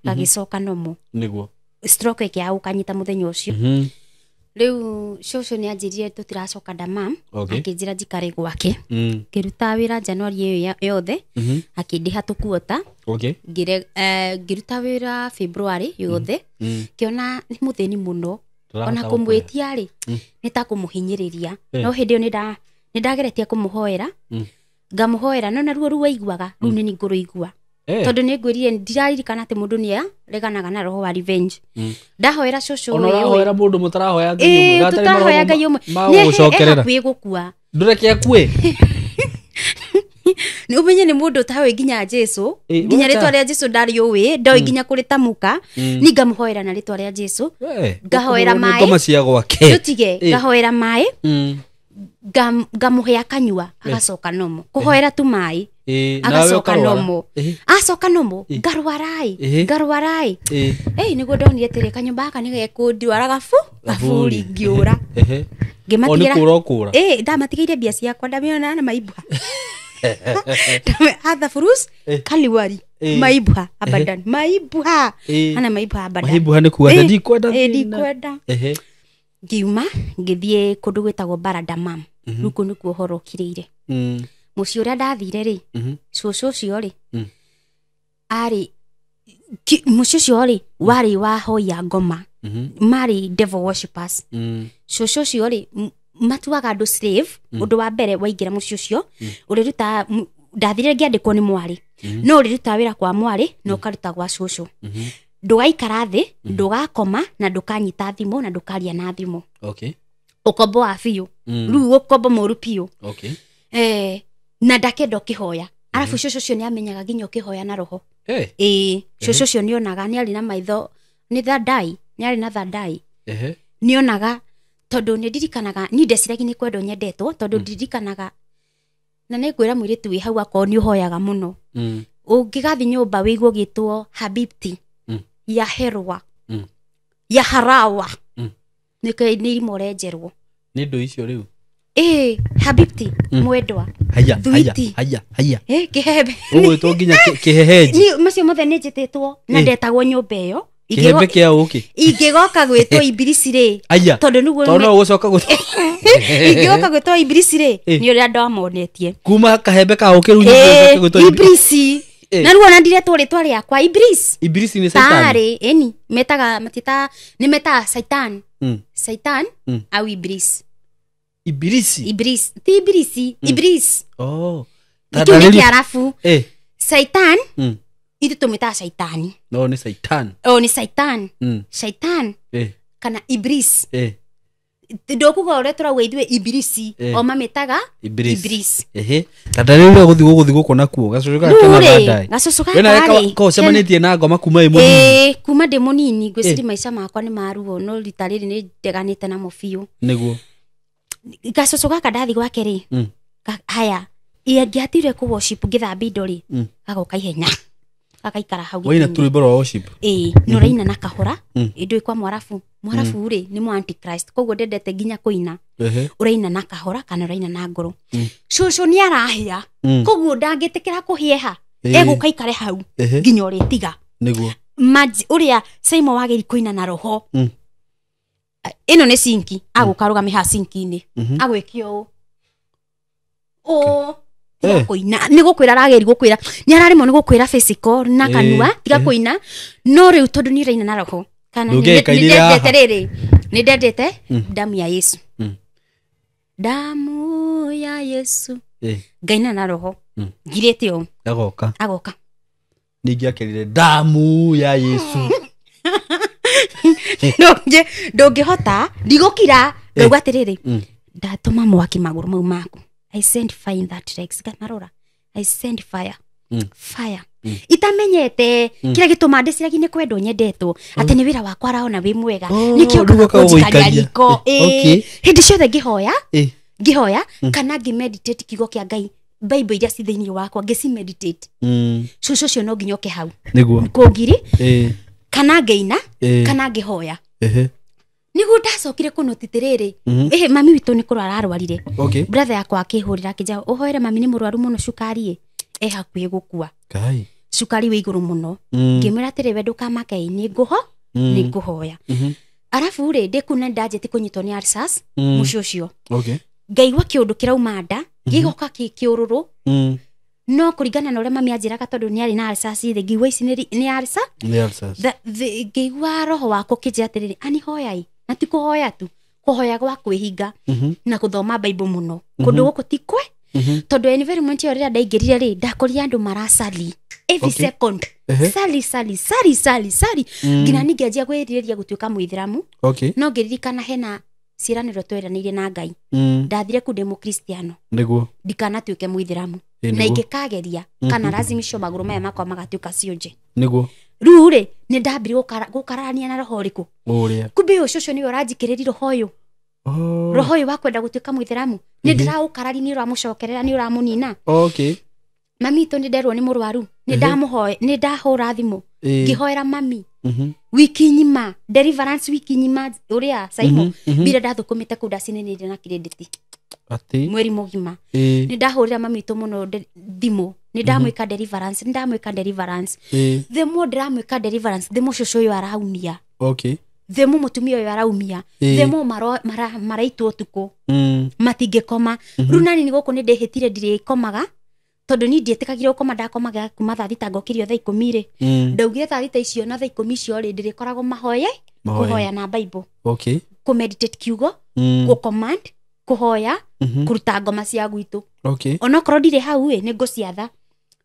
Gagĩcoka nomo. Nĩguo. Stroke ĩkĩaga gũkanyita mũthenya ũcio. riu shosho ni anjirire tutiracoka Damam akinjira njikare gwake ngiruta wira Januari iyo yothe akindiha tukuota ngiruta wira February yothe kiona ni muthini muno ona kumwitia ri nitakumuhinyiriria no hindi yo nindageretie kumuhoera ngamuhoera no naruo ruo aiguaga riu ni nguru igua tondu ni ngwirire ndiraririkana ati mundu ni reganaga na roho wa revenge ndahoera shosho uyu ona hoera mundu mutarahoya ngai umwe ma gucokerera kwi gukua ndureke akue ni umenye ni mundu tawe nginya Jesu nginya ritwa ria Jesu ndari uwi ndoi nginya kuritamuka ni ngamuhoera na ritwa ria Jesu ngahoera mai ngoma cia gwake tutige ngahoera mai ngamuhe akanyua agacoka nomo kuhoera tu mai agacoka nomo acoka nomo ngarwarai niguo ndonire tiri kanyumba aka ni gekundwara gaburi ngiura ngimatigira ndamatigeire mbia ciakwa ndamiona na maibwa Hadha furus kaliwari maibwa abadan maibwa ana maibwa abadan maibwa ni kuwa ndikwenda ngiuma ngithie kundu gwitagwo Bara Damam ruku nikuo horo kireire muci uria ndathire ri cucu cio ri ari muci ucio ri wari wa hoya ngoma mari devil worshippers cucu cio ri matuaga andu slave undu wa mbere waingira muci ucio uriruta ndathire ngiandikwo ni mwari no uriruta wira kwa mwari no karuta gwa cucu ndugaikara thi ndugakoma na ndukanyita thimu na ndukaria na thimu ukombo wa biu riu ukombo moru piu na ndakenda kihoya arafu cucu cio ni amenyaga nginya kihoya na roho cucu cio ni onaga ni ari na maitho ni thadai ni ari na thadai ni onaga tondu ni ndirikanaga ni ndeciragi ni kwendo nyendetwo tondu ndirikanaga na ni ngwira mwiritu wi hau akoo ni uhoyaga muno ungigathi nyumba wigwo gitwo habibti ya herwa ya harawa ni imorenjerwo ni ndo icio riu habibti mwendwa haya kihebe ugwitwo nginya kiheheji ni macio mothe ni njititwo na ndetagwo nyumba iyo kihebe kia uki ingigoka gwitwo ibilisi ri tondu niguo no gucoka ingigoka gwitwo ibilisi ri ni uria ndamonetie kuma kahembe ka uki ru ni gwitwo ibilisi na ruo na ndiretwo ritwa riakwa ibilisi ni satan tare eni metaga matita ni meta satan au ibilisi ti ibilisi tadalili kiarafu satan itu tumita shaitani no ni satan shaitan kana iblis ndokuga ore turauga ithwe ibilisi o mametaga iblis tadalili guthi guko nakuo gacucuka kana badai wena ko semanitie na ngoma kuma munini kuma ndi munini ngwiciri maica makwa ni maruo no ritariri ni ndeganite na mubiu niguo gacucuka kadathi gwake ri haya ngiatire ku worship ngithambi indo ri gagoka ihenya akaikara hau waina tulibo worship no raina na kahora indo ikwa mwarafu ri ni mu antichrist koguo ndendete nginya kuina uraina na kahora kana uraina na ngoro cucu ni arahia koguo ndangitikira kuhieha egukaikare hau nginya uri tiga niguo uria Simon wagiri kuina na roho ino ni sinki agukarugame ha sinki-ini agwikio kuina ni gukwira rageri gukwira ni ararimo ni gukwira physical na kanua tiga kuina no riu tondu ni raina na roho kana ni ndendete damu ya Yesu damu ya Yesu ngaina na roho ngirete o agoka ningiakerire damu ya Yesu ndongihota ndigukira ngauga atiriri ndatuma mwaki maguru mau maku I send fire in that legs marora I send fire itamenyete kira gituma ndeciragi ni kwendo nyendetwo ati ni wira wakwa raona wi mwega nikio gukakaria riko hindi ciothe ngihoya kana ngimeditate kiugo kia Ngai Bible iria ci thiini wakwa ngisi meditate cucu cio no nginyoke hau niguo kungiri kana ngeina kana ngihoya niguo ndacokire kunutitiriri mami witu ni kurwara arwarire brother yakwa akihurira akija uhoere mami ni murwaru muno cukari hakuhi gukua cukari wi iguru muno ngimira tiri we ndukamake ni nguhoya arafu ri ndikuna ndajeti kunyitwo ni arsas mucio cio okay ngaigua kiundu kirauma nda gigoka kiururu no kuringana na uria mami anjiraga tondu ni ari na arsas thi ngigua ici ni arsas ngigua roho wako kinjira atiriri ani hoyai na ti kuhoya tu kuhoya gwa kwihinga na kuthoma bible muno kundu guku ti kwe tondu environment yo rira ndaingirire ri ndakoria andu marasali every second sali ngina ningeanjia gwiriria gutuika muithiramu no ngiririkana hena ciraniro tweranire na Ngai ndathire ku demo Kristiano niguo ndikanatuike muithiramu na ingikageria kana lazimisho maguru maya makwa magatuika cionje niguo riu ri ni ndambire gukarania na roho riku uria kumbe ucio ni uranjikiriri roho uyu roho uyu wakwenda gutuika muithiramu ni ndiraũkarari ni uramucokerera ni uramunina okay mami to ni nderwo ni murwaru ni ndamuhoe ni ndahura thimu ngihoera mami wiki nyima deliverance wiki nyima uria saimo bila ndathukumite ku ndacinenire na credit ati mweri mugima ni ndahurira mami to muno thimu ni ndamwika deliverance themo ndramwika deliverance themo shosho yo araumia okay themo mutumia yo araumia themo maraitwo tuko matingekoma runani ni guku ni ndehitire ndirikomaga tondu ni ndietikagire ukoma ndakomaga kuma thaa thita ngokirio thaa 10 ri ndaugire thaa thita icio na thaa 10 icio ri ndirikoragwo kuhoya na bible okay ku meditate kiugo ku command kuhoya kuruta ngoma cia gwitu okay onokorwo ndire hau ni nguciatha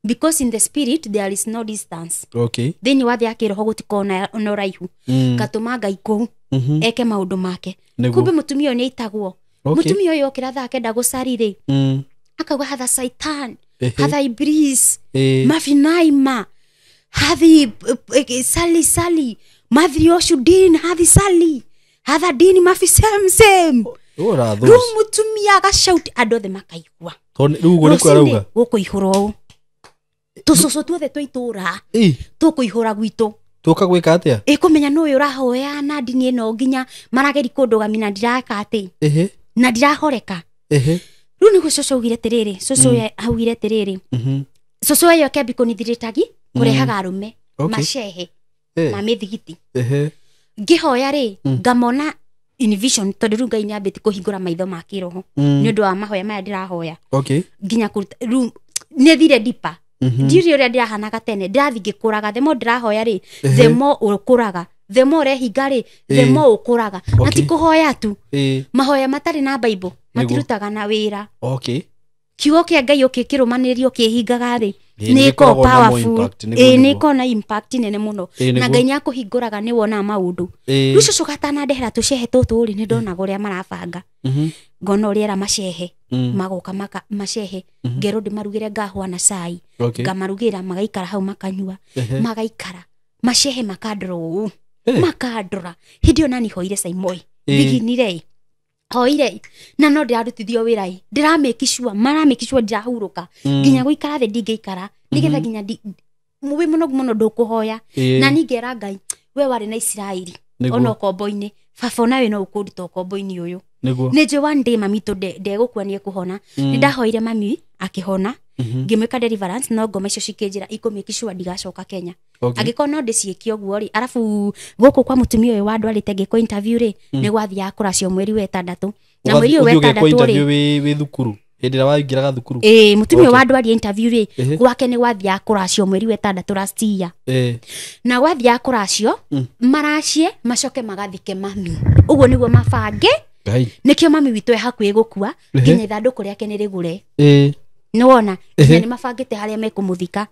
because in the spirit there is no distance okay thini wathi akiroho gutikona no raihu katuma Ngai ku eke maundu make kumbe mutumia ni aitagwo mutumia uyu okira thaa kenda gucari ri akauga hatha saitan hatha iblis mafinaima hathi sali madhri oshudin hathi sali hatha dini mafi same ru mutumia agashauti andu othe makaigua riu uguo ni kwarauga gukuihuro tucoco tuothe twaitura tukuihura gwitu tuka gwika atia kumenya no uyu urahoya na dini ino nginya marageri kundugamina ndiraka ati na ndirahoreka riu ni gucoco ugire tiriri coco augire tiriri coco ayo kebi kunithiritagi kurehaga arume mashehe ma mithigiti ngihoya ri ngamona in vision tondu riu Ngai ni ambiti kuhingura maitho ma kiroho ni undu wa mahoya maya ndirahoya nginya riu ni thire dipa ndiri uria ndirahanaga tene ndirathi ngikuraga themo ndirahoya ri themo ukuraga themo urehinga ri themo ukuraga na ti kuhoya tu mahoya matari na bible matirutaga na wira kiugo kia Ngai ukikirumanirio kihingaga ri niko powerful niko na impact nene muno na Ngai nyakuhinguraga ni wona maundu rucio cukatana ndehera tucehe tutu ri ni ndona guria marabanga ngona uriera mashehe magoka mashehe ngero ndimarugire ngahwa na cai ngamarugira magaikara hau makanyua magaikara mashehe makandro makandora hindio nani hoire saimoi thiginire hoire na no ndirarutithio wira ndiramekishua maramekishua ndirahuruka nginya guikara the ndingeikara nigetha nginya mubi muno ndukuhoya na ningera Ngai we wari na Israeli ono kombo-ini baba nawe no ukuruta kombo-ini uyu nije one day mami to ndegukua nie kuhona ni ndahoire mami akihona ngimwika deliverance no ngoma icio cikinjira ikumikishua ndigacoka Kenya agikona ndiciikio guo ri arafu guku kwa mutumia uyu wa andu arite ngiko interview ri ni gwathia kuracio mweri wa 6 na mweri wa 6 ri wi thukuru hindira waingiraga thukuru mutumia wa andu ari interview ri gwake ni gwathia kuracio mweri wa 6 last year na gwathia kuracio maracie macoke magathike mami uguo niguo mabange nikio mami witu hakuye gukua nginya ithanduku riake ni rigure niwona nginya ni mabangite haria mekumuthika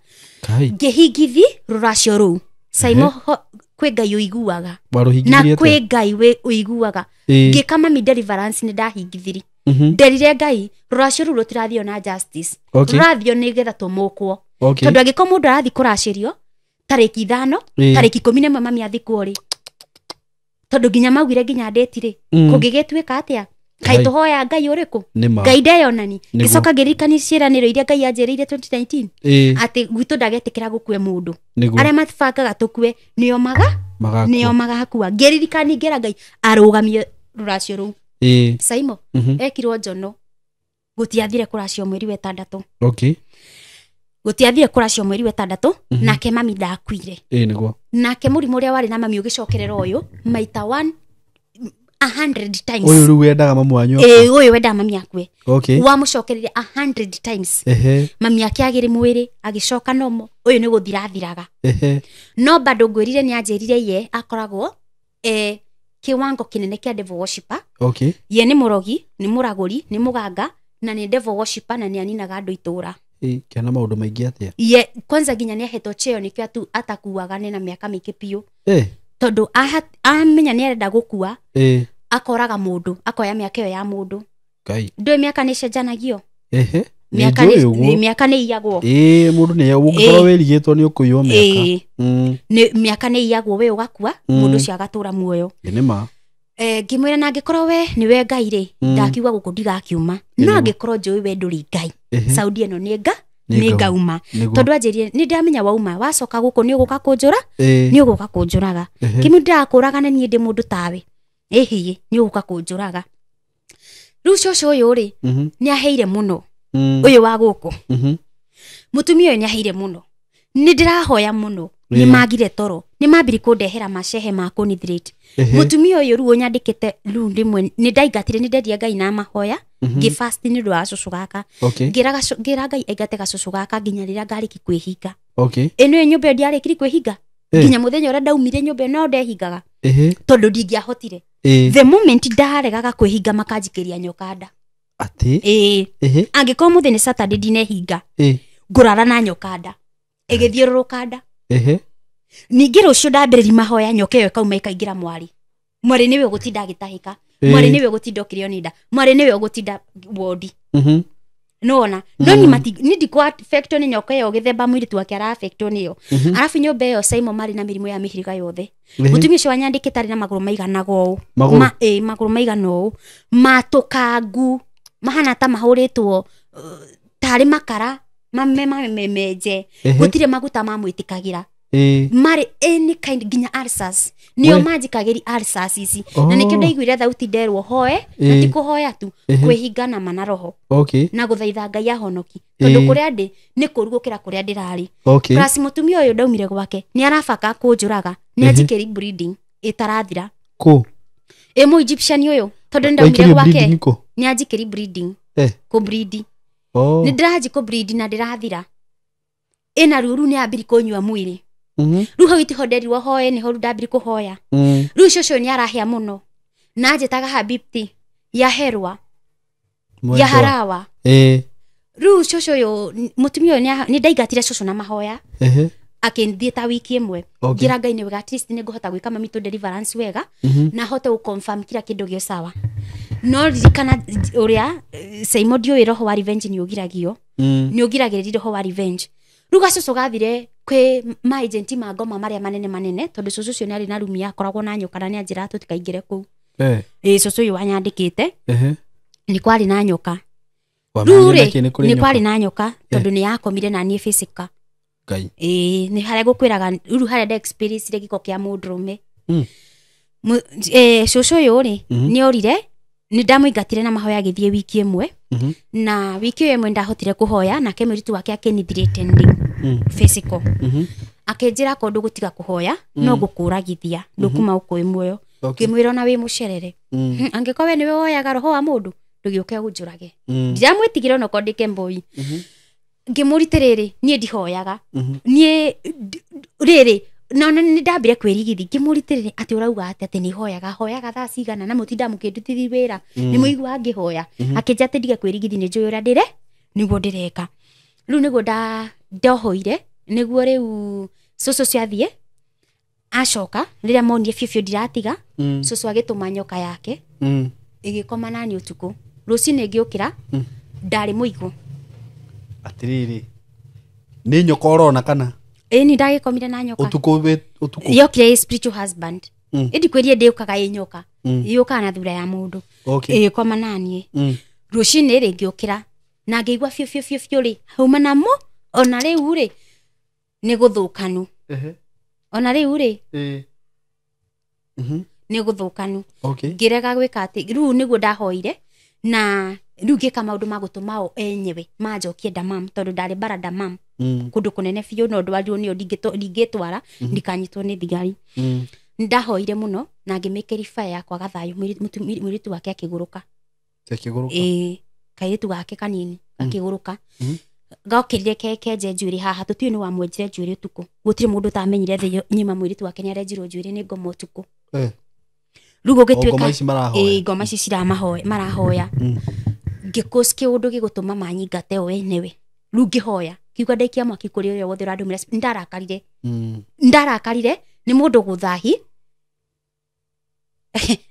ngihingithi ruracio ru saimo kwe Ngai uiguaga na kwe Ngai we uiguaga ngikama mi deliverance ni ndahingithiri nderire Ngai ruracio ru rutirathio na justice rurathio ni getha tumukwo tondu angiko mundu arathi kuracirio tariki 5 tariki 11 mami athikwo ri tondu nginya maugire nginya ndetire kungigituika atia kai tuhoya Ngai uriku Ngai ndeyonani gicoka ngirikani ciraniro iria Ngai anjirire 2019 ati gwitu ndagetikira gukue mundu aria matibangaga tukue niomaga hakua ngiririkani ngira Ngai arugamie ruracio ru saimo ekirwo njono gutiathire kuracio mweri wa 6 gutiathire kuracio mweri wa 6 nake mami ndakuire niguo nake murimu uria wari na mami ugicokerera uyu maita 1 100 times Uyu ru wendaga mamu wanyu uyu wendaga mami akue okay wamucokereria 100 times mami ake agire mwiri agicoka nomo uyu ni guthirathiraga no bado ngwirire ni anjirire ye akoragwo kiwango kinene kia devil worshipper okay ye ni murogi ni muraguri ni muganga na ni devil worshipper na ni aninaga andu itura kiana maundu maingi atia ye kwanza ginya ni ahetwo cheo nikio tu atakuaga na miaka mingi piu tondu amenya ni arenda gukua akoraga mundu akoya miaka iyo ya mundu kai ndwe miaka ni cenjanagio miaka ni iyagwo mundu ni ugukorwo wirigitwo ni ukuywo miaka ni miaka ni iyagwo we ugakua mundu cio agatura muoyo nima ngimwira na ngikorwo we ni we ngai ri ndakiuga guku ndigakiuma no ngikorwo njui we nduri ngai Saudi eno ni ngauma tondu anjirie ni ndamenya wauma wacoka guku ni uguka kunjura ni uguka kunjuraga kimi ndakuraga na ni ndi mundu tawe hihi ni uguka kunjuraga riu coco uyu ri ni aheire muno uyu wa guku mutumia uyu ni aheire muno ni ndirahoya muno ni magire toro ni mambiri kundehera macehe ma kunithirite mutumia uyu riu nyandikite riu ndimwe ni ndaingatire ni ndendia ngai na mahoya ngifast ni ndo acucu gaka ngira ngai aingate gacucu gaka nginya rira ngariki kwihinga eno nyumba ndiarikiri kwihinga nginya muthenya uria ndaumire nyumba no ndehingaga tondu ndingiahotire the moment ndaregaga kwihinga makanjikiria nyokanda ati angikorwo muthenya Saturday ndinehinga ngurara na nyokanda igithiururukanda ningi rucio ndambiriri mahoya nyoka iyo ikauma ikaingira mwari niwe ugutinda agitahika mwari niwe ugutinda ukirio ni nda mwari niwe ugutinda wodi nona no ni ndikwa affecto ni nyoka iyo githemba mwiri tu akiara affecto niyo arafu nyumba iyo Saimo mari na mirimu ya mihiriga yothe mutumia ucio wanyandike tari na maguru maigana go maguru maigana o matukangu mahana ta mahuritwo tari makara mamemeje gutire maguta mamwitikagira mari any kind ginya ulcers niyo majikagiri ulcers ici na nikio ndaiguire thauti nderwo hoe na tikuhoya tu kwihinga na mana roho na guthaitha ngai ahonoki tondu kuria ndi ni kurugukira kuria ndirari plus mutumia uyu ndaumire gwake ni arabaka kunjuraga ni ajikiri breeding itarathira mu Egyptian uyu tondu ndaumire gwake ni ajikiri breeding ku breed ni ndiraji ku breed na ndirathira ina ruru ni ambiri kunywa mwiri riu hau itihoderirwo hoe niho ndambiri kuhoya riu coco ni arahia muno na njitaga habibti ya herwa ya harawa riu coco uyu mutumia uyu ni ndaigatire coco na mahoya akindithie ta wiki imwe ngira ngai ni wega at least ni nguhota gwika mami to deliverance wega na hote u confirm kila kindu gio sawa no ririkana uria Saimo dio roho wa revenge ni ugiragio ni ugiragiririo roho wa revenge ruga coco gathire kwi ma agent ma ngoma maria manene tondu coco cio ni ari na rumi yakoragwo na nyoka na ni anjira tutikaingire ku coco uyu wanyandikite ni kwari na nyoka rure ni kwari na nyoka tondu ni yakomire na nie physical ni haria gukwiraga ruru haria da experience giko kia mundurume coco uyu ri ni orire ni ndamuingatire na mahoya githie wiki imwe na wiki imwe ndahotire kuhoya na kemiritu wake akenithirite ndi physical akenjira kondu gutiga kuhoya no gukuragithia ndukuma ukui muoyo kimwira na wi mucerere angiko we niwe woyaga roho wa mundu ndugiuke gunjurage ndiramwitigire no kondike mboi ngimuritiriri nie ndihoyaga nie riri no ni ndambire kwirigithi ngimuritiriri ati urauga ati ni hoyaga thaa cigana na mutinda mukindutithia wira ni muigua ngihoya akinja ati ndige kwirigithi ni njui uria ndire niguo ndireka riu niguo ndohoire niguo riu coco ciathie acoka riria monie biu ndiratiga coco agituma nyoka yake igikoma nani utuku rucini ngiukira ndari muigu atiriri ni nyoka orona kana ni ndagikomire na nyoka utuku yokire spiritual husband indi kwerie ndiukaga nyoka yuka na thura ya mundu igikoma nani rucini ri ngiukira na ngeigua biu ri hauma namo ona riu ri ni guthukanu ona riu ri ni guthukanu ngirega gwika ati riu niguo ndahoire na riu ngika maundu magutuma enyewe manjokie damam tondu ndari bara damam kundu kunene biu no ndwarirwo nio ndingitwara ndikanyitwo ni thigari ndahoire muno na ngimikeri fire yakwa gathayo mwiritu wake akiguruka kairitu gake kanini akiguruka gokirire kenje njwiri haha tutio ni wa mwenjire njwiri utuku gutire mundu tamenyire thi nyima mwiritu wake ni arenjirwo njwiri ni ngoma utuku rugo gitweka ngoma ici ciramahoya marahoya ngikuski undu gigutuma manyingate o enewe rungihoya kiuga ndaikia mwaki kuri uria wothe randumira ndarakarire ni mundu guthahi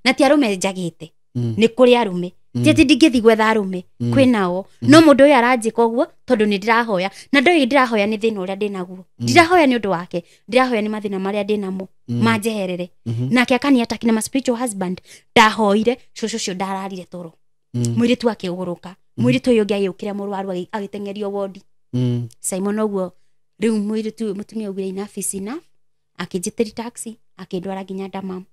na ti arume njagite ni kuri arume jeti ndingithi gwetha arume kwinao no mundu uyu aranjika uguo tondu ni ndirahoya na ndoi ndirahoya ni thina uria ndinaguo ndirahoya ni undu wake ndirahoya ni mathina maria ndinamo manjeherere nake akani atakina ma spiritual husband ndahoire cucu ndararire toro mwiritu akiguruka mwiritu uyu ngi agikira murwaru agitengerio wodi Simon oguo riu mwiritu mutumia ugire ina akijitiri taxi akindwara ginya Damam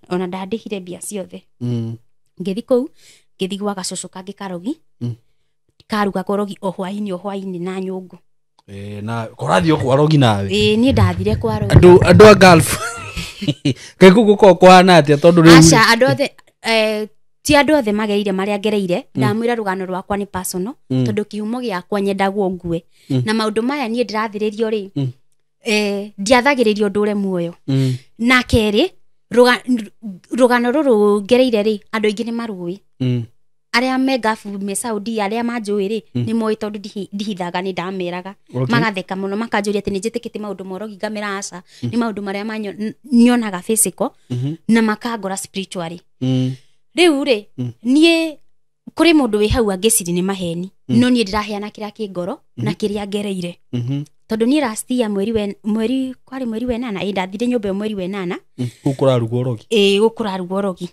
ona ndandikire bia ciothe ngithi kou ngithi gwa gacucu kangi karogi karuga korogi o hwaini na nyungu na korathio kwa rogi nawe ni ndathire kwa rogi andu a Gulf kekugu ko kwana atia tondu riu acha andu othe ti andu othe mageire maria ngereire ndamwira rugano rwakwa ni personal tondu kihumo giakwa nyendagwo ngue na maundu maya nie ndirathiririo ri ndiathagiririo ndure muoyo na keri rugano ruru ngereire ri andu ingi ni marui aria me Gafu me Saudi aria manjui ri ni moi tondu ndihithaga ni ndameraga magatheka muno makanjuria ati ni njitikite maundu morogi ngamera aca ni maundu maria manyonaga physical na makangora spiritually riu ri nie kuri mundu wi hau angiciri ni maheni no nie ndiraheana kiria kingoro na kiria ngereire tondu ni last year mweri kwari mweri wa 8 ndathire nyumba mweri wa 8 ukurarugo rogi ukurarugo rogi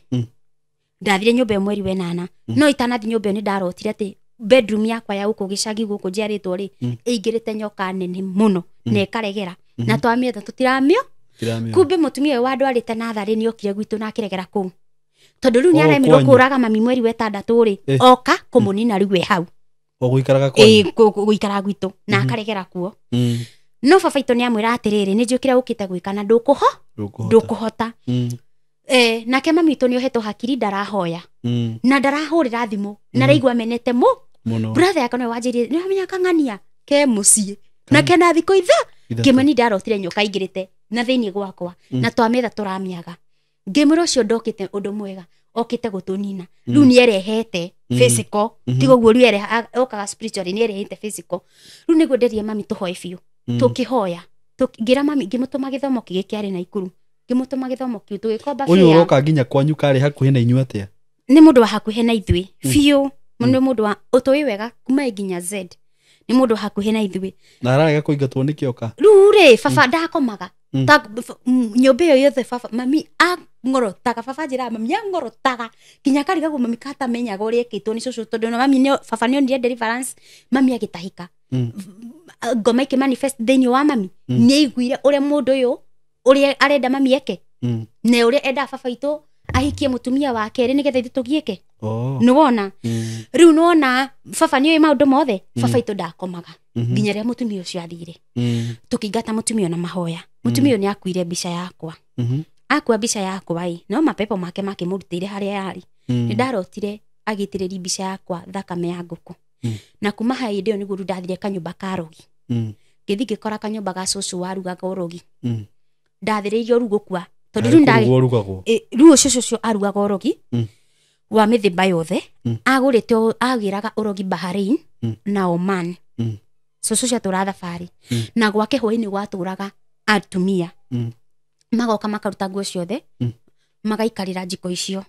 ndathire nyumba mweri wa 8 no itanathi nyumba ni ndarotire ati bedroom yakwa ya guku gicagi guku njiaritwo ri ingirite nyoka nene muno na ikaregera na twamietha tutiramio kumbe mutumia wa ndwarite nathari ni okire gwitu na akiregera ku tondu riu ni aremirwo kuraga mami mweri wa 6 ri oka kumunina riu we hau ogwikaraga kwa gwikara gwitu na akaregera kuo no baba itu ni amwira atiriri ni njukire gukite gwikana ndukuhota nake mami itu ni ohetwo hakiri ndarahoya na ndarahurira thimu na raigwa menete brother yakwa ni wanjirie ni amenya kangania ke mucie na kena thiko itha kimani ndarotire nyoka ingirite na thiini gwakwa na twametha turamiaga ngimuro ucio ndokite undu mwega okite gutunina riu ni erehete physical tigo guo riu okaga spiritually ni erehete physical riu niguo nderie mami tuhoe biu tukihoya ngira mami ngimutuma githomo kigikiari na ikuru ngimutuma githomo kiu tugikomba fia uyu uroka nginya kwanyu kari hakuhi na inyuĩ atia ni mundu wa hakuhi na ithui biu ni mundu wa utoi wega kuma nginya Z ni mundu hakuhi na ithui na ararega kuingatwo ni kioka riu ri baba ndakomaga nyumba iyo yothe baba mami ngorotaga baba njira mami ngorotaga kinya kariga gu mami kata menyaga uria ekitwo ni cucu tondu no mami ni baba ni ndire deliverance mami agitahika ngoma iki manifest thini wa mami ni aiguire uria mundu uyu uria arenda mami eke na uria enda baba itu ahikie mutumia wake ri nigetha itugieke ni wona riu nona baba ni maundu mothe baba itu ndakomaga nginya ria mutumia ucio athire tukingata mutumia na mahoya mutumia ni akuire mbica yakwa akua mbica yakwa no mapepo make makimurutire haria yari ni ndarotire agitiriri mbica yakwa thakame ya nguku na kuma hai ndio niguo ndathire kanyumba karogi ngithi ngikora kanyumba ga cucu warugaga urogi ndathiriirio rugukua tondu riu ndari riu cucu arugaga urogi wa mithimba yothe agurite agiraga urogi Bahrain na Oman cucu cia tura thabari na gwake hwaini gwaturaga atumia magoka makaruta nguo ciothe magaikarira njiko icio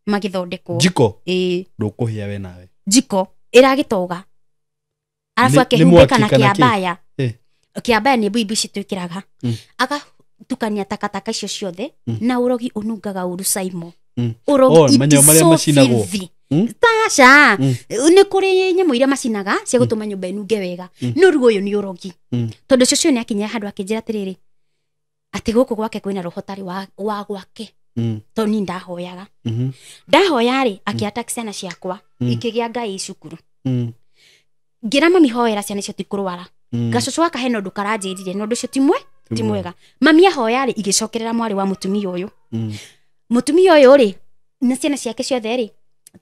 magithondekwo njiko ndukuhia we nawe njiko iragitoga arafu akihumbika na kiabaya kiabaya ni bibi citwikiraga agatukania takataka icio ciothe na urogi unungaga uru Saimo urogi macinagwo tasha ni kuri nyamu iria macinaga cia gutuma nyumba inunge wega no rugo uyu ni urogi tondu cucu ni akinya handu akinjira atiriri ati guku gwake kwina rohotari wa gwake toni ndahoyaga ndahoya ri akiata ciana ciakwa ikigia ngai cukuru ngira mami hoera ciana cio tikurwara gacucu aka heno ndu karanjirire no ndu cio timwe ti mwega mami ahoya ri igicokerera mwari wa mutumia uyu mutumia uyu ri na ciana ciake ciothe ri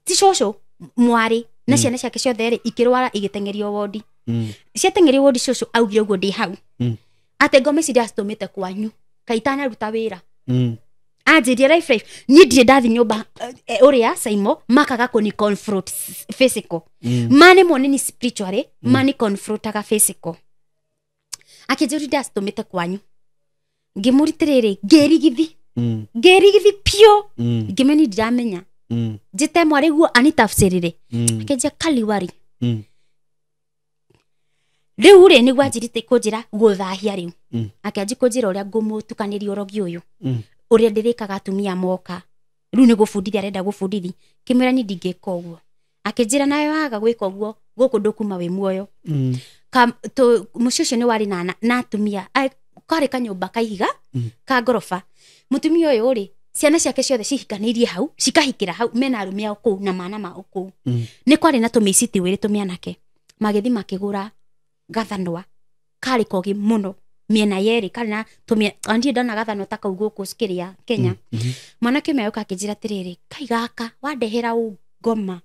ti coco mwari na ciana ciake ciothe ri ikirwara igitengerio wodi ciatengerio wodi coco augire uguo ndi hau ate ngome ciria citumite kwanyu kaitana ruta wira anjirie life ni ndire ndathi nyumba uria Saimo makaga kuni confront physical mane mone ni spiritually mane confrontaga physical akijuri ndacitumite kwanyu ngimuritiriri ngerigithi pio ngimeni ndiramenya njite mwari guo anitafsirire akenja kaliwari riu ri niguo anjirite kunjira guthahia riu akenji kunjira uria ngumutukaniria urogi uyu uria ndirikaga atumia moka riu ni gubundithia arenda gubundithi kimwira ni ndingika uguo akenjira nayo aga gwika uguo guku ndukuma wi muoyo mucio ucio ni wari na atumia kari kanyumba kaihiga ka ngoroba mutumia uyu ri ciana ciake ciothe cihikanĩirie hau cikahikĩra hau mena arũme ao kũu na mana mao kũu nĩ kwarĩ na tũmĩici twĩrĩ tũmĩanake magĩthi makĩgũra gathanwa karĩ kogi mũno mĩena yerĩ karĩ na ndirĩ ndona gathanwa ta kau gũkũ cikĩrĩa Kenya mwanake ũmwe oka akĩnjĩra atĩrĩrĩ kai gaka wandehera ngoma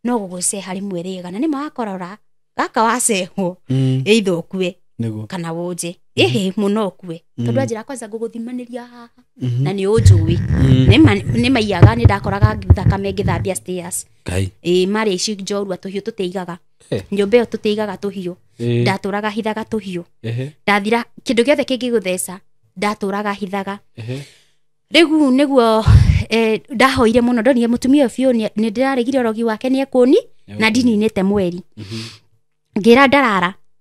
no gũgũceha harĩ mwĩrĩga na nĩma wakorora gaka wacehwo either ũkue kana wonje muno kue tondu anjira kwanza nguguthimanĩria haha na nĩ ũnjũĩ nĩ maiyaga nĩ ndakoraga thakame ngĩthambia stairs marĩ ici njorua tũhiũ tũtĩigaga nyũmba ĩyo tũtĩigaga tũhiũ ndatũraga hithaga tũhiũ ndathira kĩndũ gĩothe kĩngĩgũtheca ndatũraga hithaga rĩu nĩguo ndahoire mũno ndonire mũtumia ũcio nĩ ndĩraregire ũrogi wake nĩ ekũni na ndininĩte mweri ngĩra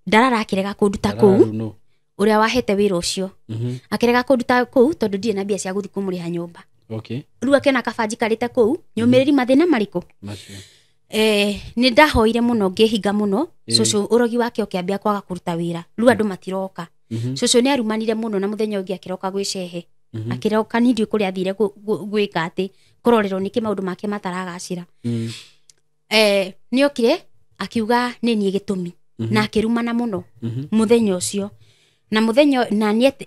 ndarara akĩrega kũnduta kũu uria wahete wira ucio akirega kũnduta kũu tondu ndirĩ na mbia cia gũthi kũmũrĩha nyũmba rĩu akĩona kabanji karĩte kũu nyũmĩrĩri mathĩna marĩkũ nĩ ndahoire mũno ngĩhinga mũno cũcũ ũrogi wake ũkĩambia kwaga kũruta wĩra rĩu andũ matiroka cũcũ nĩ arumanire mũno na mũthenya ũngĩ akĩroka gwĩcehe akĩroka nĩ ndiũĩ kũrĩa athire gwĩka atĩ kũrorerwo nĩkĩ maũndũ make mataragacĩra nĩ okire akiuga nĩ niĩ gĩtũmi na akĩrumana mũno mũthenya ũcio na mũthenya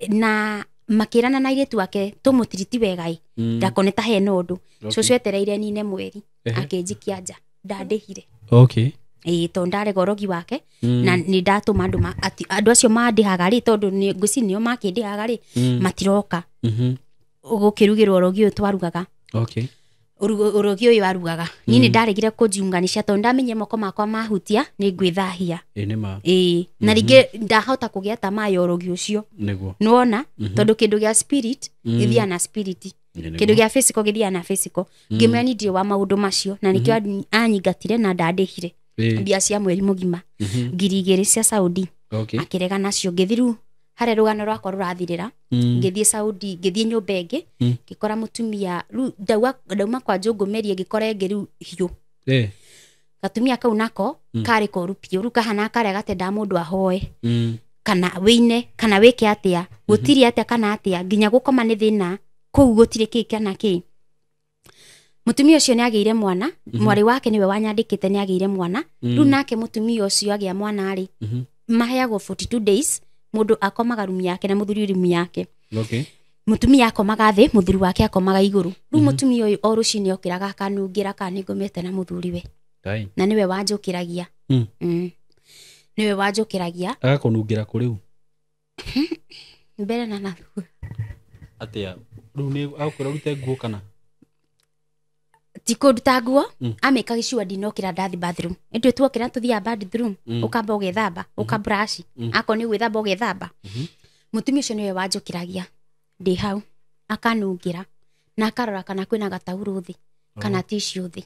na makĩrana na airĩtu wake tũmũtiriti wegai ndakone ta hena ũndũ cũcũ etereire nine mweri akĩnjikia nja ndandĩhire tondũ ndarega ũrogi wake na nĩ ndatũma andũ acio mandĩhaga rĩ tondũ ngũci nĩo makĩndĩhaga rĩ matiroka gũkĩrugĩrwo ũrogi ũyũ twarugaga urogi ũyũ arugaga niĩ nĩ ndaregire kũnjiunganisha tondũ ndamenye moko makwa mahutia nĩ ngwĩthahia na rĩngĩ ndahota kũgĩa tamaa ya ũrogi ũcio nĩwona tondũ kĩndũ gĩa spirit gĩthiaga na spirit kĩndũ gĩa physical gĩthiaga na physical ngĩmenya nĩ ndirĩ wa maũndũ macio na nĩkĩo anyingatire na ndandĩhire mbia cia mweri mũgima 2,000 cia Saudi akĩrega nacio ngĩthiru harĩa rũgano rwakwa rũrathirĩra ngĩthiĩ Saudi ngĩthiĩ nyũmba ĩngĩ ngĩkora mũtumia rĩu ndauma kwa Njũngũmerie ngĩkora ĩngĩ rĩu hiũ gatumia kau nako karĩ koru piũ rĩu kahana karĩa gatenda mũndũ ahoe kana wĩine kana wĩke atĩa gũtirĩ atĩa kana atĩa nginya gũkoma nĩ thĩna kũu gũtirĩ kĩ kana kĩ mutumia ũcio nĩ agĩire mwana mwarĩ wake nĩwe wanyandĩkĩte nĩ agĩire mwana rĩu nake mutumia ũcio agĩa mwana rĩ maheagwo 42 days mundu akomaga rumu yake na muthuri rumu yake mutumia akomaga thĩ muthuri wake akomaga igũrũ rĩu mutumia ũyũ o rũcinĩ okĩraga akanungira kana nĩngomete na muthuri we na niwe wanjũkĩragia niwe wanjũkĩragia agakũnungira kũ rĩu mbere na nathua atĩa rĩu nĩ agũkwĩra rute nguo kana ti kũnduta nguo amĩkaga sure ndinokĩra ndathi bathroom ĩndĩ tuokĩra tũthiaga bathroom ũkamba ũgethamba ũkabrush akorwo nĩ gwĩthamba ũgethamba mutumia ũcio nĩwe wanjũkĩragia ndĩ hau akanungira na akarora kana kwĩna gataurũ thĩ kana tissue thĩ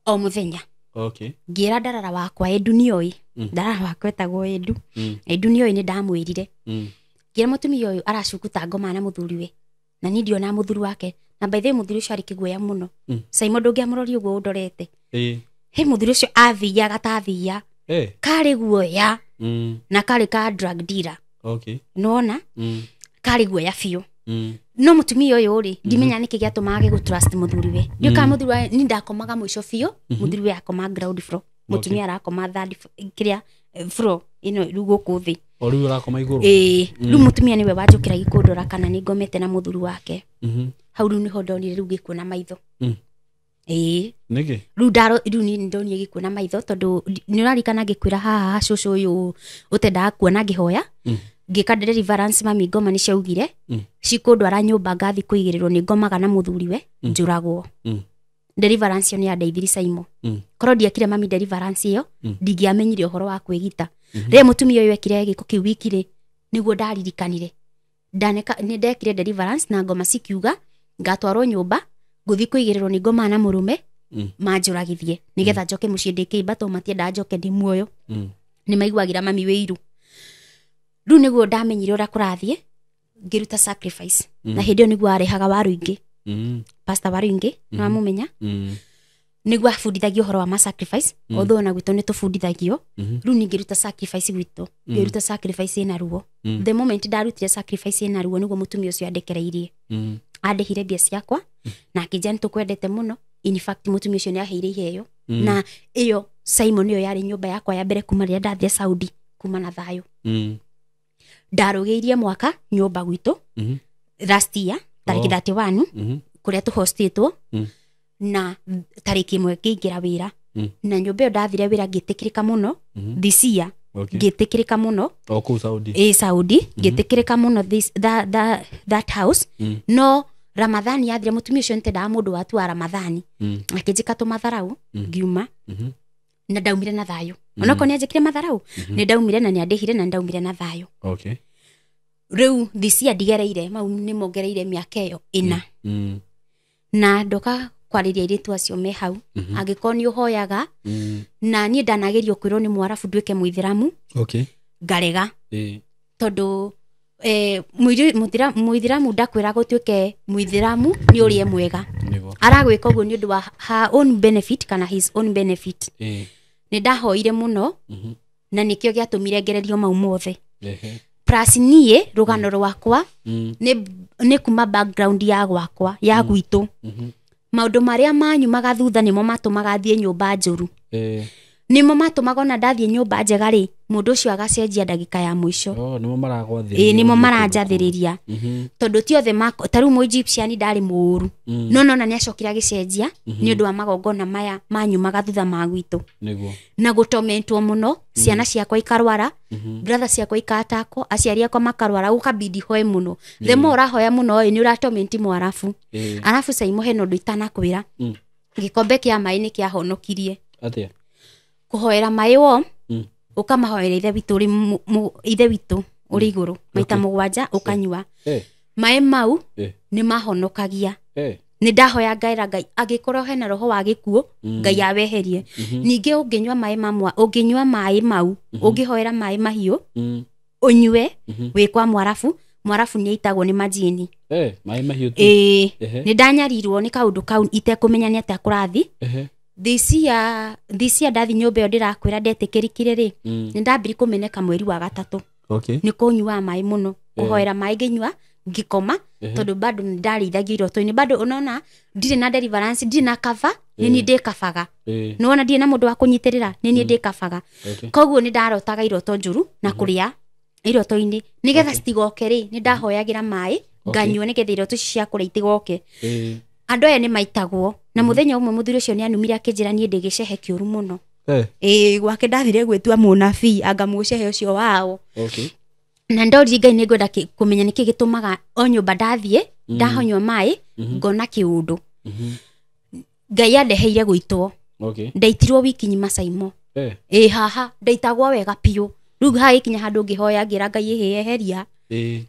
o mũthenya ngĩra ndarara wakwa Edu nĩoĩ ndarara wakwa etagwo Edu Edu nĩoĩ nĩ ndamwĩrire ngĩra mutumia ũyũ aracukuta ngoma na mũthuri we na nĩ ndiona mũthuri wake na by the way muthuri ũcio arĩ kĩguoya mũno Simon ndũngĩamũrori ũguo ũndorete he muthuri ũcio athiaga tathia karĩ guoya na karĩ ka drug dealer nona karĩ guoya biũ no mutumia ũyũ rĩ ndimenya nĩkĩ gĩatũmaga gĩgũtrust muthuri we ndĩũka muthuri wa nĩ ndakomaga mũico biũ muthuri we akoma ground floor mutumia arakoma third kĩrĩa floor ino riu guku thi riu urakoma iguru riu mutumia niwe wanjukira gikundora kana ni ngomete na muthuri wake hau riu niho ndonire riu gikuona maitho niki riu ni ndonire gikuona maitho tondu ni urarikana ngikwira haha cucu uyu utendaga kuona ngihoya ngika deliverance mami ngoma ni ciaugire cikundwara nyumba ngathi kuigirirwo ni ngomaga na muthuriwe njuragwo deliverance ni andeithiri Saimo korwo ndiekire mami deliverance iyo ndingiamenyire uhoro wa kwigita ria mutumia uyu ekire giko kiu wikire niguo ndaririkanire ni ndekire deliverance na ngoma cikiuga ngatwarwo nyumba nguthi kuigirirwo ni ngoma na murume manjuragithie nigetha njoke mucii ndikimba to matienda njoke ndi muoyo ni maiguagira mami wiru riu niguo ndamenyire uria kurathie ngiruta sacrifice na hindi iyo niguo arehaga waru ingi pastor waru ingi no amumenya niguo abundithagio uhoro wa ma sacrifice although na gwito ni tubundithagio riu ni ngiruta sacrifice gwito ngiruta sacrifice ina ruo the moment ndarutire sacrifice ina ruo niguo mutumia ucio andekereirie andehire mbia ciakwa na akijani tukwendete muno in fact mutumia ucio ni aheire iheo na iyo Simon iyo yari nyumba yakwa ya mbere kuma ria ndathie Saudi kuma na thayo ndarugeirie mwaka nyumba gwito last year tariki 31 kuria tu hostitwo na tariki imwe ngiingira wira na nyumba iyo ndathire wira ngitikirika muno this year ngitikirika muno ku Saudi Saudi ngitikirika muno that house no Ramadhani yathire mutumia ucio ntendaga mundu watu wa Ramadhani akijika tu matharau ngiuma na ndaumire na thayo onako ni ajikire matharau ni ndaumire na ni andehire na ndaumire na thayo riu this year ndigereire mau ni mongereire miaka iyo ina na ndoka kwariria iritu acio me hau angiko ni uhoyaga na ni ndanagerio kwirwo ni mwarafu nduike muithiramu ngarega tondu muithiramu ndakwira gutuike muithiramu ni urie mwega aragwika uguo ni undu wa her own benefit kana his own benefit ni ndahoire muno na nikio giatumire ngererio mau mothe plus nie rugano rwakwa ni kuma background ya gwakwa ya gwitu maundu maria manyu magathutha nimo matumaga thie nyumba njuru nimo matumaga ona ndathie nyumba njega ri mundu ucio agacenjia ndagika ya mwisho nimo maragwathiriria nimo maranjathiriria tondu ti othe taru mu Egyptian ndari muru no na ni acokira agicenjia ni undu wa magongona maya manyu magathutha magwitu niguo na gutomentwo muno ciana ciakwa ikarwara brother ciakwa ikatako aciari akwa makarwara ukabidi hoe muno the more urahoya muno ni uratomenti mwarafu arafu Saimo heno ndu itanakwira gikombe kia mai ni kia honokirie atia kuhoera mai wo ukamahoera ithe witu uri ithe witu uri iguru maita mugwanja ukanywa mai mau ni mahonokagia ni ndahoya ngaira Ngai agikorwo hena roho wa gikuo Ngai aweherie ninge unginywa mai mamwa unginywa mai mau ungihoera mai mahiu unywe wikwa mwarafu ni itagwo ni majini mai mahiu tu ni ndanyarirwo ni kaundu kau itekumenya ni atia kurathi this year ndathi nyumba iyo ndirakwira ndetikirikire ri ni ndambiri kumeneka mweri wa gatatu ni kunywa mai muno kuhoera mai nginywa ngikoma tondu bado ndarithagio iroto-ini bado unaona ndire na deliverance ndire na cover ni ndikabaga nuona ndire na mundu wa kunyitirira ni ndikabaga koguo ni ndarotaga iroto njuru na kuria iroto-ini nigetha citigoke ri ni ndahoyagira mai nganywa nigetha iroto cia kuria itigoke andu aya ni maitagwo na muthenya umwe muthuri ucio ni anumire akinjira ni ndigicehe kiuru muno gwake ndathire gwitua munabii anga mucehe ucio wao na ndori Ngai ni ngwenda kumenya niki gitumaga o nyumba ndathie ndahonywa mai ngona kiundu Ngai andeheire gwitwo ndaitirwo wiki nyima Saimo haha ndaitagwo wega piu riu ha ikinya handu ngihoya ngira Ngai eheria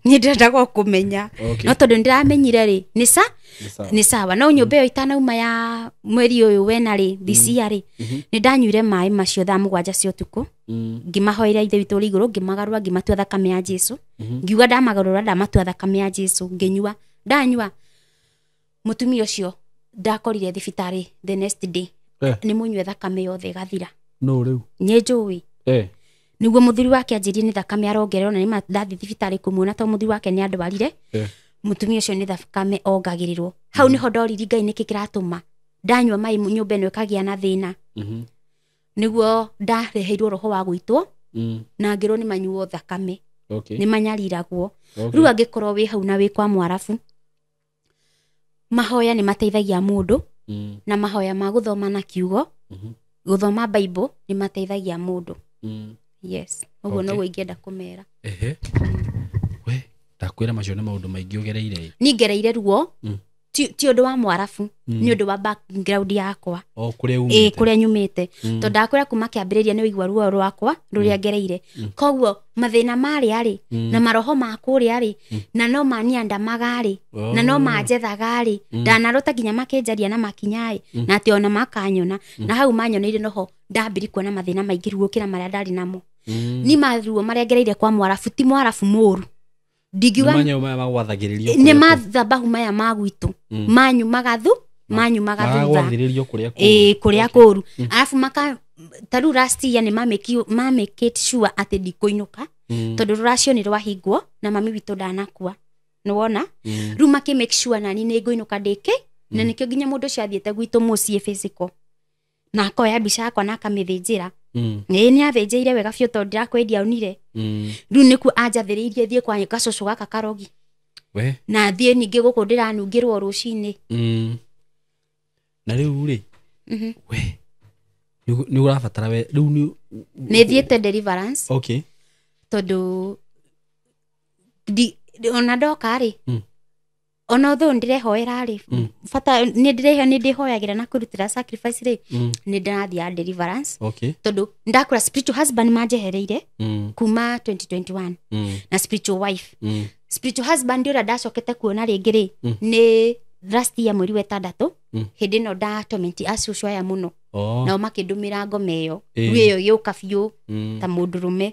ni ndendaga kumenya no tondu ndiramenyire ri ni sawa no nyumba iyo itanauma ya mweri uyu wena ri this year ri ni ndanyuire mai macio thaa 7 cia utuku ngimahoira ithe witu ri iguru ngimagarura ngimatua thakame ya Jesu ngiuga ndamagarura ndamatua thakame ya Jesu nginyua ndanyua mutumia ucio ndakorire thibitari the next day ni munywe thakame yothe gathira no riu ni njui niguo muthuri wake anjirie ni thakame arongererwo na ni ndathi thibitari kumuona to muthuri wake ni andwarire mutumia ucio ni thakame ongagirirwo hau niho ndoriri Ngai niki kiratuma ndanywa mai nyumba ino ikagia na thina niguo ndareheirwo roho wa gwitwo na ngĩrwo nĩ manyuo thakame Okay. nĩ manyariragwo Okay. rĩu angĩkorwo wĩ hau na wĩ kwa Mwarabu mahoya nĩ mateithagia mũndũ na mahoya ma gũthoma na kiugo gũthoma Bible nĩ mateithagia mũndũ. Yes, ũguo Okay. noguo ingĩenda kũmera. Ehe. We, ndakwĩra macio nĩ maũndũ maingĩ ũgereire. Ni ngereire ruo ti ũndũ wa Mwarabu nĩ ũndũ wa background yakwa. Kũrĩa umĩte. Kũrĩa nyumĩte tondũ ndakwĩra kuma kĩambĩrĩria nĩ wĩigua ruo rwakwa rũrĩa ngereire. Koguo mathĩna marĩa rĩ na maroho ma kũrĩa rĩ na no maniandamaga rĩ na no manjethaga rĩ ndanarota nginya makĩnjaria na makinya na atĩ ona makanyona na hau manyoneire noho ndambiri kuona mathĩna maingĩ ruo kĩra marĩa ndarĩ namo. Ni maruo marĩa ngereire kwa Mwarabu ti Mwarabu mũru. Ndigiuga nĩ mathabahu maya magwitũ manyu magathu kũrĩa kũru arabu taru last year nĩ make sure atĩ ndikũinũka tondũ rũracio nĩ rwahingwo na mami witũ ndanakua nĩ wona rĩu make make sure nani nĩ ngũinũka ndĩkĩ na nĩkĩo nginya mũndũ ũcio athiĩte gwitũ mũciĩ physical na akoya mbica yakwa na akamĩthĩnjĩra nĩ athĩnjĩire wega biũ tondũ ndirakwendia onire rĩu nĩkuo anjathĩrĩirie thiĩ kwa gacũcũ gaka karogi na thiĩ ningĩ gũkũ ndĩranungĩrwo rũcinĩ na rĩu rĩ we nĩ ũrabatara we rĩu nĩ thiĩte deliverance okay tondũ ona ndoka rĩ ona thũ ndirehoera rĩ bata nĩ ndĩhoyagĩra na kũrutĩra sacrifice rĩ nĩ ndĩrathiĩ deliverance tondũ ndakũra spiritual husband manjehereire kuma 2021 na spiritual wife spiritual husband ũrĩa ndacokete kuona rĩngĩ rĩ nĩ last year mweri wa 6 hĩndĩ ĩno ndatomenti acucu aya mũno nao makĩndũmĩra ngoma ĩyo rĩu ĩyo gĩũka biũ ta mũndũrũme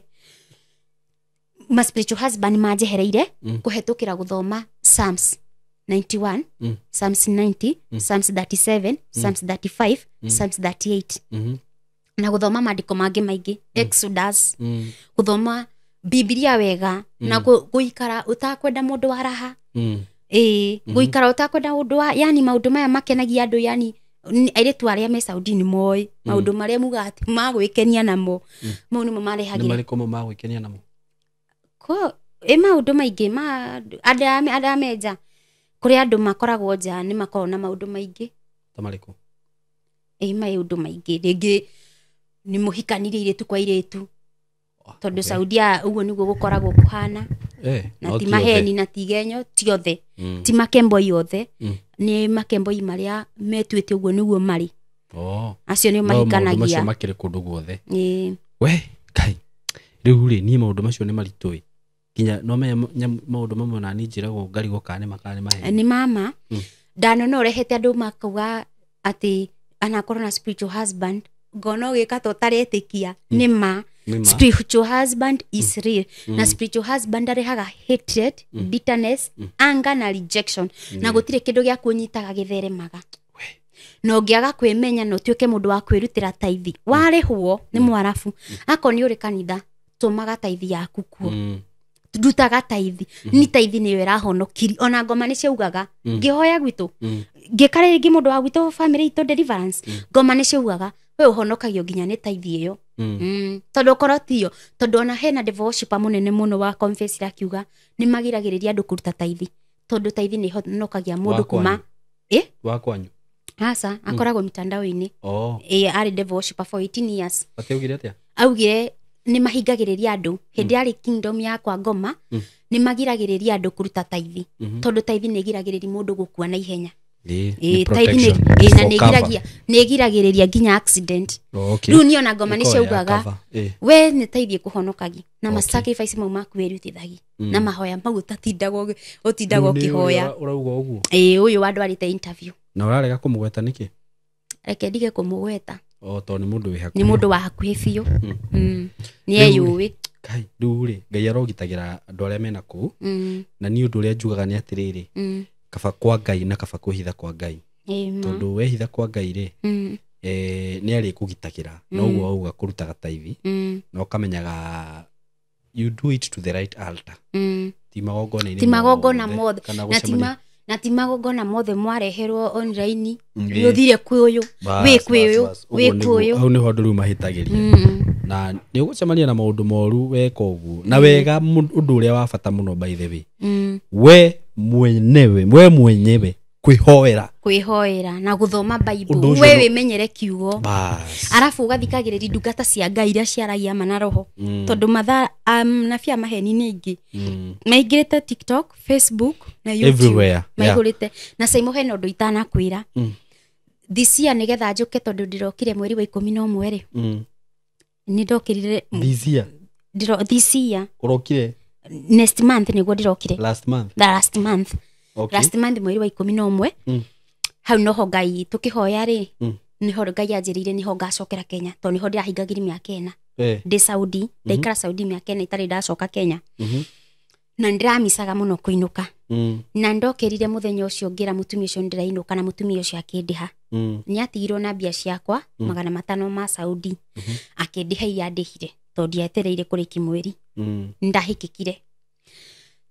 ma spiritual husband manjehereire kũhetũkĩra gũthoma Psalms 91 Psalms 90 Psalms 37 Psalms 35 Psalms 38 na gũthoma maandĩko mangĩ maingĩ Exodus gũthoma Biblia wega na gũikara ũtakwenda mũndũ wa raha gũikara ũtakwenda ũndũ wa yani maũndũ maya makenagia andũ yani airĩtu arĩa me Saudi nĩ moĩ maũndũ marĩa muga atĩ magwĩkenia namo mau nĩmo marehagĩra nĩ marĩkũ magwĩkenia namo maũndũ maingĩ ma andũ amenja kũrĩa andũ makoragwo nja nĩ makoragwo na maũndũ maingĩ ta marĩkũ maũndũ maingĩ rĩngĩ nĩ mũhikanirie airĩtu kwa airĩtu tondũ Saudia ũguo nĩguo gũkoragwo kũhana na ti maheni na ti genyo ti othe ti makemboi othe nĩ makemboi marĩa metuĩte ũguo nĩguo marĩ acio nĩo mahikanagia macio makĩrĩ kũndũ guothe we kai rĩu rĩ niĩ maũndũ macio nĩ maritũĩ kinya no menya maũndũ mamwe na niĩ njĩragwo ngarigwo kana nĩ maheni nĩ mama ndanona ũrehete andũ makauga atĩ anakorwo na spiritual husband ngono gĩka to taretĩkia nĩ ma spiritual husband is real na spiritual husband arehaga hatred bitterness anger na rejection na gũtirĩ kĩndũ gĩa kũnyitaga gĩtheremaga na ũngĩaga kwĩmenya na ũtuĩke mũndũ wa kwĩrutĩra taithi warĩhwo nĩ Mwarabu akorwo nĩ ũrĩ kanitha tũmaga taithi yaku kuo ndutaga taithi ni taithi nĩyo ĩrahonokiri ona ngoma nĩ ciaugaga ngĩhoya gwitũ ngĩkara rĩngĩ mũndũ wa gwitũ family itũ deliverance ngoma nĩ ciaugaga we ũhonokagio nginya nĩ taithi ĩyo tondũ korwo tiyo tondũ ona hena devotion mũnene mũno wa confess akiuga nĩ magiragĩrĩria andũ kũruta taithi tondũ taithi nĩ ihonokagia mũndũ kuma wakwanyu asa akoragwo mitandao-inĩ arĩ devotion for 18 years ateugire atĩa augire nĩ mahingagĩrĩria andũ hĩndĩ yarĩ kingdom ya kwa ngoma nĩ magiragĩrĩria andũ kũruta taithi tondũ taithi nĩ igiragĩrĩria mũndũ gũkua na ihenya taithi nĩ igiragĩrĩria nginya accident rĩu niĩ ona ngoma nĩ ciaugaga we nĩ taithi kũhonokagia na ma sacrifice mau makwĩrutithagia na mahoya mau ũtindagwo ũkĩhoya ũrauga ũguo ũyũ wandwarĩte interview na ũrarega kũmũgweta nĩkĩ reke ndige kũmũgweta tondũ nĩ mũndũ wĩ hakuhĩ nĩ mũndũ wa hakuhĩ biũ nĩ eyũĩ kai rĩu rĩ Ngai arogitagĩra andũ arĩa mena kũu na niĩ ũndũ ũrĩa njugaga nĩ atĩrĩrĩ kaba kwa Ngai na kaba kwĩhitha kwa Ngai tondũ wehitha kwa Ngai rĩ nĩ arĩkũgitagĩra na ũguo auga kũrutaga taithi na ũkamenyaga you do it to the right altar ti magongona-inĩ mothe na ti magongona mothe mwareherwo online ni uthire kwi uyu wi kwi uyu au ni hondu ru mahitagiria na ni ugucemania na maundu moru weka uguo na wega undu uria wa bata muno by the way we mwenyewe kwihoera na guthoma bible we wimenyere kiugo arafu ugathikagirira ndungata cia Ngai iria ciaragia mana roho tondu matha na fia maheni ningi maingirite TikTok, Facebook na YouTube everywhere maigurite na saimo hena undu itana kwira this year nigetha njuke tondu ndirokire mweri wa 11 ri ni ndokirire this year urokire next month niguo ndirokire last month okay. Last month mweri wa 11 hau noho Ngai tukihoya ri niho Ngai anjirire niho ngacokera Kenya to niho ndirahingagira miaka ena ndi Saudi ndaikara Saudi miaka ena itari ndacoka Kenya na ndiramisaga muno kuinuka na ndokirire muthenya ucio ngira mutumia ucio ndirainuka na mutumia ucio akindiha ni atigirwo na mbia ciakwa 500 ma Saudi akindiha iria ndihire to ndietereire kuriki mweri ndahikikire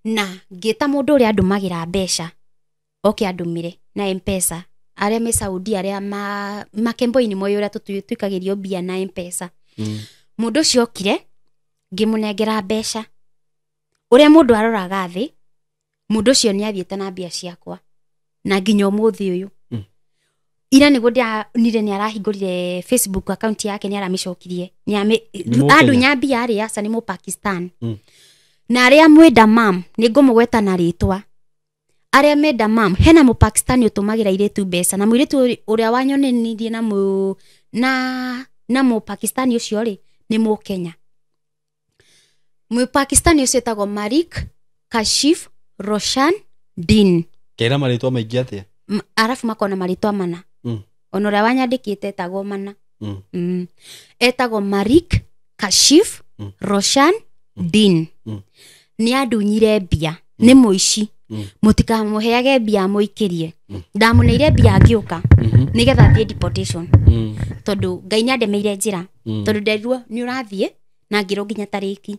na ngita mundu uria andumagira mbeca oke andumire na M-Pesa aria me Saudi aria makembo-ini moyo uria tuikagirio mbia na M-Pesa mundu ucio okire ngimunengera mbeca uria mundu aroraga thi mundu ucio ni athiete na mbia ciakwa na nginya umuthi uyu ira niguo nire ni arahingurire Facebook account yake ni aramicokirie ni andu nyambia ari asa ni mu Pakistan na aria mwenda mam ni ngumugweta na ritwa aria menda mam hena mu Pakistan utumagira iretu mbeca na mwiretu uria wanyonenirie na mu Pakistan ucio ri ni mu Kenya mu Pakistan ucio etagwo Malik Kashif Roshan Din kera maritwa maingi atia arafu makona maritwa mana onoria wanyandikite etagwo mana etagwo Malik Kashif Roshan Din ni andunyire mbia ni muici mutikamuheage mbia muikirie ndamuneire mbia agiuka nigetha thie deportation tondu Ngai ni andemeire njira tondu nderuo ni urathie na ngiro nginya tariki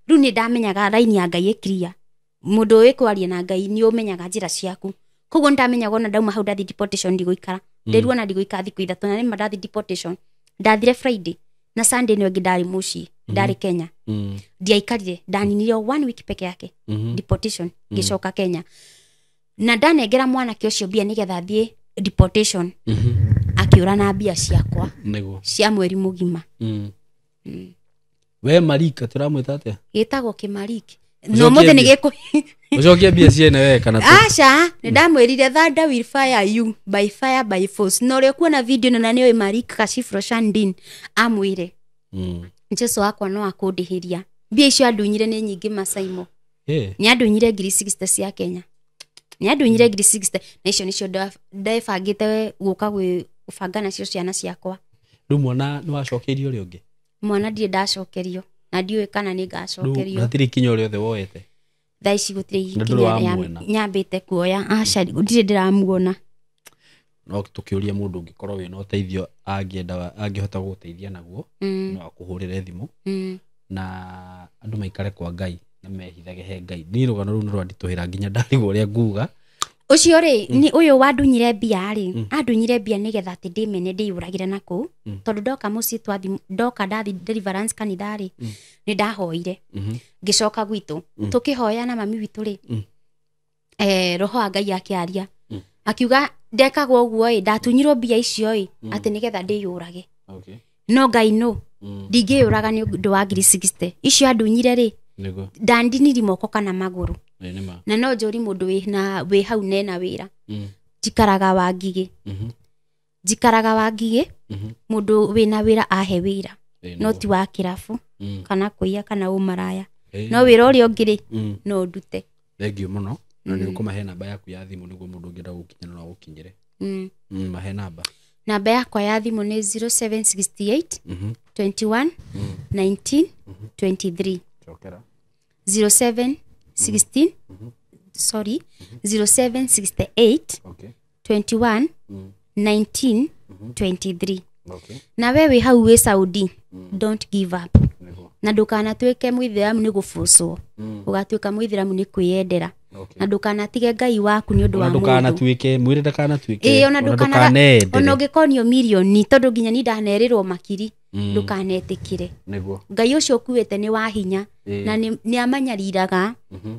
riu ni ndamenyaga raini ya Ngai ikria mundu wikwaria na Ngai ni umenyaga njira ciaku koguo ndamenyaga ona ndauma hau ndathi deportation ndiguikara nderuo na ndiguikara thiku ithatu na ni ndathi deportation ndathire Friday na Sunday ni ngidari muci ndari Kenya ndiaikarire ndaninire 1 week peke yake deportation gicoka Kenya na ndanengera mwana kiocio mbia nigetha thie deportation akiura na mbia ciakwa nego cia mweri mugima we Marika turamwita atia gitagwo Kimariki no muthe ni giku ucokia mbia ciene we kana acha ni ndamwirire that will fire you by fire by force no ri kuona video na ni Marika Kashif Roshan Din amwire Jesu wakwa no akundihiria mbia icio andunyire ni nyingi masaimo ni andunyire 60 cia Kenya ni andunyire 60 na icio nicio ndebangite guka gubanga nacio ciana ciakwa riu mwana ni wacokerio ri ungi mwana ndire ndacokerio na ndiwe kana ni ngacokerio natiri kinyo ri othe woete thaici gutire ikinya nyambite kuoya aca ndire ndiramuona no tukiuria mundu ungikorwo wina uteithio angihota guteithia naguo no akuhurire thimu na andu maikare kwa Ngai na mehithage he Ngai ni rugano ru no ndituhira nginya ndarigwo ria nguga ucio ri ni uyu wandunyire mbia ri andunyire mbia nigetha ati ndimene ndiyuragire naku tondu ndoka muci twathi ndoka ndathi deliverance kanithari ni ndahoire ngicoka gwitu tukihoya na mami witu ri roho wa Ngai akiaria akiuga ndekagwo uguo ndatunyirwo mbia icio ati nigetha ndiyurage no Ngai no ndingiyuraga ni ndu wa 60 icio andunyire ri ndandiniri moko kana maguru na no njori mundu wi hau nena wira jikaraga wangige mundu wina wira ahe wira no ti wa kirafu kana kuiya kana umaraya no wira uria ungiri no ndute thengio muno na ni ukumahe namba yaku ya thimu niguo mundu ungienda gukinyana no gukinyire mahe namba yakwa ya thimu ni 0768 21 19 23 chokera 0768 21 19 23 na wewe hau we Saudi don't give up na ndukana tweke muithiramu ni gufucwo ugatuika muithiramu ni kwiyendera Okay. na ndukanatige Ngai waku ni undu wa mundu ndukanatuike mwire ndakanatuike ona ungikonio milioni tondu nginya ni ndanerirwo makiri ndukanetikire niguo Ngai ucio ukuite ni wa hinya na ni amanyariraga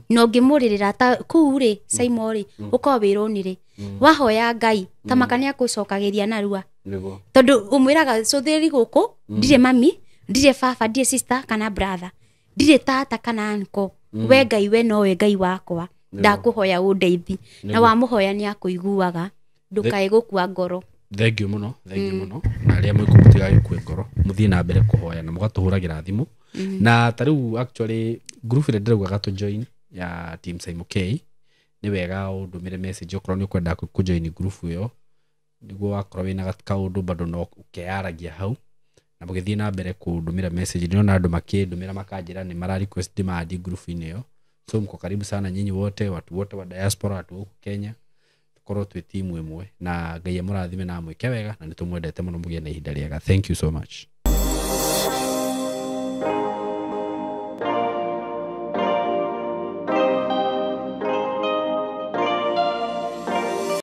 no ngimuririra ta kuuri Simon ukowirwo ni ri wahoya Ngai tamaka ni akucokagiria narua niguo tondu umwiraga cuthiri guku ndire mami ndire baba ndire sister kana brother ndire tata kana uncle we Ngai we no we Ngai wakwa ndakuhoya undeithi na wamuhoya ni akuiguaga ndukae gukua ngoro. Thank you muno na aria mwikumutika gikue ngoro muthie na mbere kuhoya na mugatuhuragira thimu na tariu actually group ile ndiraugaga tu join ya team Simon K ni wega undumire message okoro ni ukwenda ku join group iyo niguo wakorwo wina kaundu bado no ukearagia hau na mugithie na mbere kundumira message niona andu makindumira makanjira ni mara request dimadi group iyo. So mko karibu sana nyinyi wote watu wote wa diaspora watu huku Kenya tukorwo twi timu imwe na Ngai amurathime na mwike wega na nitumwendete muno mugie na ihinda riega. Thank you so much.